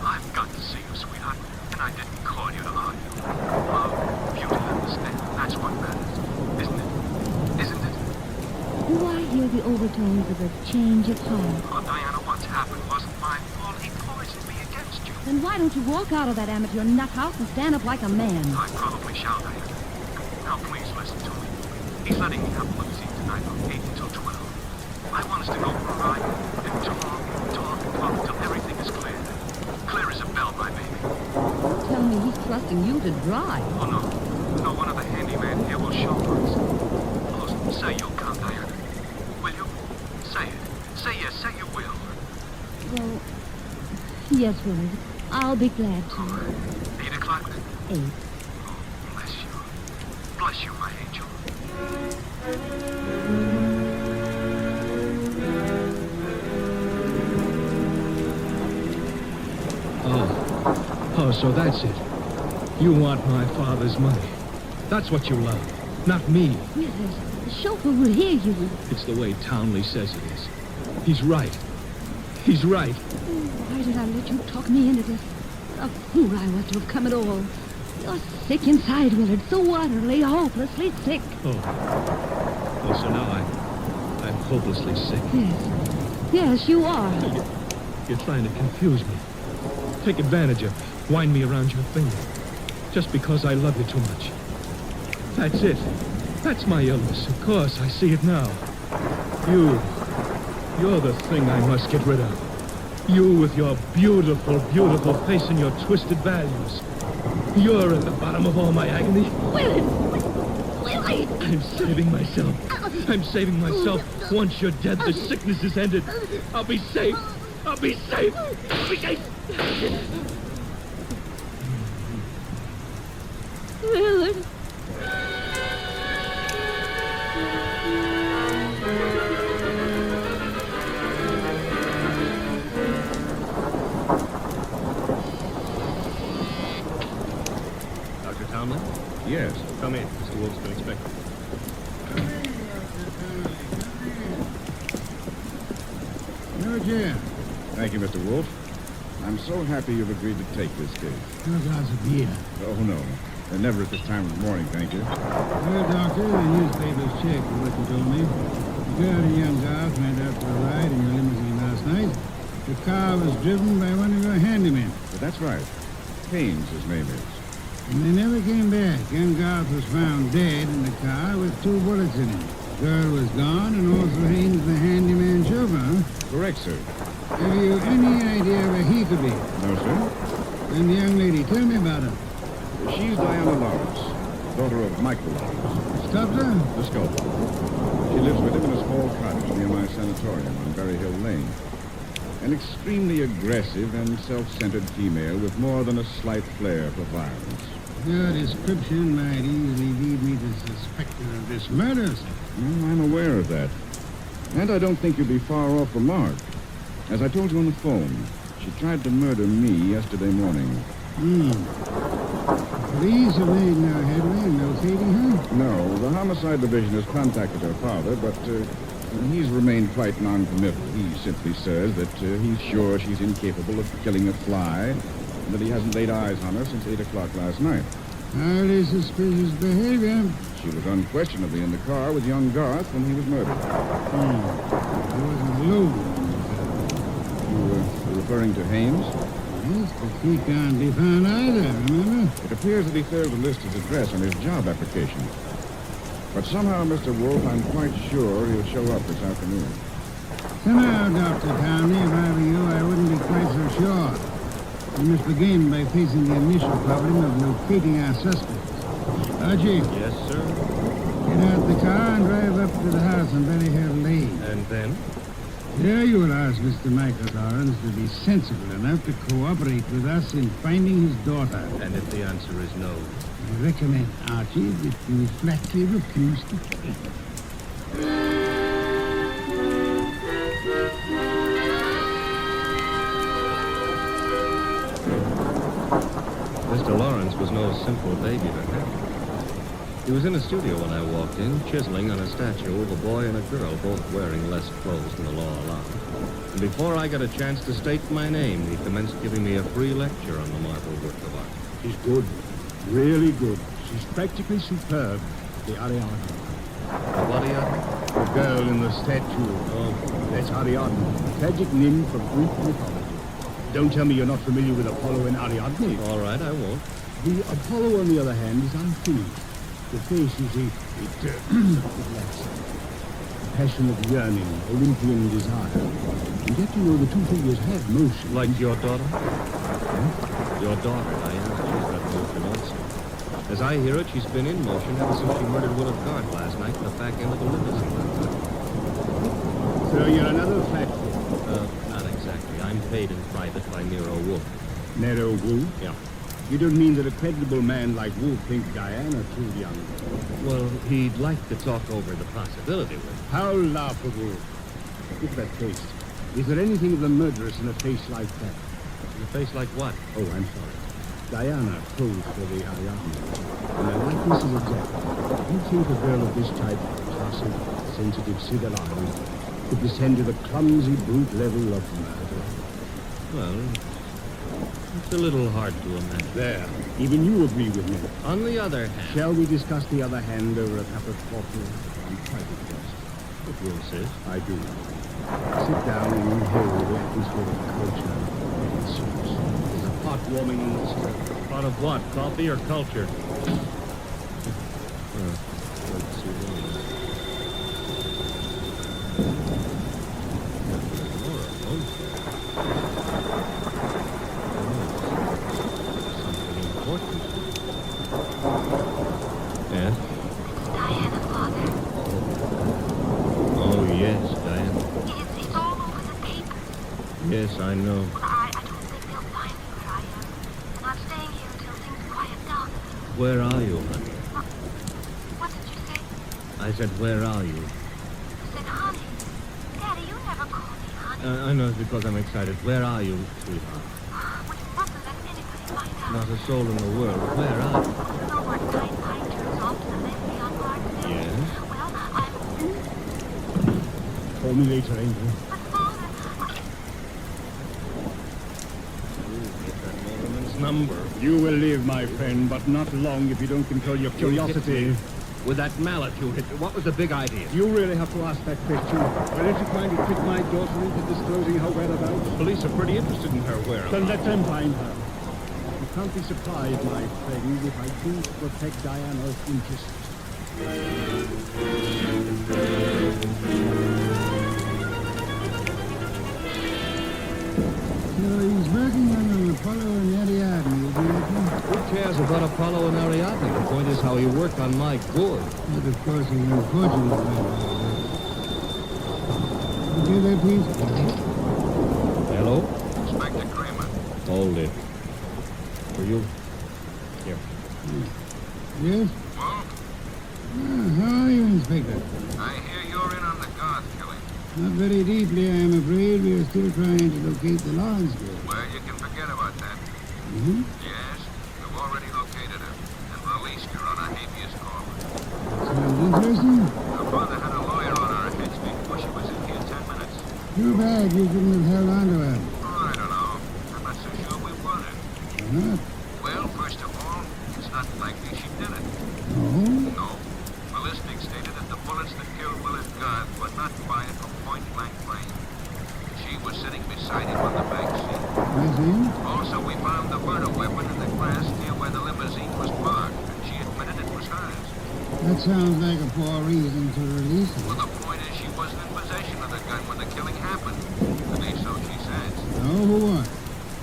I've got to see you, sweetheart. And I didn't call you to argue. Love, beauty, understand. That's what matters. Isn't it? Isn't it? Do I hear the overtones of a change of heart? Oh, Diana, what's happened wasn't my fault. He poisoned me against you. Then why don't you walk out of that amateur nut house and stand up like a man? I probably shall, Diana. Now, please listen to me. He's letting me have limousine tonight from 8 until 12. I want us to go for a ride and talk until everything is clear. Clear as a bell, my baby. Tell me he's trusting you to drive. Oh, no. No, one of the handyman here will chauffeur us. Oh, say you'll come, Diana. Will you? Say it. Say yes, say you will. Well, yes, Willard. I'll be glad to. 8 o'clock? 8. Oh, bless you. Bless you, my angel. Oh, so that's it. You want my father's money. That's what you love, not me. Willard, the chauffeur will hear you. It's the way Townley says it is. He's right. He's right. Why did I let you talk me into this? A fool I was to have come at all. You're sick inside, Willard, so utterly, hopelessly sick. Oh, so now I'm hopelessly sick. Yes, you are. You're trying to confuse me. Take advantage of, wind me around your finger. Just because I love you too much. That's it. That's my illness. Of course, I see it now. You're the thing I must get rid of. You with your beautiful, beautiful face and your twisted values. You're at the bottom of all my agony. Willard! I'm saving myself. I'm saving myself. Once you're dead, the sickness is ended. I'll be safe. I'll be safe. I'll be safe. Willard. Dr. Townley? Yes. Come in. Mr. Wolf's been expecting. No, Jim. Thank you, Mr. Wolfe. I'm so happy you've agreed to take this case. No glass of beer. Oh, no. Never at this time of the morning, thank you. Well, Doctor, the newspapers checked what you told me. The girl and young guys went out for a ride in your limousine last night. The car was driven by one of your handymen. But that's right. Haynes, his name is. And they never came back. Young Garth was found dead in the car with 2 bullets in him. Girl was gone, and also Haynes, the handyman chauffeur. Correct, sir. Have you any idea where he could be? No, sir. And the young lady, tell me about her. She's Diana Lawrence, daughter of Michael Lawrence. Sculptor? The sculptor. She lives with him in a small cottage near my sanatorium on Berry Hill Lane. An extremely aggressive and self-centered female with more than a slight flair for violence. Your description might easily lead me to suspect her of this murder, sir. Well, I'm aware of that. And I don't think you'll be far off the mark. As I told you on the phone, she tried to murder me yesterday morning. Police have made no headway in locating her? No, the homicide division has contacted her father, but he's remained quite non-committal. He simply says that he's sure she's incapable of killing a fly, and that he hasn't laid eyes on her since 8 o'clock last night. Highly suspicious behavior. She was unquestionably in the car with young Garth when he was murdered. He wasn't alone. You were referring to Haynes? Yes, but he can't be found either, remember? It appears that he failed to list his address on his job application. But somehow, Mr. Wolfe, I'm quite sure he'll show up this afternoon. Somehow, Dr. Townley, if I were you, I wouldn't be quite so sure. We must begin by facing the initial problem of locating our suspects. Archie. Yes, sir? Get out the car and drive up to the house on Berry Hill Lane. And then? Yeah, you will ask Mr. Michael Lawrence to be sensible enough to cooperate with us in finding his daughter. And if the answer is no? I recommend, Archie, that you flatly refuse to take. Mr. Lawrence was no simple baby to handle. He was in the studio when I walked in, chiseling on a statue of a boy and a girl, both wearing less clothes than the law allowed. And before I got a chance to state my name, he commenced giving me a free lecture on the marble work of art. She's good. Really good. She's practically superb. The Ariadne. What Ariadne? The girl in the statue. Oh, that's Ariadne. Tragic nymph of Greek mythology. Don't tell me you're not familiar with Apollo and Ariadne. All right, I won't. The Apollo, on the other hand, is unfinished. The face, you see, it lacks a passion of yearning, Olympian desire. And yet, you know, the two figures have motion. Like your daughter? Huh? Your daughter, Diana, she's got motion also. As I hear it, she's been in motion ever since she murdered Willard Guard last night in the back end of a limousine. So you're another flatfoot? Not exactly. I'm paid in private by Nero Wolfe. Nero Wolfe? Yeah. You don't mean that a creditable man like Wolfe thinks Diana too young? Well, he'd like to talk over the possibility with her. How laughable. Look at that face. Is there anything of the murderess in a face like that? In a face like what? Oh, I'm sorry. Diana posed for the Ariadne. And the likeness is exact. You think a girl of this type, classic, sensitive, civilized, could descend to the clumsy, brute level of murder? Well, it's a little hard to imagine. There. Even you agree with me. On the other hand... Shall we discuss the other hand over a cup of coffee? I'm private guest. If you insist. I do. Sit down and inhale the atmosphere of culture and soups. There's a pot warming in the stove. Pot of what? Coffee or culture? Let's see. Something important. Yes? Diana, Father. Oh, yes, Diana. It's all over the paper. Yes, I know. I don't think they'll find me where I am. And I'm staying here until things quiet down a little. Where are you, honey? What did you say? I said, where are you? I said, honey. Daddy, you never call me honey. I know it's because I'm excited. Where are you, sweetheart? We mustn't let anybody find out. Not a soul in the world. Where are you? You know where Night Pine turns off to the left beyond Marksdale? Yes? Well, I'm... Call me later, Angel. But Father, Get that motorman's number. You will live, my friend, but not long if you don't control your curiosity. With that mallet you hit me. What was the big idea? You really have to ask that question. Weren't you trying to trick my daughter into disclosing her whereabouts? Police are pretty interested in her whereabouts. Then let them find her. You can't be surprised, my friend, if I do protect Diana's interests. So he's working on an Apollo and Ariadne, is he? Who cares about Apollo and Ariadne? The point is how he worked on my gourd. But of course he's unfortunate. You hear that, please? Hello? Inspector Kramer. Hold it. For you? Here. Yes? Well, How are you, Inspector? I hear you're in on the Garth killing. Not very deeply, I am afraid. We are still trying to locate the Lawrence girl. Well, you can forget about that. Mm-hmm. Yes, we've already located her and released her on a habeas corpus. Sounds interesting. Her father had a lawyer on our heads before she was in here 10 minutes. Too bad you couldn't have held on to her. I don't know. I'm not so sure we want her. Why not? Well, first of all, it's not likely she did it. No? No. Ballistics stated that the bullets that killed Willard Garth were not fired from point-blank range. She was sitting beside him on the back seat. I see. Also, we found the murder weapon in the grass near where the limousine was parked, and she admitted it was hers. That sounds like a poor reason to release her. Well, the point is she wasn't in possession of the gun when the killing happened. At least so she says. No, who what?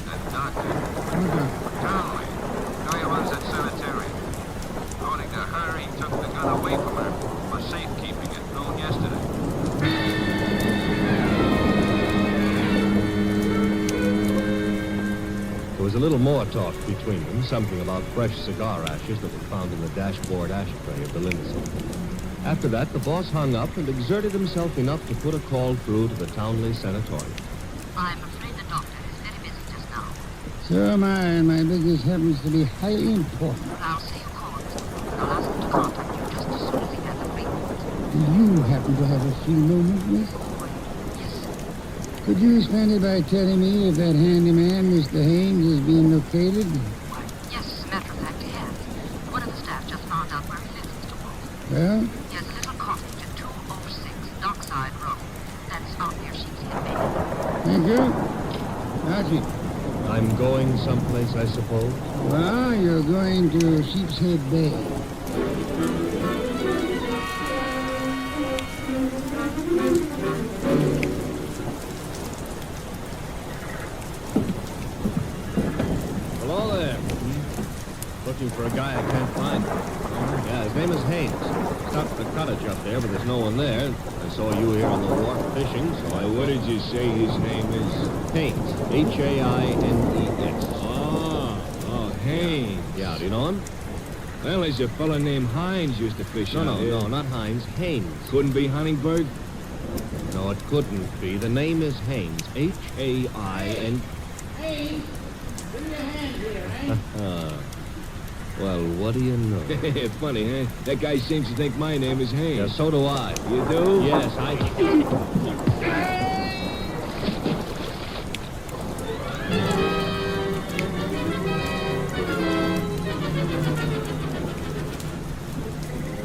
That doctor, What doctor? Townley, guy who runs that sanitarium. According to her, he took the gun away from her for safekeeping at noon yesterday. a little more talk between them, something about fresh cigar ashes that were found in the dashboard ashtray of the limousine. After that, the boss hung up and exerted himself enough to put a call through to the Townley Sanatorium. I'm afraid the doctor is very busy just now. So am I, and my business happens to be highly important. I'll say you called, and I'll ask him to contact you just as soon as he has a free moment. Do you happen to have a free moment, miss? Yes. Could you spend it by telling me if that handyman, Mr. Haynes, is being located? Yes, as a matter of fact, he has. One of the staff just found out where he lives, Mr. Wolfe. Well? He has a little cottage at 206 Dockside Road. That's out near Sheepshead Bay. Thank you. Archie. I'm going someplace, I suppose? Well, you're going to Sheepshead Bay. Hello there. Looking for a guy I can't find. Yeah, his name is Haynes. Stopped at the cottage up there, but there's no one there. I saw you here on the wharf fishing, so what did you say his name is? Haynes. Haines. Oh, Haynes. Yeah, do you know him? Well, there's a fella named Hines used to fish out here. No, not Hines. Haynes. Couldn't be Huntingburg? No, it couldn't be. The name is Haynes. H-A-I-N... Haynes, give me a hand here, eh? Well, what do you know? Funny, huh? That guy seems to think my name is Haynes. Yeah, so do I. You do? Yes, I...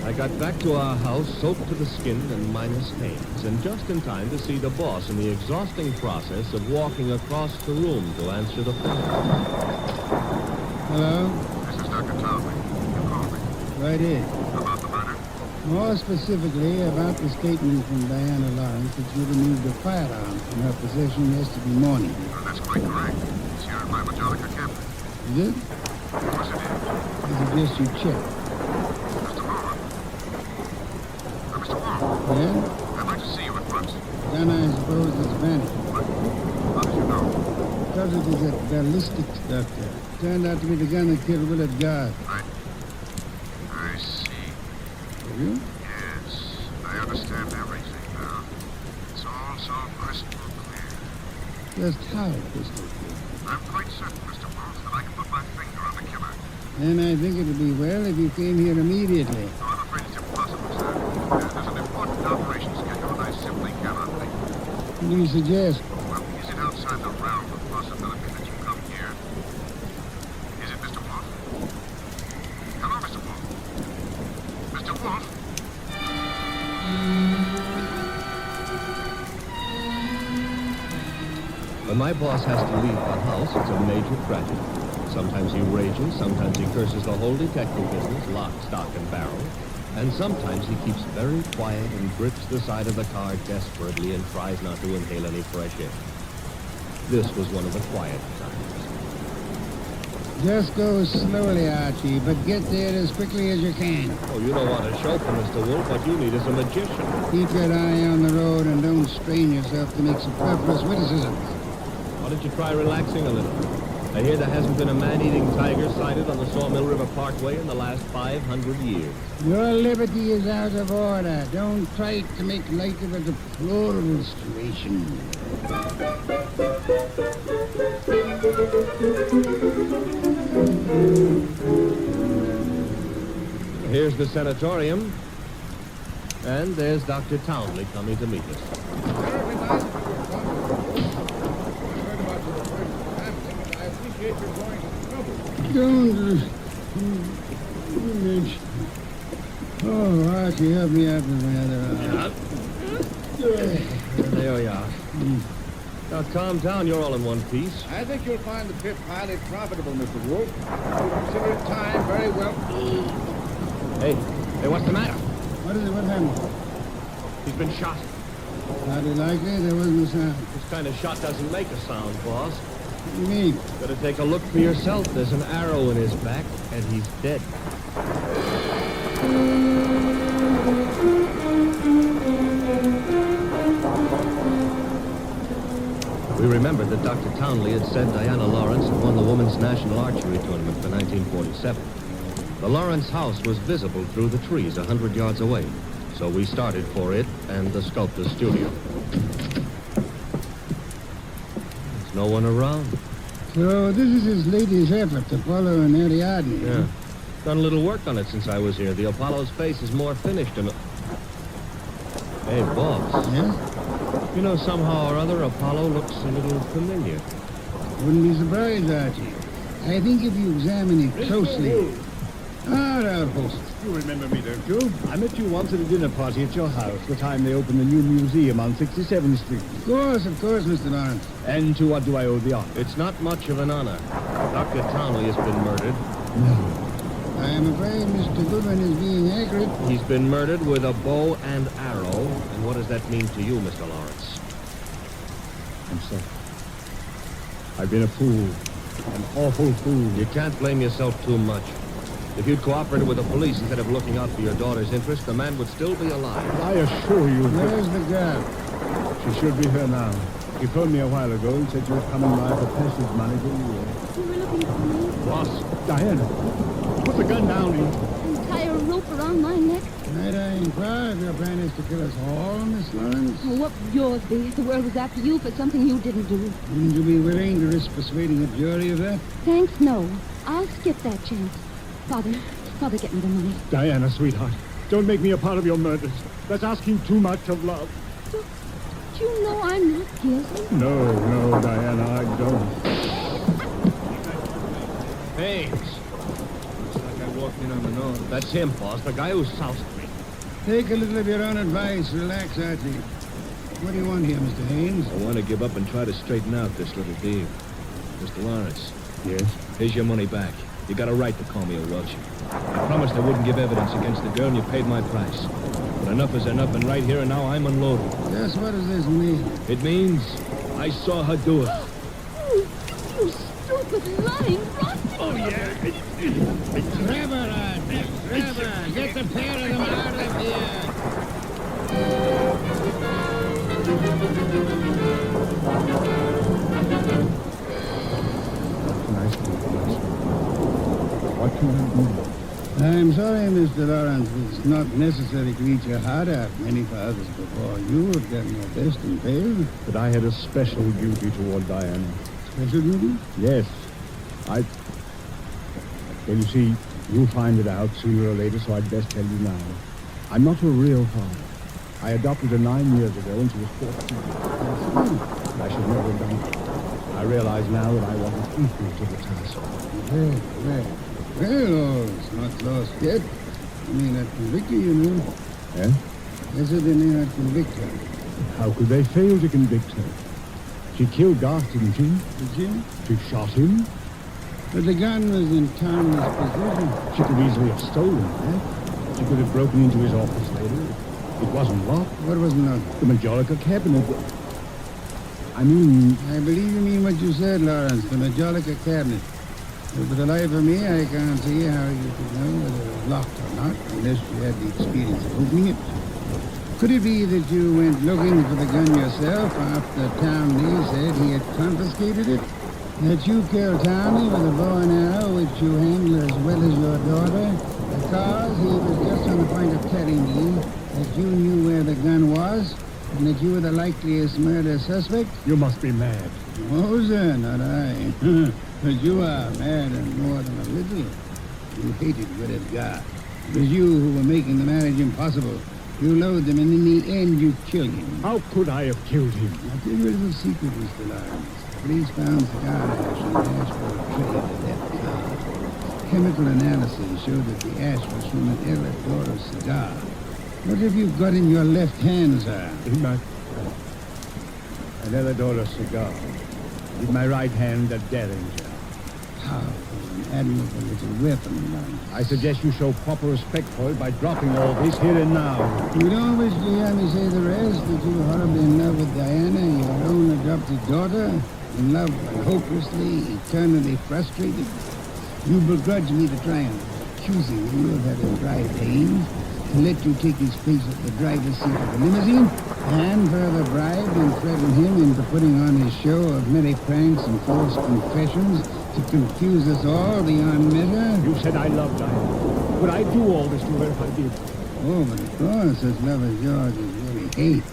I got back to our house soaked to the skin and minus Haynes, and just in time to see the boss in the exhausting process of walking across the room to answer the phone. Hello? This is Dr. Townley. You called me. Right in. About the matter? More specifically, about the statement from Diana Lawrence that you removed a firearm from her possession yesterday morning. Well, that's quite correct. It's here in my Majolica cabinet. You did? Of course it is. I suggest you check. Mr. Wolfe. Mr. Wolfe. Yeah? I'd like to see you at once. Then I suppose it's vanished. What? How did you know? Because it is a ballistics doctor. Turned out to be the gun that killed Willard Guard. I see. You? Yes, I understand everything now. It's all so crystal clear. Just how crystal clear? I'm quite certain, Mr. Wolfe, that I can put my finger on the killer. Then I think it would be well if you came here immediately. No, I'm afraid it's impossible, sir. There's an important operation schedule and I simply cannot make it. What do you suggest? Well, is it outside the realm of possibility that you come here? Is it Mr. Wolfe? Hello, Mr. Wolfe. Mr. Wolfe? When my boss has to leave the house, it's a major tragedy. Sometimes he rages, sometimes he curses the whole detective business, lock, stock, and barrel. And sometimes he keeps very quiet and grips the side of the car desperately and tries not to inhale any fresh air. This was one of the quiet times. Just go slowly, Archie, but get there as quickly as you can. Oh, you don't want a chauffeur, Mr. Wolfe. What you need is a magician. Keep your eye on the road and don't strain yourself to make superfluous witticisms. Why don't you try relaxing a little? I hear there hasn't been a man-eating tiger sighted on the Sawmill River Parkway in the last 500 years. Your liberty is out of order. Don't try to make light of a deplorable situation. Here's the sanatorium. And there's Dr. Townley coming to meet us. Don't mention. Oh, Archie, help me out with my other arm. There we are. Now, calm down. You're all in one piece. I think you'll find the trip highly profitable, Mr. Wolfe. You consider it time very well. Hey, what's the matter? What is it? What happened? He's been shot. Highly likely there wasn't a sound. This kind of shot doesn't make a sound, boss. What do you mean? Better take a look for yourself. There's an arrow in his back, and he's dead. We remembered that Dr. Townley had said Diana Lawrence had won the Women's National Archery Tournament for 1947. The Lawrence house was visible through the trees 100 yards away, so we started for it and the sculptor's studio. There's no one around. So this is his latest effort, Apollo and Ariadne. Yeah. Done a little work on it since I was here. The Apollo's face is more finished and... Hey, boss. Yeah? You know, somehow or other, Apollo looks a little familiar. Wouldn't be surprised, Archie. I think if you examine it closely... Our host. You remember me, don't you? I met you once at a dinner party at your house, the time they opened the new museum on 67th Street. Of course, Mr. Lawrence. And to what do I owe the honor? It's not much of an honor. Dr. Townley has been murdered. No. I am afraid Mr. Goodwin is being accurate. He's been murdered with a bow and arrow. And what does that mean to you, Mr. Lawrence? I'm sorry. I've been a fool. An awful fool. You can't blame yourself too much. If you'd cooperated with the police instead of looking out for your daughter's interest, the man would still be alive. I assure you... Where's the girl? She should be here now. She phoned me a while ago and said she was coming by for passage money to you. You were looking for me? Boss, Diana, put the gun down and... And tie a rope around my neck? Might I inquire if your plan is to kill us all, Miss Lawrence? Oh, what would yours be if the world was after you for something you didn't do? Wouldn't you be willing to risk persuading a jury of that? Thanks, no. I'll skip that chance. Father, get me the money. Diana, sweetheart, don't make me a part of your murders. That's asking too much of love. Don't you know I'm not guilty? No, Diana, I don't. Thanks. Looks like I walked in on the nose. That's him, boss, the guy who's South Street. Take a little of your own advice. Relax, Archie. What do you want here, Mr. Haynes? I want to give up and try to straighten out this little deal. Mr. Lawrence. Yes? Here's your money back. You got a right to call me a Welsh. I promised I wouldn't give evidence against the girl, and you paid my price. But enough is enough, and right here and now I'm unloaded. Just what does this mean? It means I saw her do it. Oh, you stupid, lying, rotten... Oh, yeah. Trevor, get the pair of them out of here. What can I do? I'm sorry, Mr. Lawrence. It's not necessary to reach your heart out. Many fathers before you have done their best and failed. But I had a special duty toward Diana. Special duty? Yes. Well, you see, you'll find it out sooner or later, so I'd best tell you now. I'm not her real father. I adopted her 9 years ago when she was 14. I should never have done it. I realize now that I wasn't equal to the task. Well, it's not lost yet. I may not convict you, you know. Eh? I said they may not convict her. How could they fail to convict her? She killed Garth, didn't she? Did she? She shot him? But the gun was in Townley's possession. She could easily have stolen it. She could have broken into his office later. It wasn't locked. What wasn't locked? The Majolica cabinet. I mean... I believe you mean what you said, Lawrence, the Majolica cabinet. But for the life of me, I can't see how you could know whether it was locked or not, unless you had the experience of opening it. Could it be that you went looking for the gun yourself after Townley said he had confiscated it? That you killed Townley with a bow and arrow, which you handle as well as your daughter, because he was just on the point of telling me that you knew where the gun was, and that you were the likeliest murder suspect? You must be mad. Oh, sir, not I. But you are mad and more than a little. You hated Willard Garth. It was you who were making the marriage impossible. You loathed him, and in the end, you killed him. How could I have killed him? I'll tell you a little secret, Mr. Lawrence. Police found cigar ash in the Ashford tray of that car. Chemical analysis showed that the ash was from an Eldorado cigar. What have you got in your left hand, sir? In my... an Eldorado cigar. In my right hand, a Derringer. Powerful and admirable little weapon, Lawrence. I suggest you show proper respect for it by dropping all this here and now. You don't wish to hear me say the rest, that you were horribly in love with Diana, your own adopted daughter? In love but hopelessly, eternally frustrated? You begrudge me the triumph, accusing you of having tried pains, to let you take his place at the driver's seat of the limousine, and further bribed and threatened him into putting on his show of merry pranks and false confessions to confuse us all beyond measure? You said I loved Diana. Would I do all this to her if I did? Oh, but of course, such love as yours is really hate.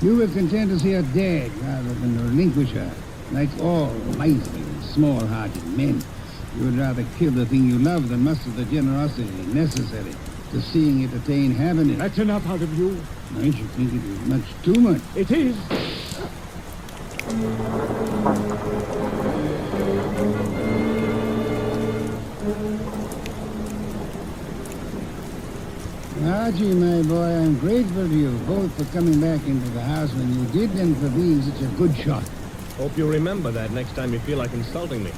You were content to see her dead rather than relinquish her. Like all miserly and small-hearted men, you would rather kill the thing you love than muster the generosity necessary to seeing it attain happiness. That's enough out of you. I should think it is much too much. It is. Archie, my boy, I'm grateful to you, both for coming back into the house when you did and for being such a good shot. Hope you remember that next time you feel like insulting me.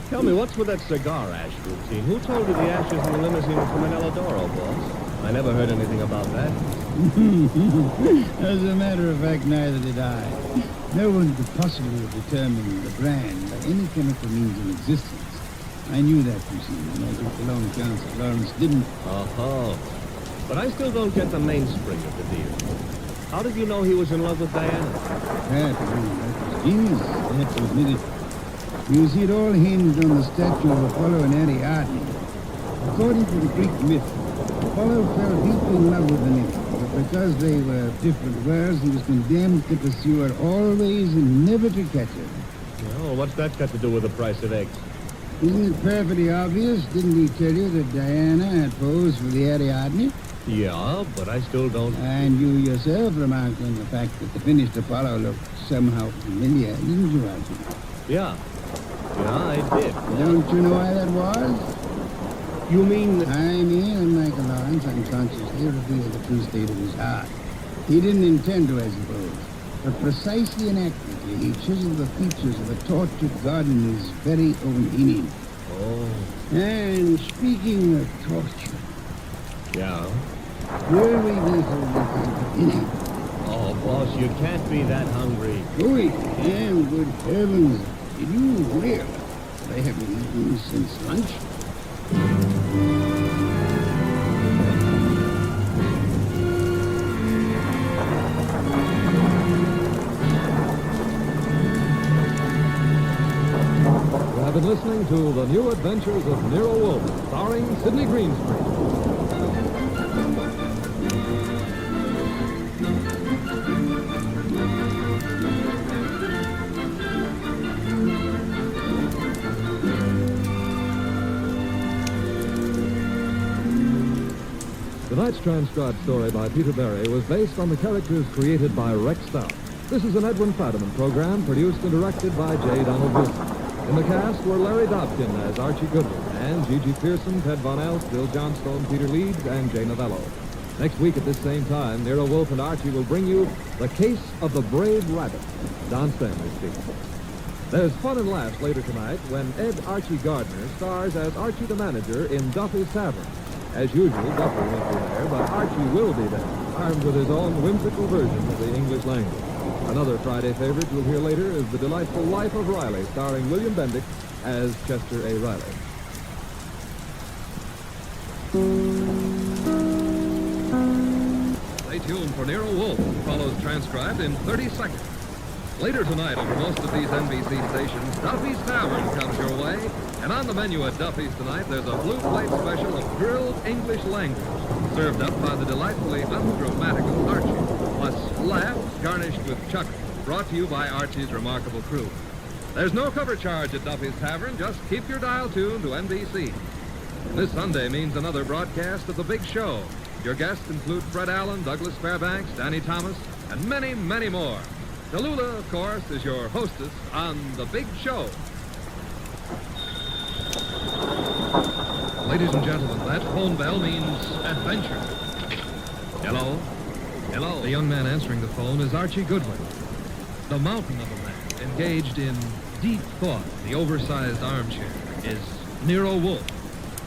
Tell me, what's with that cigar ash routine? Who told you the ashes in the limousine were from an Eldorado, boss? I never heard anything about that. As a matter of fact, neither did I. No one could possibly have determined the brand by any chemical means in existence. I knew that, you see, and I took the long chance that Lawrence didn't. Oh, but I still don't get the mainspring of the deal. How did you know he was in love with Diana? That was genius, I have to admit it. You see, it all hinged on the statue of Apollo and Ariadne. According to the Greek myth, Apollo fell deeply in love with the nymph, but because they were different worlds, he was condemned to pursue her always and never to catch her. Well, what's that got to do with the price of eggs? Isn't it perfectly obvious? Didn't he tell you that Diana had posed for the Ariadne? Yeah, but I still don't... And you yourself remarked on the fact that the finished Apollo looked somehow familiar, didn't you, Archie? Yeah, I did. Don't you know why that was? You mean that... I mean, unlike Lawrence, unconsciously revealed the true state of his heart. He didn't intend to, I suppose. But precisely and accurately, he chiseled the features of a tortured god in his very own image. Oh. And speaking of torture... Yeah? Will we be holding time for dinner? Oh, boss, you can't be that hungry. Oh, and good heavens. Did you realize that I haven't eaten since lunch? You have been listening to The New Adventures of Nero Wolfe, starring Sidney Greenstreet. Tonight's transcribed story by Peter Berry was based on the characters created by Rex Stout. This is an Edwin Fadiman program produced and directed by J. Donald Wilson. In the cast were Larry Dobkin as Archie Goodwin, and Gigi Pearson, Ted Von Elst, Bill Johnstone, Peter Leeds, and Jay Novello. Next week at this same time, Nero Wolfe and Archie will bring you The Case of the Brave Rabbit. Don Stanley speaks. There's fun and laughs later tonight when Ed Archie Gardner stars as Archie the manager in Duffy's Tavern. As usual, Duffy won't be there, but Archie will be there, armed with his own whimsical version of the English language. Another Friday favorite you'll hear later is The Delightful Life of Riley, starring William Bendick as Chester A. Riley. Stay tuned for Nero Wolfe, who follows transcribed in 30 seconds. Later tonight, over most of these NBC stations, Duffy's Tavern comes your way. And on the menu at Duffy's tonight, there's a blue plate special of grilled English language, served up by the delightfully ungrammatical Archie, plus laughs garnished with chuckles, brought to you by Archie's remarkable crew. There's no cover charge at Duffy's Tavern. Just keep your dial tuned to NBC. This Sunday means another broadcast of The Big Show. Your guests include Fred Allen, Douglas Fairbanks, Danny Thomas, and many, many more. Tallulah, of course, is your hostess on The Big Show. Ladies and gentlemen, that phone bell means adventure. Hello? Hello? The young man answering the phone is Archie Goodwin, the mountain of a man engaged in deep thought. The oversized armchair is Nero Wolfe.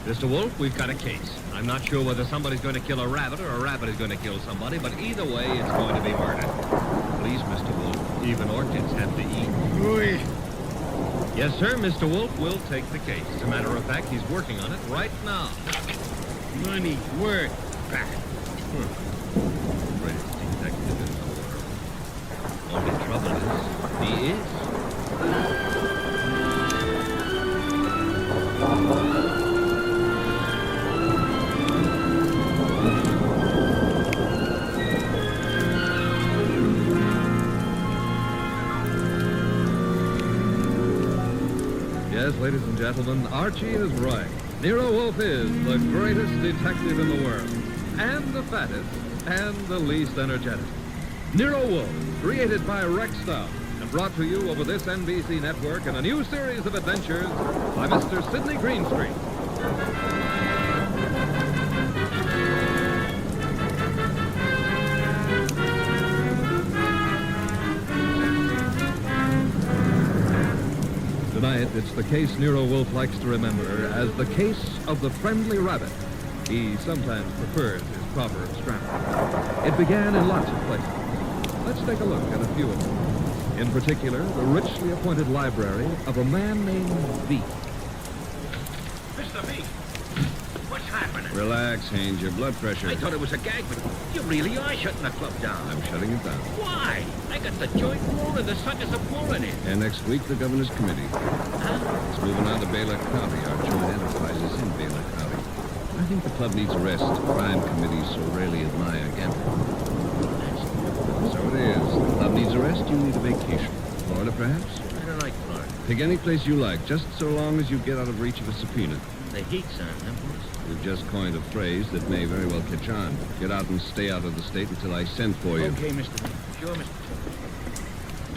Mr. Wolfe, we've got a case. I'm not sure whether somebody's going to kill a rabbit or a rabbit is going to kill somebody, but either way, it's going to be murder. Please, Mr. Wolfe, even orchids have to eat. Oui. Yes, sir, Mr. Wolfe will take the case. As a matter of fact, he's working on it right now. money, work, back. Greatest detective in the world. Only trouble is, he is. Yes, ladies and gentlemen, Archie is right. Nero Wolfe is the greatest detective in the world, and the fattest, and the least energetic. Nero Wolfe, created by Rex Stout, and brought to you over this NBC network in a new series of adventures by Mr. Sidney Greenstreet. Tonight, it's the case Nero Wolfe likes to remember as the case of the friendly rabbit. He sometimes prefers his proper scramble. It began in lots of places. Let's take a look at a few of them. In particular, the richly appointed library of a man named V. Mr. V, what's happening? Relax, Haynes. Your blood pressure. I thought it was a gag, but you really are shutting the club down. I'm shutting it down. Why? I got the joint rolling, the suckers are pouring in. And next week, the governor's committee. It's moving on to Baylor County. Our joint enterprise is in Baylor County. I think the club needs a rest. Crime committees so rarely admire gambling. So it is. The club needs a rest. You need a vacation. Florida, perhaps? I don't like Florida. Pick any place you like, just so long as you get out of reach of a subpoena. The heat's on, huh, boss? We've just coined a phrase that may very well catch on. Get out and stay out of the state until I send for you. Okay, Mr. V. Sure, Mr.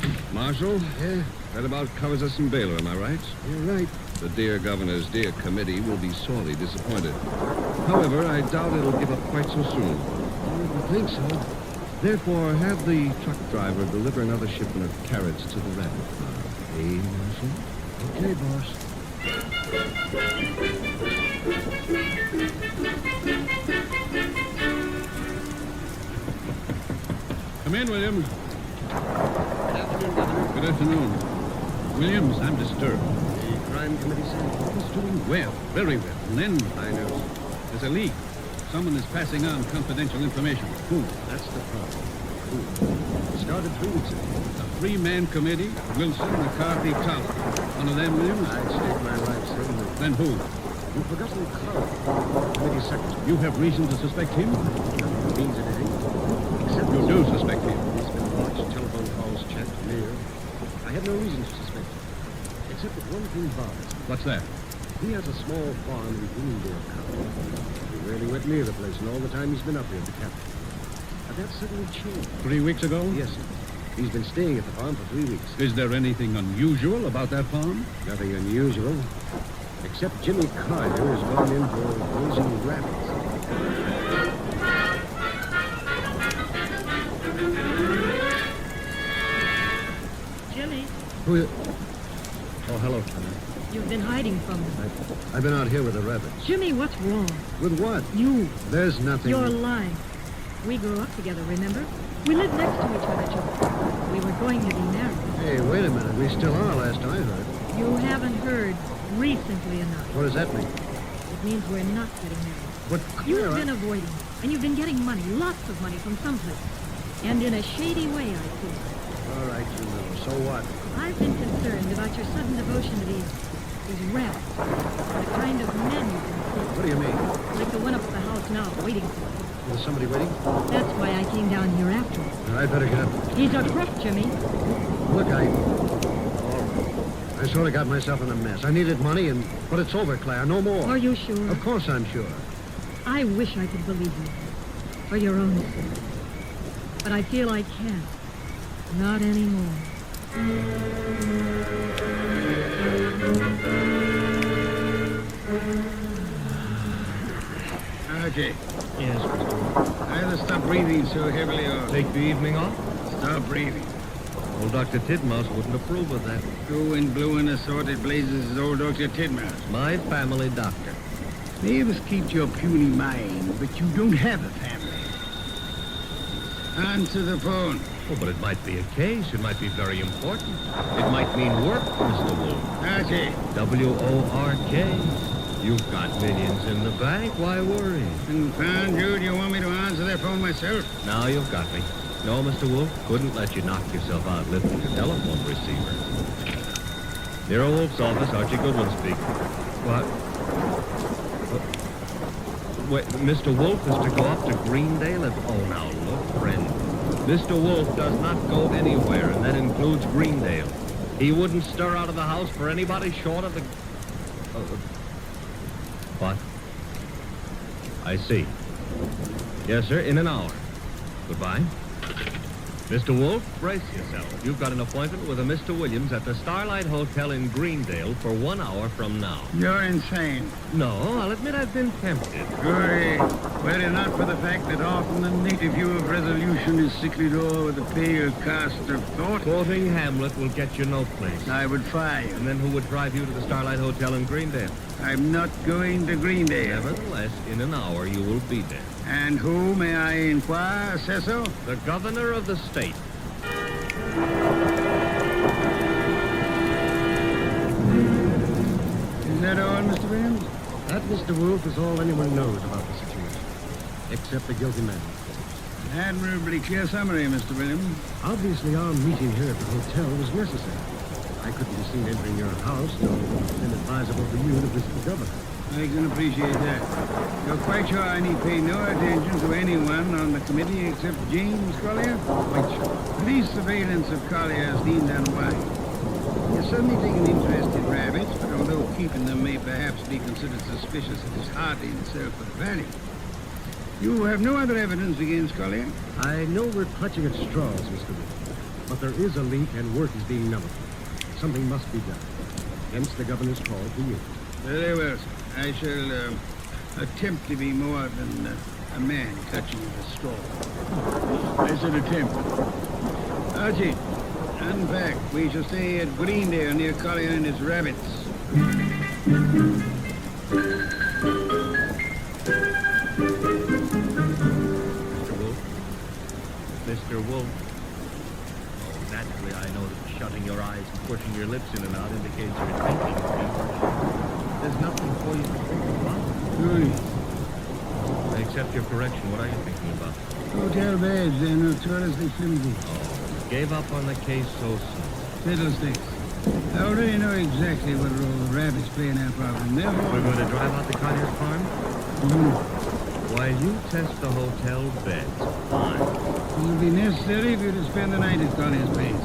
Chairman. Marshal? Yeah? That about covers us in Baylor, am I right? You're right. The dear governor's dear committee will be sorely disappointed. However, I doubt it'll give up quite so soon. I don't think so. Therefore, have the truck driver deliver another shipment of carrots to the rabbit farm. Eh, Marshal? Okay, boss. Come in, Williams. Good afternoon, Governor. Good afternoon. Williams, I'm disturbed. The crime committee said It's doing well, very well. And then I know. there's a leak. Someone is passing on confidential information. Who? That's the problem. Who? It started 3 weeks ago. A three-man committee. Wilson, McCarthy, Toller. One of them, Williams? I'd stake my life saying that. Then who? You've forgotten Carl, committee secretary. You have reason to suspect him? Nothing means anything. Except You do suspect him. he's been watched, telephone calls checked, mailed. I have no reason to suspect him. Except that one thing bothers me. What's that? He has a small farm in Greendale County. He rarely went near the place, and all the time he's been up here at the capital. But that suddenly changed. 3 weeks ago? Yes, sir. He's been staying at the farm for 3 weeks. Is there anything unusual about that farm? Nothing unusual. Except Jimmy Carter has gone in for raising rabbits. Jimmy, Who you... Oh, hello, Connor. you've been hiding from me. I've been out here with the rabbits. Jimmy, what's wrong? With what? You. There's nothing... You're lying. We grew up together, remember? We lived next to each other, Joe. We were going to be married. Hey, wait a minute. We still are, last I heard. You haven't heard recently enough. What does that mean? It means we're not getting married. But, You've Clara... been avoiding me, and you've been getting money, lots of money from someplace. And in a shady way, I think. All right, you know. So what? I've been concerned about your sudden devotion to these rabbits. The kind of men you've been seeing. What do you mean? Like the one up at the house now, waiting for you. Is somebody waiting? That's why I came down here after him. I'd better get up. He's a crook, Jimmy. Look, I sort of got myself in a mess. I needed money, but it's over, Claire. No more. Are you sure? Of course I'm sure. I wish I could believe you. For your own sake. But I feel I can't. Not anymore. Okay. Yes, Mr. Either stop breathing so heavily or... Take the evening off? Stop breathing. Old Dr. Titmouse wouldn't approve of that. Who in blue and assorted blazes is old Dr. Titmouse? My family doctor. Mavis keeps your puny mind, but you don't have a family. Answer the phone. Oh, but it might be a case. It might be very important. It might mean work, Mr. Wolfe. Archie. W-O-R-K. You've got millions in the bank. Why worry? Confound you, do you want me to answer that phone myself? Now you've got me. No, Mr. Wolfe, couldn't let you knock yourself out lifting your telephone receiver. Nero Wolfe's office, Archie Goodwin speaking. What? Wait, Mr. Wolfe is to go up to Greendale if... Oh, now, look, friend. Mr. Wolfe does not go anywhere, and that includes Greendale. He wouldn't stir out of the house for anybody short of the... What? I see. Yes, sir, in an hour. Goodbye. Mr. Wolfe, brace yourself. You've got an appointment with a Mr. Williams at the Starlight Hotel in Greendale for 1 hour from now. You're insane. No, I'll admit I've been tempted. Good. Were it not for the fact that often the native view of resolution is sicklied o'er with a pale cast of thought. Quoting Hamlet will get you no place. I would fire you. And then who would drive you to the Starlight Hotel in Greendale? I'm not going to Greendale. Nevertheless, in an hour you will be there. And who, may I inquire, says so? The governor of the state. Is that all, Mr. Williams? That, Mr. Wolfe, is all anyone knows about the situation, except the guilty man. Admirably clear summary, Mr. Williams. Obviously, our meeting here at the hotel was necessary. I couldn't be seen entering your house, so it's inadvisable for you to visit the governor. I can appreciate that. You're quite sure I need pay no attention to anyone on the committee except James Collier? Quite sure. Police surveillance of Collier is deemed unwise. You suddenly take an interest in rabbits, but although keeping them may perhaps be considered suspicious, it is hardly in itself of value. You have no other evidence against Collier? I know we're clutching at straws, Mr. Wolfe, but there is a link and work is being nullified. Something must be done. Hence the governor's call to you. Very well, sir. I shall attempt to be more than a man clutching at a straw. I said attempt. Archie, unpack. We shall stay at Greendale near Collier and his rabbits. Mr. Wolfe. Oh, naturally, I know that shutting your eyes and pushing your lips in and out indicates you're thinking of me. There's nothing for you to think about. I accept your correction. What are you thinking about? Hotel beds, they're notoriously flimsy. Oh, gave up on the case so soon. Fiddlesticks. I already know exactly what role the rabbits play in our problem. Therefore... We're going to drive out to Collier's farm? While you test the hotel beds, fine. It will be necessary for you to spend the night at Collier's place.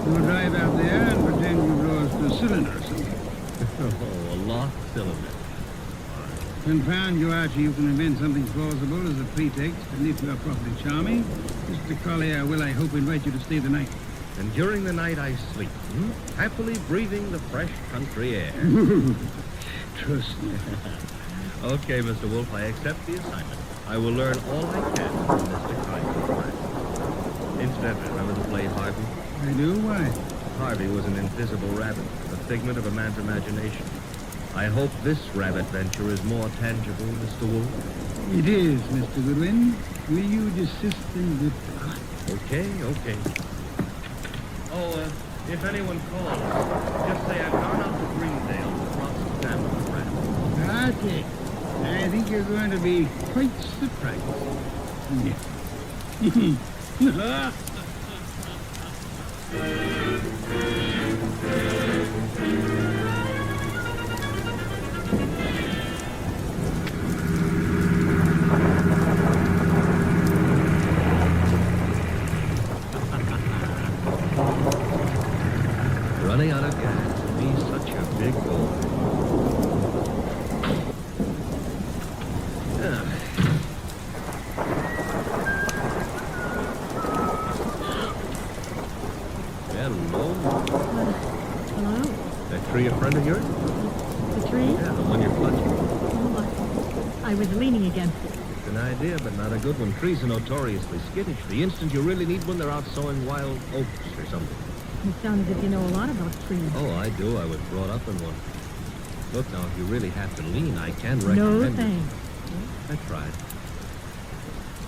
You will drive out there and pretend you rose to a cylinder or something. Oh, a lost cylinder. Confound you, Archie, you can invent something plausible as a pretext, and if you are properly charming, Mr. Collier will, I hope, invite you to stay the night. And during the night I sleep, happily breathing the fresh country air. Trust me. Okay, Mr. Wolfe, I accept the assignment. I will learn all I can from Mr. Collier. Incidentally, remember the play Harvey? I do? Why? Harvey was an invisible rabbit, a figment of a man's imagination. I hope this rabbit venture is more tangible, Mr. Wolfe. It is, Mr. Goodwin. Will you desist in good God? Okay. Oh, if anyone calls, just say I've gone out to Greendale to cross-examine the rabbit. Okay. I think you're going to be quite surprised. Yeah. Running out of gas would be such a big goal. Hello? That tree a friend of yours? The tree? Yeah, the one you're clutching. Oh, I was leaning against it. It's an idea, but not a good one. Trees are notoriously skittish. The instant you really need one, they're out sowing wild oats or something. You sound as if you know a lot about trees. Oh, I do. I was brought up in one. Look, now, if you really have to lean, I can recommend No, you. thanks. I tried.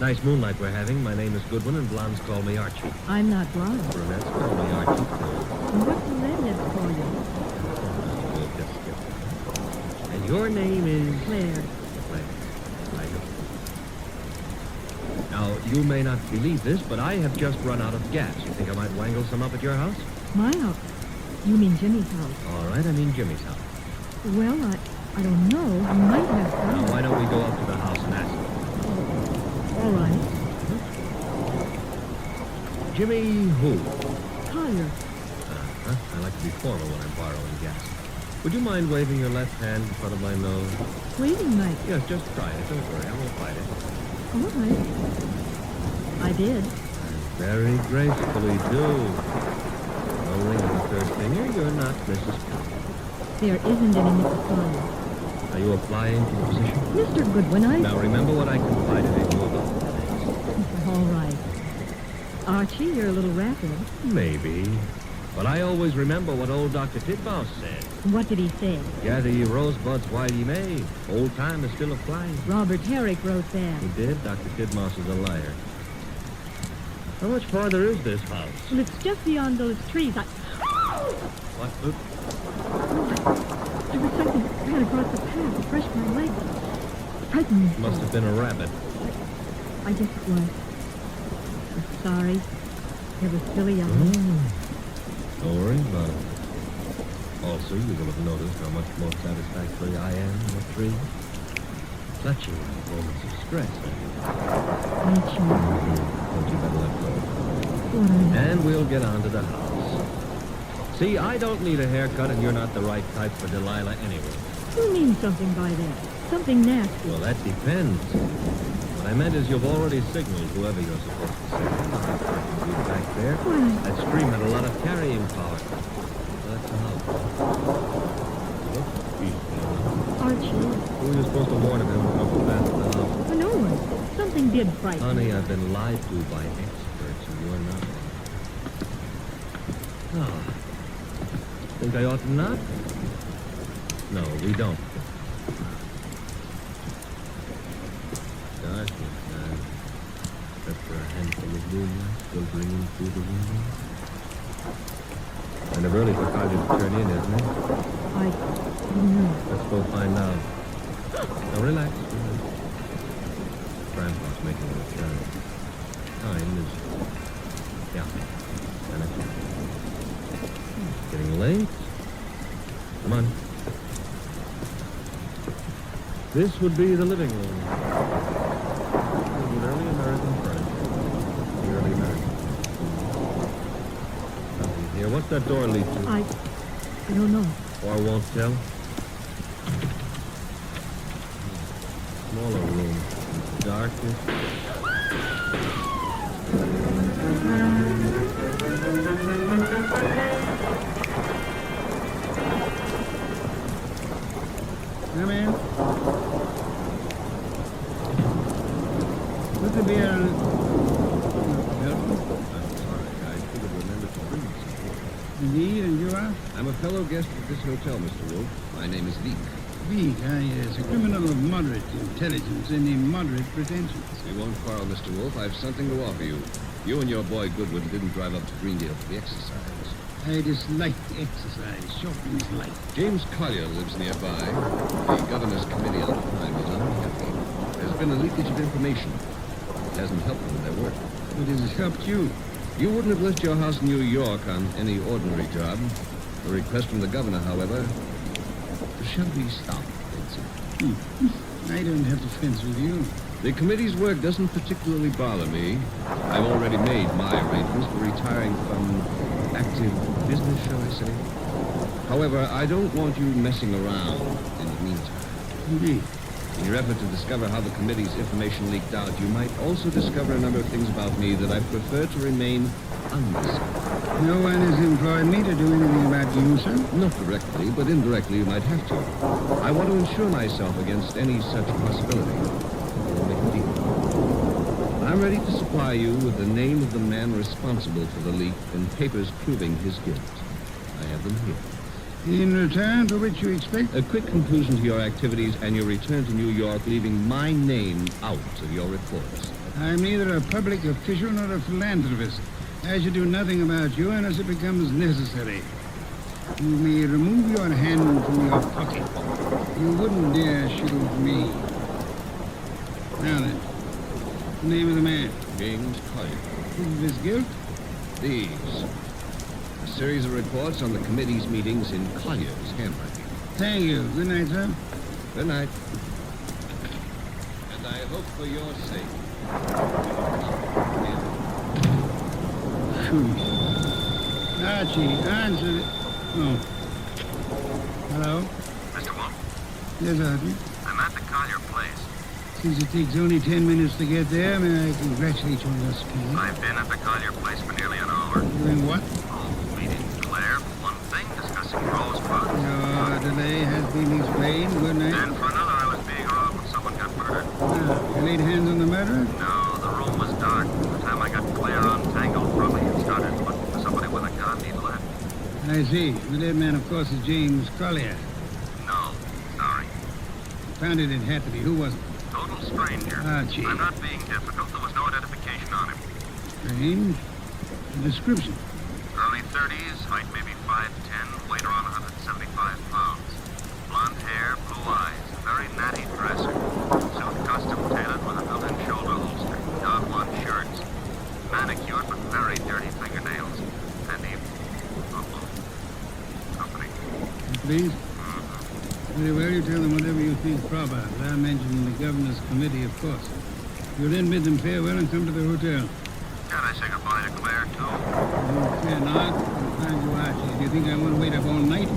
Nice moonlight we're having. My name is Goodwin, and blondes call me Archie. I'm not blonde. Brunettes call me Archie, too. And what do redheads call you? We'll just skip. And your name is... Claire. I know. Now, you may not believe this, but I have just run out of gas. You think I might wangle some up at your house? My house? You mean Jimmy's house? All right, I mean Jimmy's house. Well, I don't know. You might have some. Now, why don't we go up to the house and ask him? All right. Jimmy who? Collier. I like to be formal when I'm borrowing gas. Would you mind waving your left hand in front of my nose? Waving Mike. Yes, just try it. Don't worry, I won't fight it. All right. I did. Very gracefully, too. No ring on the third finger. You're not Mrs. Collier. There isn't any Mrs. Collier. Are you applying to the position? Mr. Goodwin, Now, remember what I confided in you about that. All right. Archie, you're a little rapid. Maybe. But I always remember what old Dr. Titmouse said. What did he say? Gather ye rosebuds while ye may. Old time is still a-flying. Robert Herrick wrote that. He did? Dr. Titmouse is a liar. How much farther is this house? Well, it's just beyond those trees. What? Oops. There was something ran across the path. It brushed my leg. Frightened me. Must have been a rabbit. I guess it was. I'm sorry. It was silly of me. Don't worry about it. Also, you will have noticed how much more satisfactory I am in a tree. Touching moments of stress. Nature. Don't you better let go. What And we'll get on to the house. See, I don't need a haircut, and you're not the right type for Delilah anyway. You mean something by that? Something nasty. Well, that depends. What I meant is you've already signaled whoever you're supposed to signal. You back there. That stream had a lot of carrying power. That's the house. Look, Archie. who are you supposed to warn if anyone comes past the house? Oh, no one. Something did frighten Honey, me. I've been lied to by experts, and you're not one. Oh. Think I ought to knock? No, we don't. Dark inside, except for a handful of moonlight filtering in through the window. Kind of early for Carter to turn in, isn't it? I don't know. Let's go find out. Now relax. Grandpa's making a return. Time is... yeah. 10 o'clock. It's getting late. Come on. This would be the living room. Early American furniture. Early American. Nothing here. What's that door lead to? I don't know. Or won't tell? Smaller room. Darkest. Come in. Put the beer on it. I'm sorry. I should have remembered to bring you something. Indeed, and you are? I'm a fellow guest at this hotel, Mr. Wolfe. My name is Leek. Beak, yes. A criminal of moderate intelligence and immoderate pretensions. We won't quarrel, Mr. Wolfe. I've something to offer you. You and your boy Goodwin didn't drive up to Greendale for the exercise. I dislike exercise. Shopping's light. James Collier lives nearby. The governor's committee at the time was unhappy. There's been a leakage of information. It hasn't helped them in their work. It has helped you. You wouldn't have left your house in New York on any ordinary job. A request from the governor, however, shall we stop, Vincent? I don't have to fence with you. The committee's work doesn't particularly bother me. I've already made my arrangements for retiring from active business, shall I say. However, I don't want you messing around in the meantime. Indeed. In your effort to discover how the committee's information leaked out, you might also discover a number of things about me that I prefer to remain undiscovered. No one has employed me to do anything about you, sir? Not directly, but indirectly you might have to. I want to insure myself against any such possibility. We'll make a deal. I'm ready to supply you with the name of the man responsible for the leak and papers proving his guilt. I have them here. In return for which you expect? A quick conclusion to your activities and your return to New York, leaving my name out of your reports. I'm neither a public official nor a philanthropist. I should do nothing about you unless it becomes necessary. You may remove your hand from your pocket. You wouldn't dare shoot me. Now then, the name of the man? James Collier. Proof of his guilt? These. A series of reports on the committee's meetings in Collier's handwriting. Thank you. Good night, sir. Good night. And I hope for your sake. Phew. Archie, answer it. Oh. Hello? Mr. Wolfe, Yes, Archie. I'm at the Collier place. Since it takes only 10 minutes to get there, may I congratulate you on your speed? I've been at the Collier place for nearly an hour. Doing what? Oh, meeting Claire for one thing, discussing Rosebud. Your delay has been explained. Good night. And for another, I was being robbed when someone got murdered. You laid hands on the murderer? No, the room was dark. By the time I got Claire untangled from me and started looking for somebody with a gun, he'd left. I see. The dead man, of course, is James Collier. No, sorry. Found it had to be. Who was it? Total stranger. Archie. I'm not being difficult. There was no identification on him. Strange. The description. Early 30s, height maybe 5'10", weight around 175 pounds. Blonde hair, blue eyes, very natty dresser. Suit custom tailored with a built-in shoulder holster. Dog one shirts. Manicured but very dirty fingernails. And he... company. Please? Very well, you tell them whatever you think proper. As I mentioned in the governor's committee, of course. You'll then bid them farewell and come to the hotel. Can't I say goodbye to Claire, too? You cannot. I'll find you, Archie. Do you think I want to wait up all night?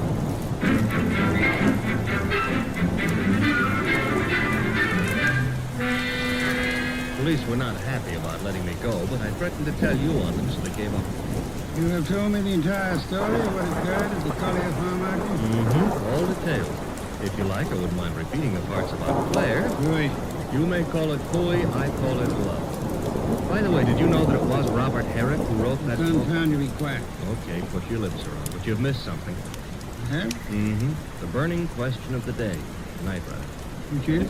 Police were not happy about letting me go, but I threatened to tell you on them, so they gave up. You have told me the entire story of what occurred at the Collier farm, Archie? Mm-hmm. All details. If you like, I wouldn't mind repeating the parts about Claire. Good. You may call it coy, I call it love. By the way, did you know that it was Robert Herrick who wrote that book? Confound you, be quiet. Okay, push your lips around, but you've missed something. Huh? Mm-hmm. The burning question of the day. Tonight, rather. Which is?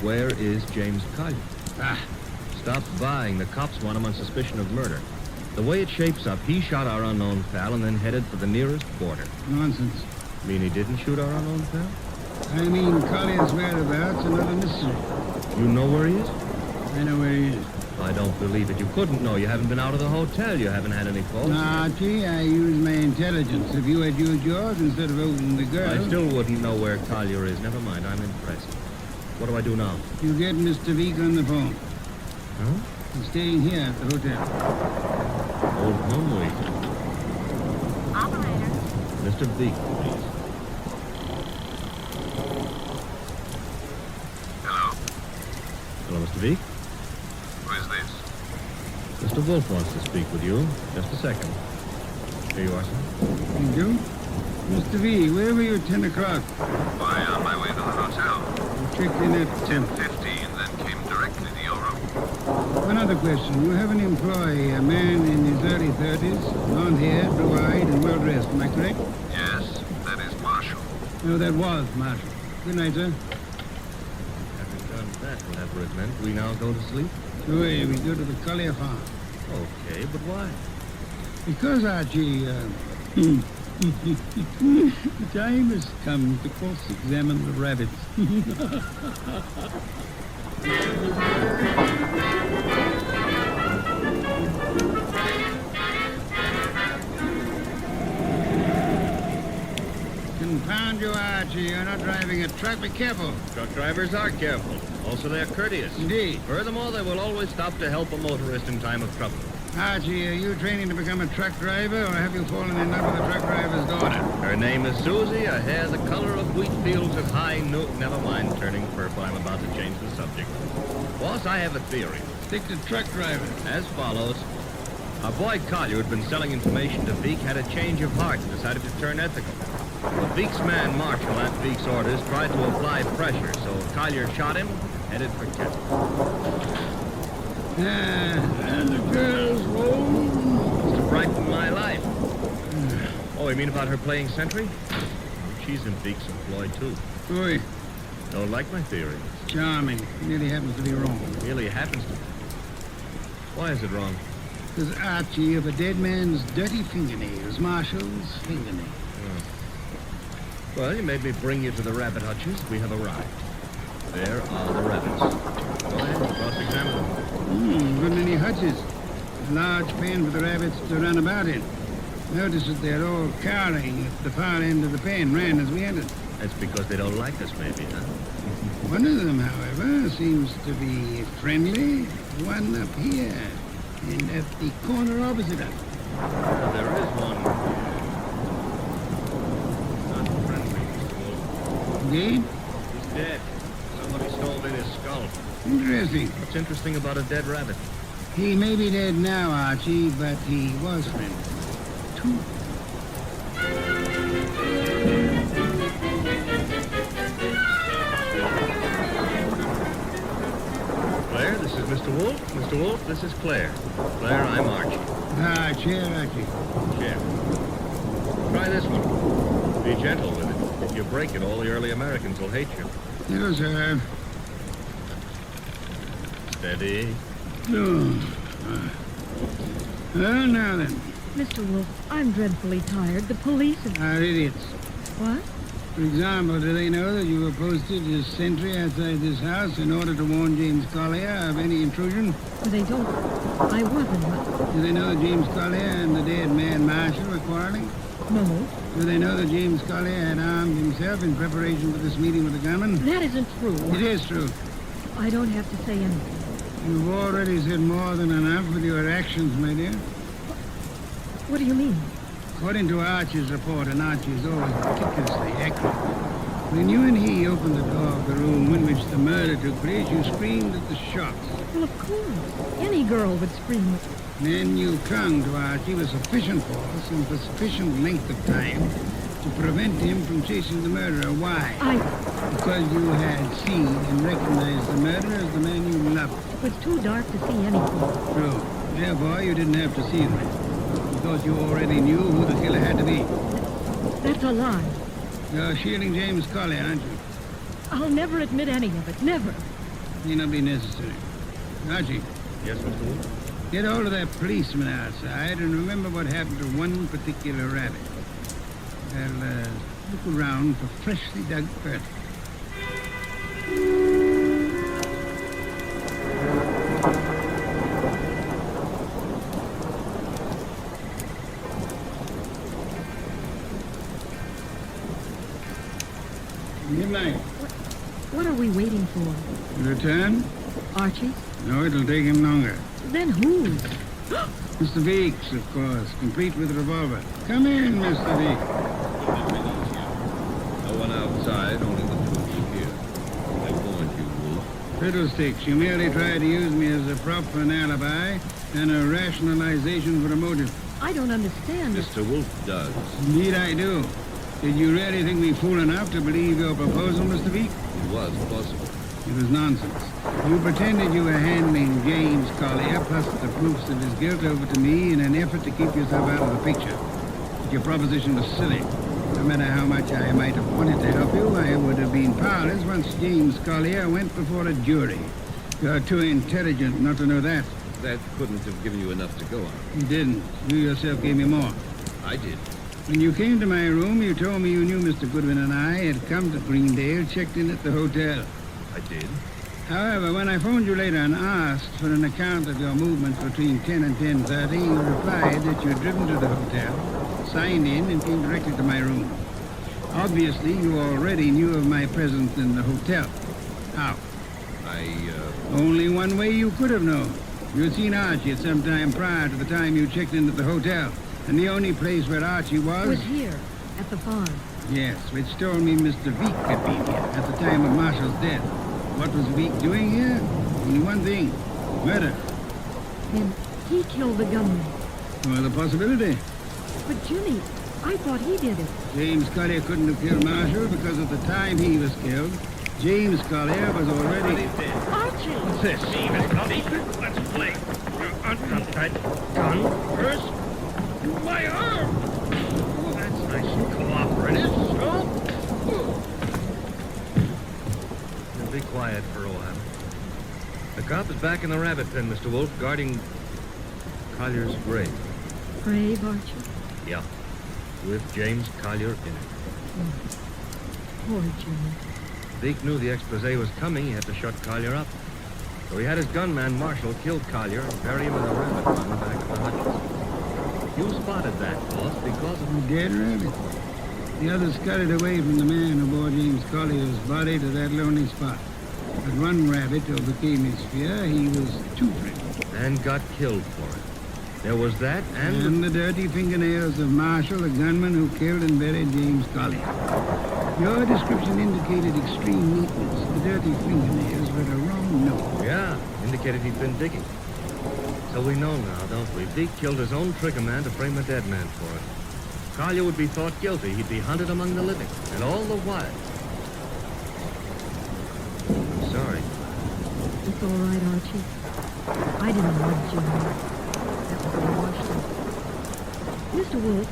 Where is James Collier? Ah. Stop vying. The cops want him on suspicion of murder. The way it shapes up, he shot our unknown pal and then headed for the nearest border. Nonsense. Mean he didn't shoot our unknown pal? I mean, Collier's whereabouts are not a mystery. You know where he is? I know where he is. I don't believe it. You couldn't know. You haven't been out of the hotel. You haven't had any calls. Archie, I use my intelligence. If you had used yours instead of voting the girl... I still wouldn't know where Collier is. Never mind. I'm impressed. What do I do now? You get Mr. Veek on the phone. Huh? He's staying here at the hotel. Old home week. Operator. Mr. Veek, please. Hello? Hello, Mr. Veek? Who is this? Mr. Wolfe wants to speak with you. Just a second. Here you are, sir. Thank you. Mr. V, where were you at 10 o'clock? Why, on my way to the hotel. You checked in at 10:50, then came directly to your room. One other question. You have an employee, a man in his early 30s, blonde hair, blue-eyed, and well-dressed. Am I correct? Yes, that is Marshall. No, that was Marshall. Good night, sir. Having done that, whatever it meant, we now go to sleep? We go to the Collier farm. Okay, but why? Because, Archie, the time has come to cross-examine the rabbits. Confound you, Archie. You're not driving a truck. Be careful. Truck drivers are careful. Also, they're courteous. Indeed. Furthermore, they will always stop to help a motorist in time of trouble. Archie, are you training to become a truck driver, or have you fallen in love with a truck driver's daughter? Her name is Susie, her hair the color of wheat fields at high noon. Never mind turning purple. I'm about to change the subject. Boss, I have a theory. Stick to truck driving. As follows. Our boy Collier, who'd been selling information to Veek, had a change of heart and decided to turn ethical. But Veek's man, Marshall, at Veek's orders, tried to apply pressure, so Collier shot him, headed for Kent. And the girl's home. It's to brighten my life. Oh, you mean about her playing sentry? She's in Veek's employ, too. Boy. Don't like my theory. Charming. It nearly happens to be wrong. Really happens to be. Why is it wrong? Because, Archie, of a dead man's dirty fingernails, Marshall's fingernails. Well, you made me bring you to the rabbit hutches. We have arrived. There are the rabbits. Go ahead, cross-examine them. Good many hutches. A large pen for the rabbits to run about in. Notice that they're all cowering at the far end of the pen, ran as we entered. That's because they don't like us, maybe, huh? One of them, however, seems to be friendly. One up here, and at the corner opposite us. There is one. Not friendly, Mr. Wolfe. Indeed? He's dead. Somebody stole in his skull. Interesting. What's interesting about a dead rabbit? He may be dead now, Archie, but he was friendly. Too. Claire, this is Mr. Wolfe. Mr. Wolfe, this is Claire. Claire, I'm Archie. Ah, chair, Archie. Chair. Try this one. Be gentle with it. If you break it, all the early Americans will hate you. It'll serve. Steady. Well, now then. Mr. Wolfe, I'm dreadfully tired. The police have... Are idiots. What? For example, do they know that you were posted as sentry outside this house in order to warn James Collier of any intrusion? They don't. I wasn't. Do they know that James Collier and the dead man Marshall were quarreling? No. Do they know that James Collier had armed himself in preparation for this meeting with the gunman? That isn't true. It is true. I don't have to say anything. You've already said more than enough with your actions, my dear. What do you mean? According to Archie's report, and Archie is always meticulously accurate, when you and he opened the door of the room in which the murder took place, you screamed at the shots. Well, of course. Any girl would scream. Then you clung to Archie with sufficient force and for sufficient length of time to prevent him from chasing the murderer. Why? Because you had seen and recognized the murderer as the man you loved. It was too dark to see anything. True. Therefore, you didn't have to see him. Because you already knew who the killer had to be. That's a lie. You're shielding James Collier, aren't you? I'll never admit any of it. Never. May not be necessary. Archie. Yes, Mr. Wolfe? Get hold of that policeman outside and remember what happened to one particular rabbit. I'll look around for freshly dug earth. Good night. What are we waiting for? Return? Archie? No, it'll take him longer. Then whose? Mr. Veek's, of course, complete with revolver. Come in, Mr. Veek. No one outside, only the two of you here. I warned you, Wolfe. Fiddlesticks, you merely tried to use me as a prop for an alibi and a rationalization for a motive. I don't understand. Mr. Wolfe does. Indeed I do. Did you really think me fool enough to believe your proposal, Mr. Veek? It was plausible. It was nonsense. You pretended you were handing James Collier plus the proofs of his guilt over to me in an effort to keep yourself out of the picture. But your proposition was silly. No matter how much I might have wanted to help you, I would have been powerless once James Collier went before a jury. You're too intelligent not to know that. That couldn't have given you enough to go on. You didn't. You yourself gave me more. I did. When you came to my room, you told me you knew Mr. Goodwin and I had come to Greendale, checked in at the hotel. I did. However, when I phoned you later and asked for an account of your movements between 10 and 10:30, you replied that you had driven to the hotel, signed in, and came directly to my room. Obviously, you already knew of my presence in the hotel. How? Only one way you could have known. You had seen Archie at some time prior to the time you checked in at the hotel. And the only place where Archie was here, at the farm. Yes, which told me Mr. Veek had been here at the time of Marshall's death. What was Veek doing here? Only one thing. Murder. Then he killed the gunman. Well, the possibility. But Jimmy, I thought he did it. James Collier couldn't have killed Marshall because at the time he was killed, James Collier was already dead. Archie! What's this? Let's play. Uncrop that gun first. My arm! Oh, that's nice and cooperative. Now be quiet for a while. The cop is back in the rabbit pen, Mr. Wolfe, guarding Collier's grave. Grave, Archie? Yeah. with James Collier in it. Poor Jimmy. Zeke knew the expose was coming. He had to shut Collier up. So he had his gunman, Marshall, kill Collier and bury him in a rabbit run back of the hutches. You spotted that, boss, because of... A dead rabbit. The others scuttled away from the man who bore James Collier's body to that lonely spot. But one rabbit overcame his fear. He was too friendly. And got killed for it. There was that And the dirty fingernails of Marshall, the gunman who killed and buried James Collier. Your description indicated extreme neatness. The dirty fingernails were a wrong note. Yeah, indicated he'd been digging. So we know now, don't we? Zeke killed his own triggerman to frame a dead man for it. Collier would be thought guilty. He'd be hunted among the living. And all the while... I'm sorry. It's all right, Archie. I didn't love Jimmy. That was what I watched him. Mr. Wolfe,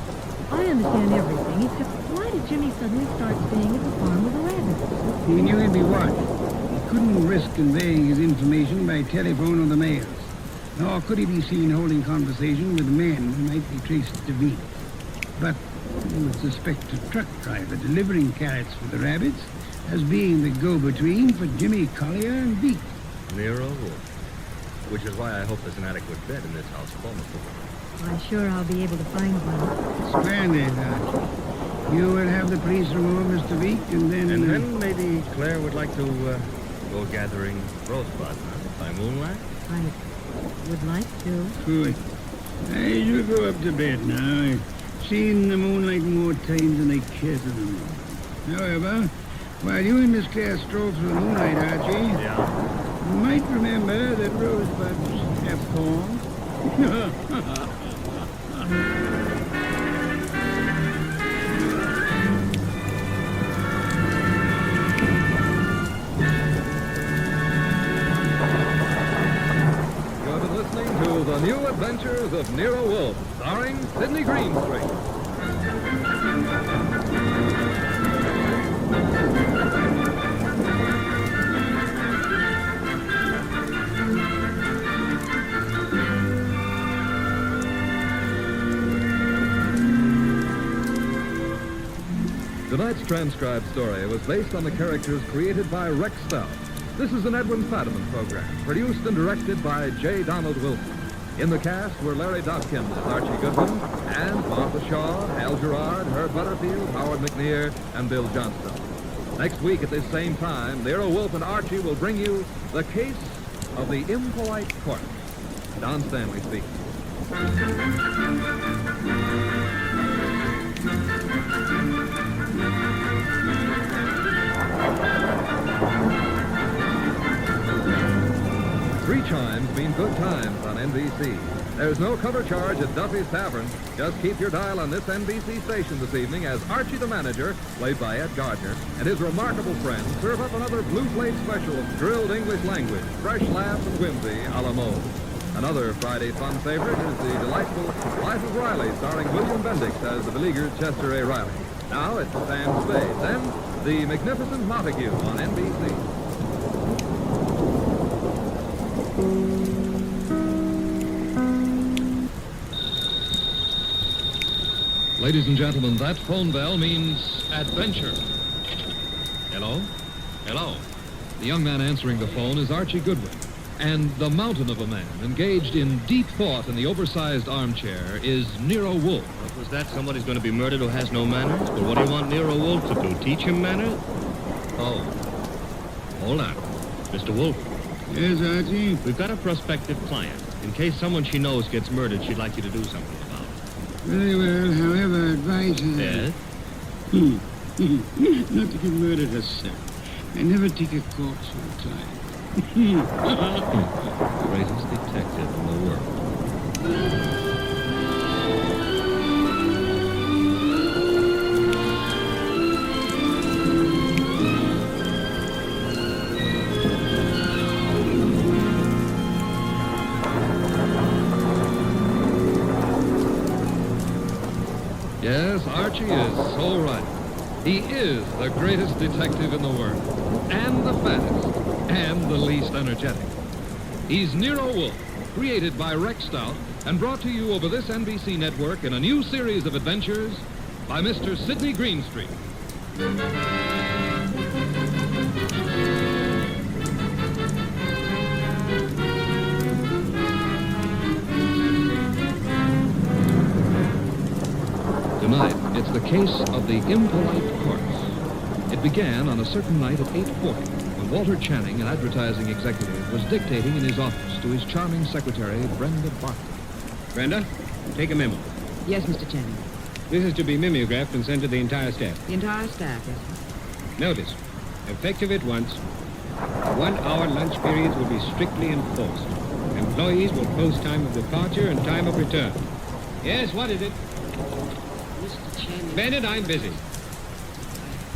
I understand everything, except why did Jimmy suddenly start staying at the farm with the rabbits? He knew he'd be watched. He couldn't risk conveying his information by telephone or the mails. Nor could he be seen holding conversation with men who might be traced to Veek. But you would suspect a truck driver delivering carrots for the rabbits as being the go-between for Jimmy Collier and Veek. Nero Wolfe. Which is why I hope there's an adequate bed in this house for me. I'm sure I'll be able to find one. Splendid, Archie. You will have the police remove Mr. Veek, and then... And then maybe Claire would like to go gathering rosebuds by moonlight? I would like to. Good. You go up to bed now. I've seen the moonlight more times than I care to remember. However, while you and Miss Claire stroll through the moonlight, Archie... Yeah? You might remember that rosebuds have thorns. You have been listening to The New Adventures of Nero Wolfe, starring Sidney Greenstreet. Tonight's transcribed story was based on the characters created by Rex Stout. This is an Edwin Fadiman program, produced and directed by J. Donald Wilson. In the cast were Larry Dopkins as Archie Goodwin, and Martha Shaw, Hal Gerard, Herb Butterfield, Howard McNear, and Bill Johnstone. Next week at this same time, Nero Wolfe and Archie will bring you The Case of the Impolite Corpse. Don Stanley speaking. 3 chimes mean good times on NBC. There's no cover charge at Duffy's Tavern. Just keep your dial on this NBC station this evening as Archie the Manager, played by Ed Gardner, and his remarkable friends serve up another Blue Plate special of drilled English language, fresh laughs and whimsy a la mode. Another Friday fun favorite is the delightful Life of Riley, starring William Bendix as the beleaguered Chester A. Riley. Now it's Sam Spade, then The Magnificent Montague on NBC. Ladies and gentlemen, that phone bell means adventure. Hello? Hello. The young man answering the phone is Archie Goodwin. And the mountain of a man, engaged in deep thought in the oversized armchair, is Nero Wolfe. What was that? Somebody's going to be murdered who has no manners? But what do you want Nero Wolfe to do? Teach him manners? Oh. Hold on. Mr. Wolfe. Yes, Archie? We've got a prospective client. In case someone she knows gets murdered, she'd like you to do something about it. Very well. However, advice is... Yes? Not to get murdered herself. I never take a corpse for a time. Greatest detective in the world. Yes, Archie is so right. He is the greatest detective in the world, and the fattest, and the least energetic. He's Nero Wolfe, created by Rex Stout, and brought to you over this NBC network in a new series of adventures, by Mr. Sidney Greenstreet. Tonight, it's the case of the impolite corpse. It began on a certain night at 8:40 when Walter Channing, an advertising executive, was dictating in his office to his charming secretary, Brenda Barkley. Brenda, take a memo. Yes, Mr. Channing. This is to be mimeographed and sent to the entire staff. The entire staff, yes. Notice, effective at once, 1 hour lunch periods will be strictly enforced. Employees will post time of departure and time of return. Yes, what is it? Mr. Channing. Bennett, I'm busy.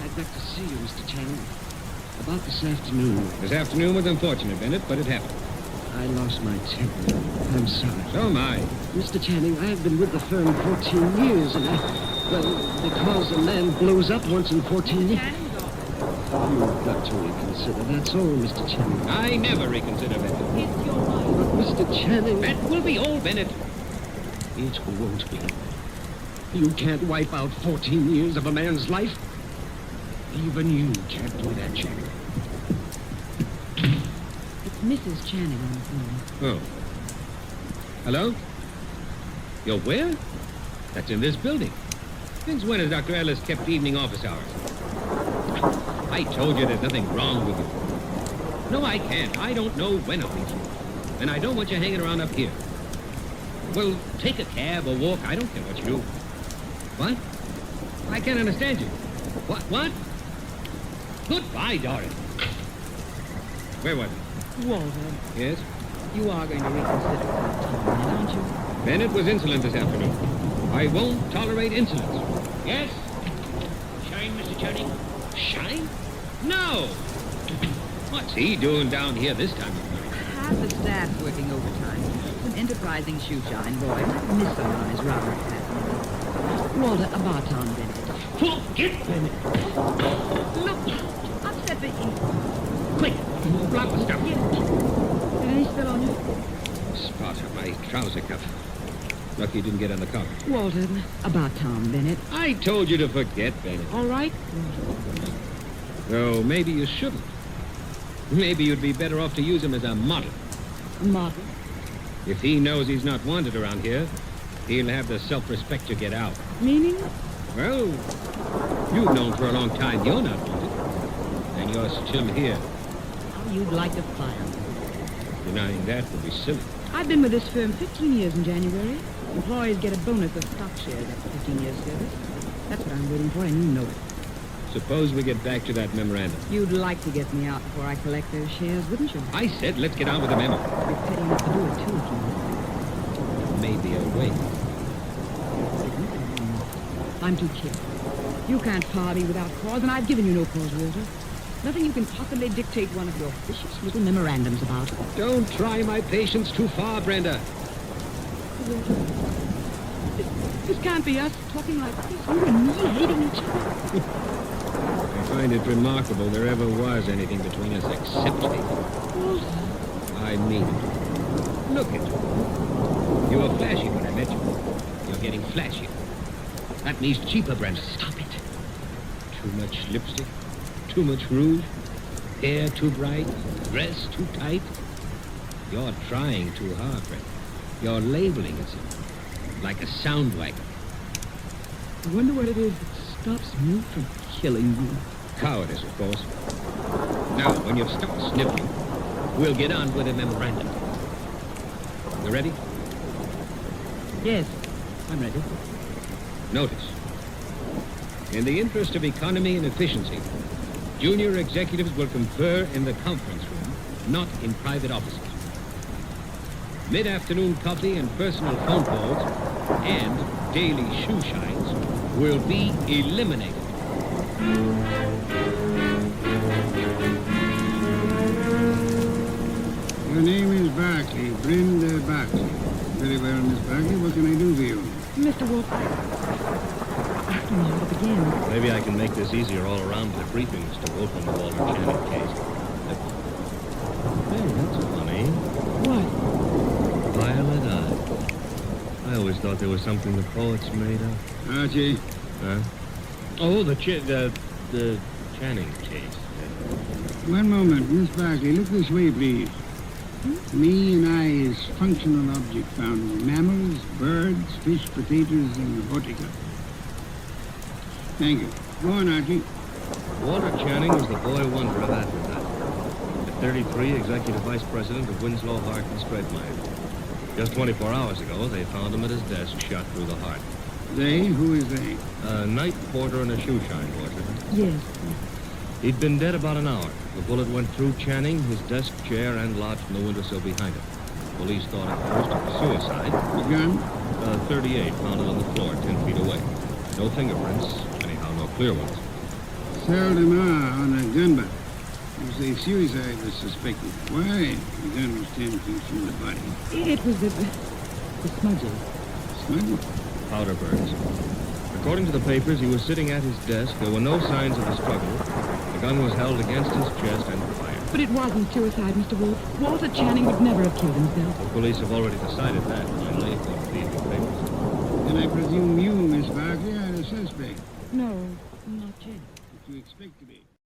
I'd like to see you, Mr. Channing. About this afternoon. This afternoon was unfortunate, Bennett, but it happened. I lost my temper. I'm sorry. So am I. Mr. Channing, I have been with the firm 14 years, and well, because a man blows up once in 14 years. You've got to reconsider. That's all, Mr. Channing. I never reconsider, Bennett. It's your mind. Mr. Channing. That will be all, Bennett. It won't be. You can't wipe out 14 years of a man's life. Even you can't do that, Channing. It's Mrs. Channing on the phone. Oh. Hello? You're where? That's in this building. Since when has Dr. Ellis kept evening office hours? I told you there's nothing wrong with you. No, I can't. I don't know when I'll be through. And I don't want you hanging around up here. Well, take a cab or walk. I don't care what you do. What? I can't understand you. What? Goodbye, Doris. Where was it? Walter. Yes? You are going to reconsider that time, aren't you? Bennett was insolent this afternoon. I won't tolerate insolence. Yes? Shine, Mr. Channing? Shine? No! What's he doing down here this time of night? Half the staff working overtime. An enterprising shoeshine boy might miss someone on his robbery path. Walter, a baton, Bennett. Forget Bennett! Look! Upset the ink. Quick! Block the stuff. Did any spill on you? Spot on my trouser cuff. Lucky you didn't get on the carpet. Walter, a baton, Bennett. I told you to forget Bennett. All right? Oh, maybe you shouldn't. Maybe you'd be better off to use him as a model. A model? If he knows he's not wanted around here, he'll have the self-respect to get out. Meaning? Well, you've known for a long time you're not wanted. And you're still here. How you'd like to fire me. Denying that would be silly. I've been with this firm 15 years in January. Employees get a bonus of stock shares after 15 years service. That's what I'm waiting for, and you know it. Suppose we get back to that memorandum. You'd like to get me out before I collect those shares, wouldn't you? I said let's get on with the memo. You're petty enough to do it, too, if you Maybe a way. I'm too careful. You can't party without cause, and I've given you no cause, Walter. Nothing you can possibly dictate one of your vicious little memorandums about. Don't try my patience too far, Brenda. This can't be us talking like this. You and me hating each other. I find it remarkable there ever was anything between us except hate. I mean it. Look at you. You were flashy when I met you. You're getting flashier. That means cheaper, Brenda. Stop it. Too much lipstick, too much rouge, hair too bright, dress too tight. You're trying too hard, Brenda. You're labeling yourself like a sound wagon. I wonder what it is that stops me from killing you. Cowardice, of course. Now, when you've stopped sniveling, we'll get on with the memorandum. You ready? Yes, I'm ready. Notice. In the interest of economy and efficiency, junior executives will confer in the conference room, not in private offices. Mid-afternoon coffee and personal phone calls and daily shoe shines will be eliminated. Your name is Barkley, Brenda Barkley. Very well, Miss Barkley. What can I do for you? Mr. Wolfe, I don't know how to begin. Maybe I can make this easier all around with the briefing, Mr. Wolfe, on the Walter Channing case. Hey, that's funny. What? Violet eye. I always thought there was something the poets made up. Archie, Huh? Oh, the Channing case. One moment, Miss Barkley. Look this way, please. Me and I is functional object found in mammals, birds, fish, potatoes, and horticulture. Thank you. Go on, Archie. Walter Channing was the boy wonder of Adventures. At 33, executive vice president of Winslow Heart and Spread Mine. Just 24 hours ago, they found him at his desk, shot through the heart. They? Who is they? A night porter and a shoe shine porter. Yes. He'd been dead about an hour. The bullet went through Channing, his desk chair, and lodged in the windowsill behind him. Police thought at first it was suicide. The gun? 38, found it on the floor, 10 feet away. No fingerprints, anyhow, no clear ones. Seldom are on a gun butt. You say suicide was suspected. Why? The gun was 10 feet from the body. It was the smudges. Smudges? Powder burns. According to the papers, he was sitting at his desk. There were no signs of a struggle. The gun was held against his chest and fired. But it wasn't suicide, Mr. Wolfe. Walter Channing would never have killed himself. The police have already decided that, finally, according to the evening papers. Then I presume you, Miss Barkley, are the suspect. No, not yet. What do you expect to be?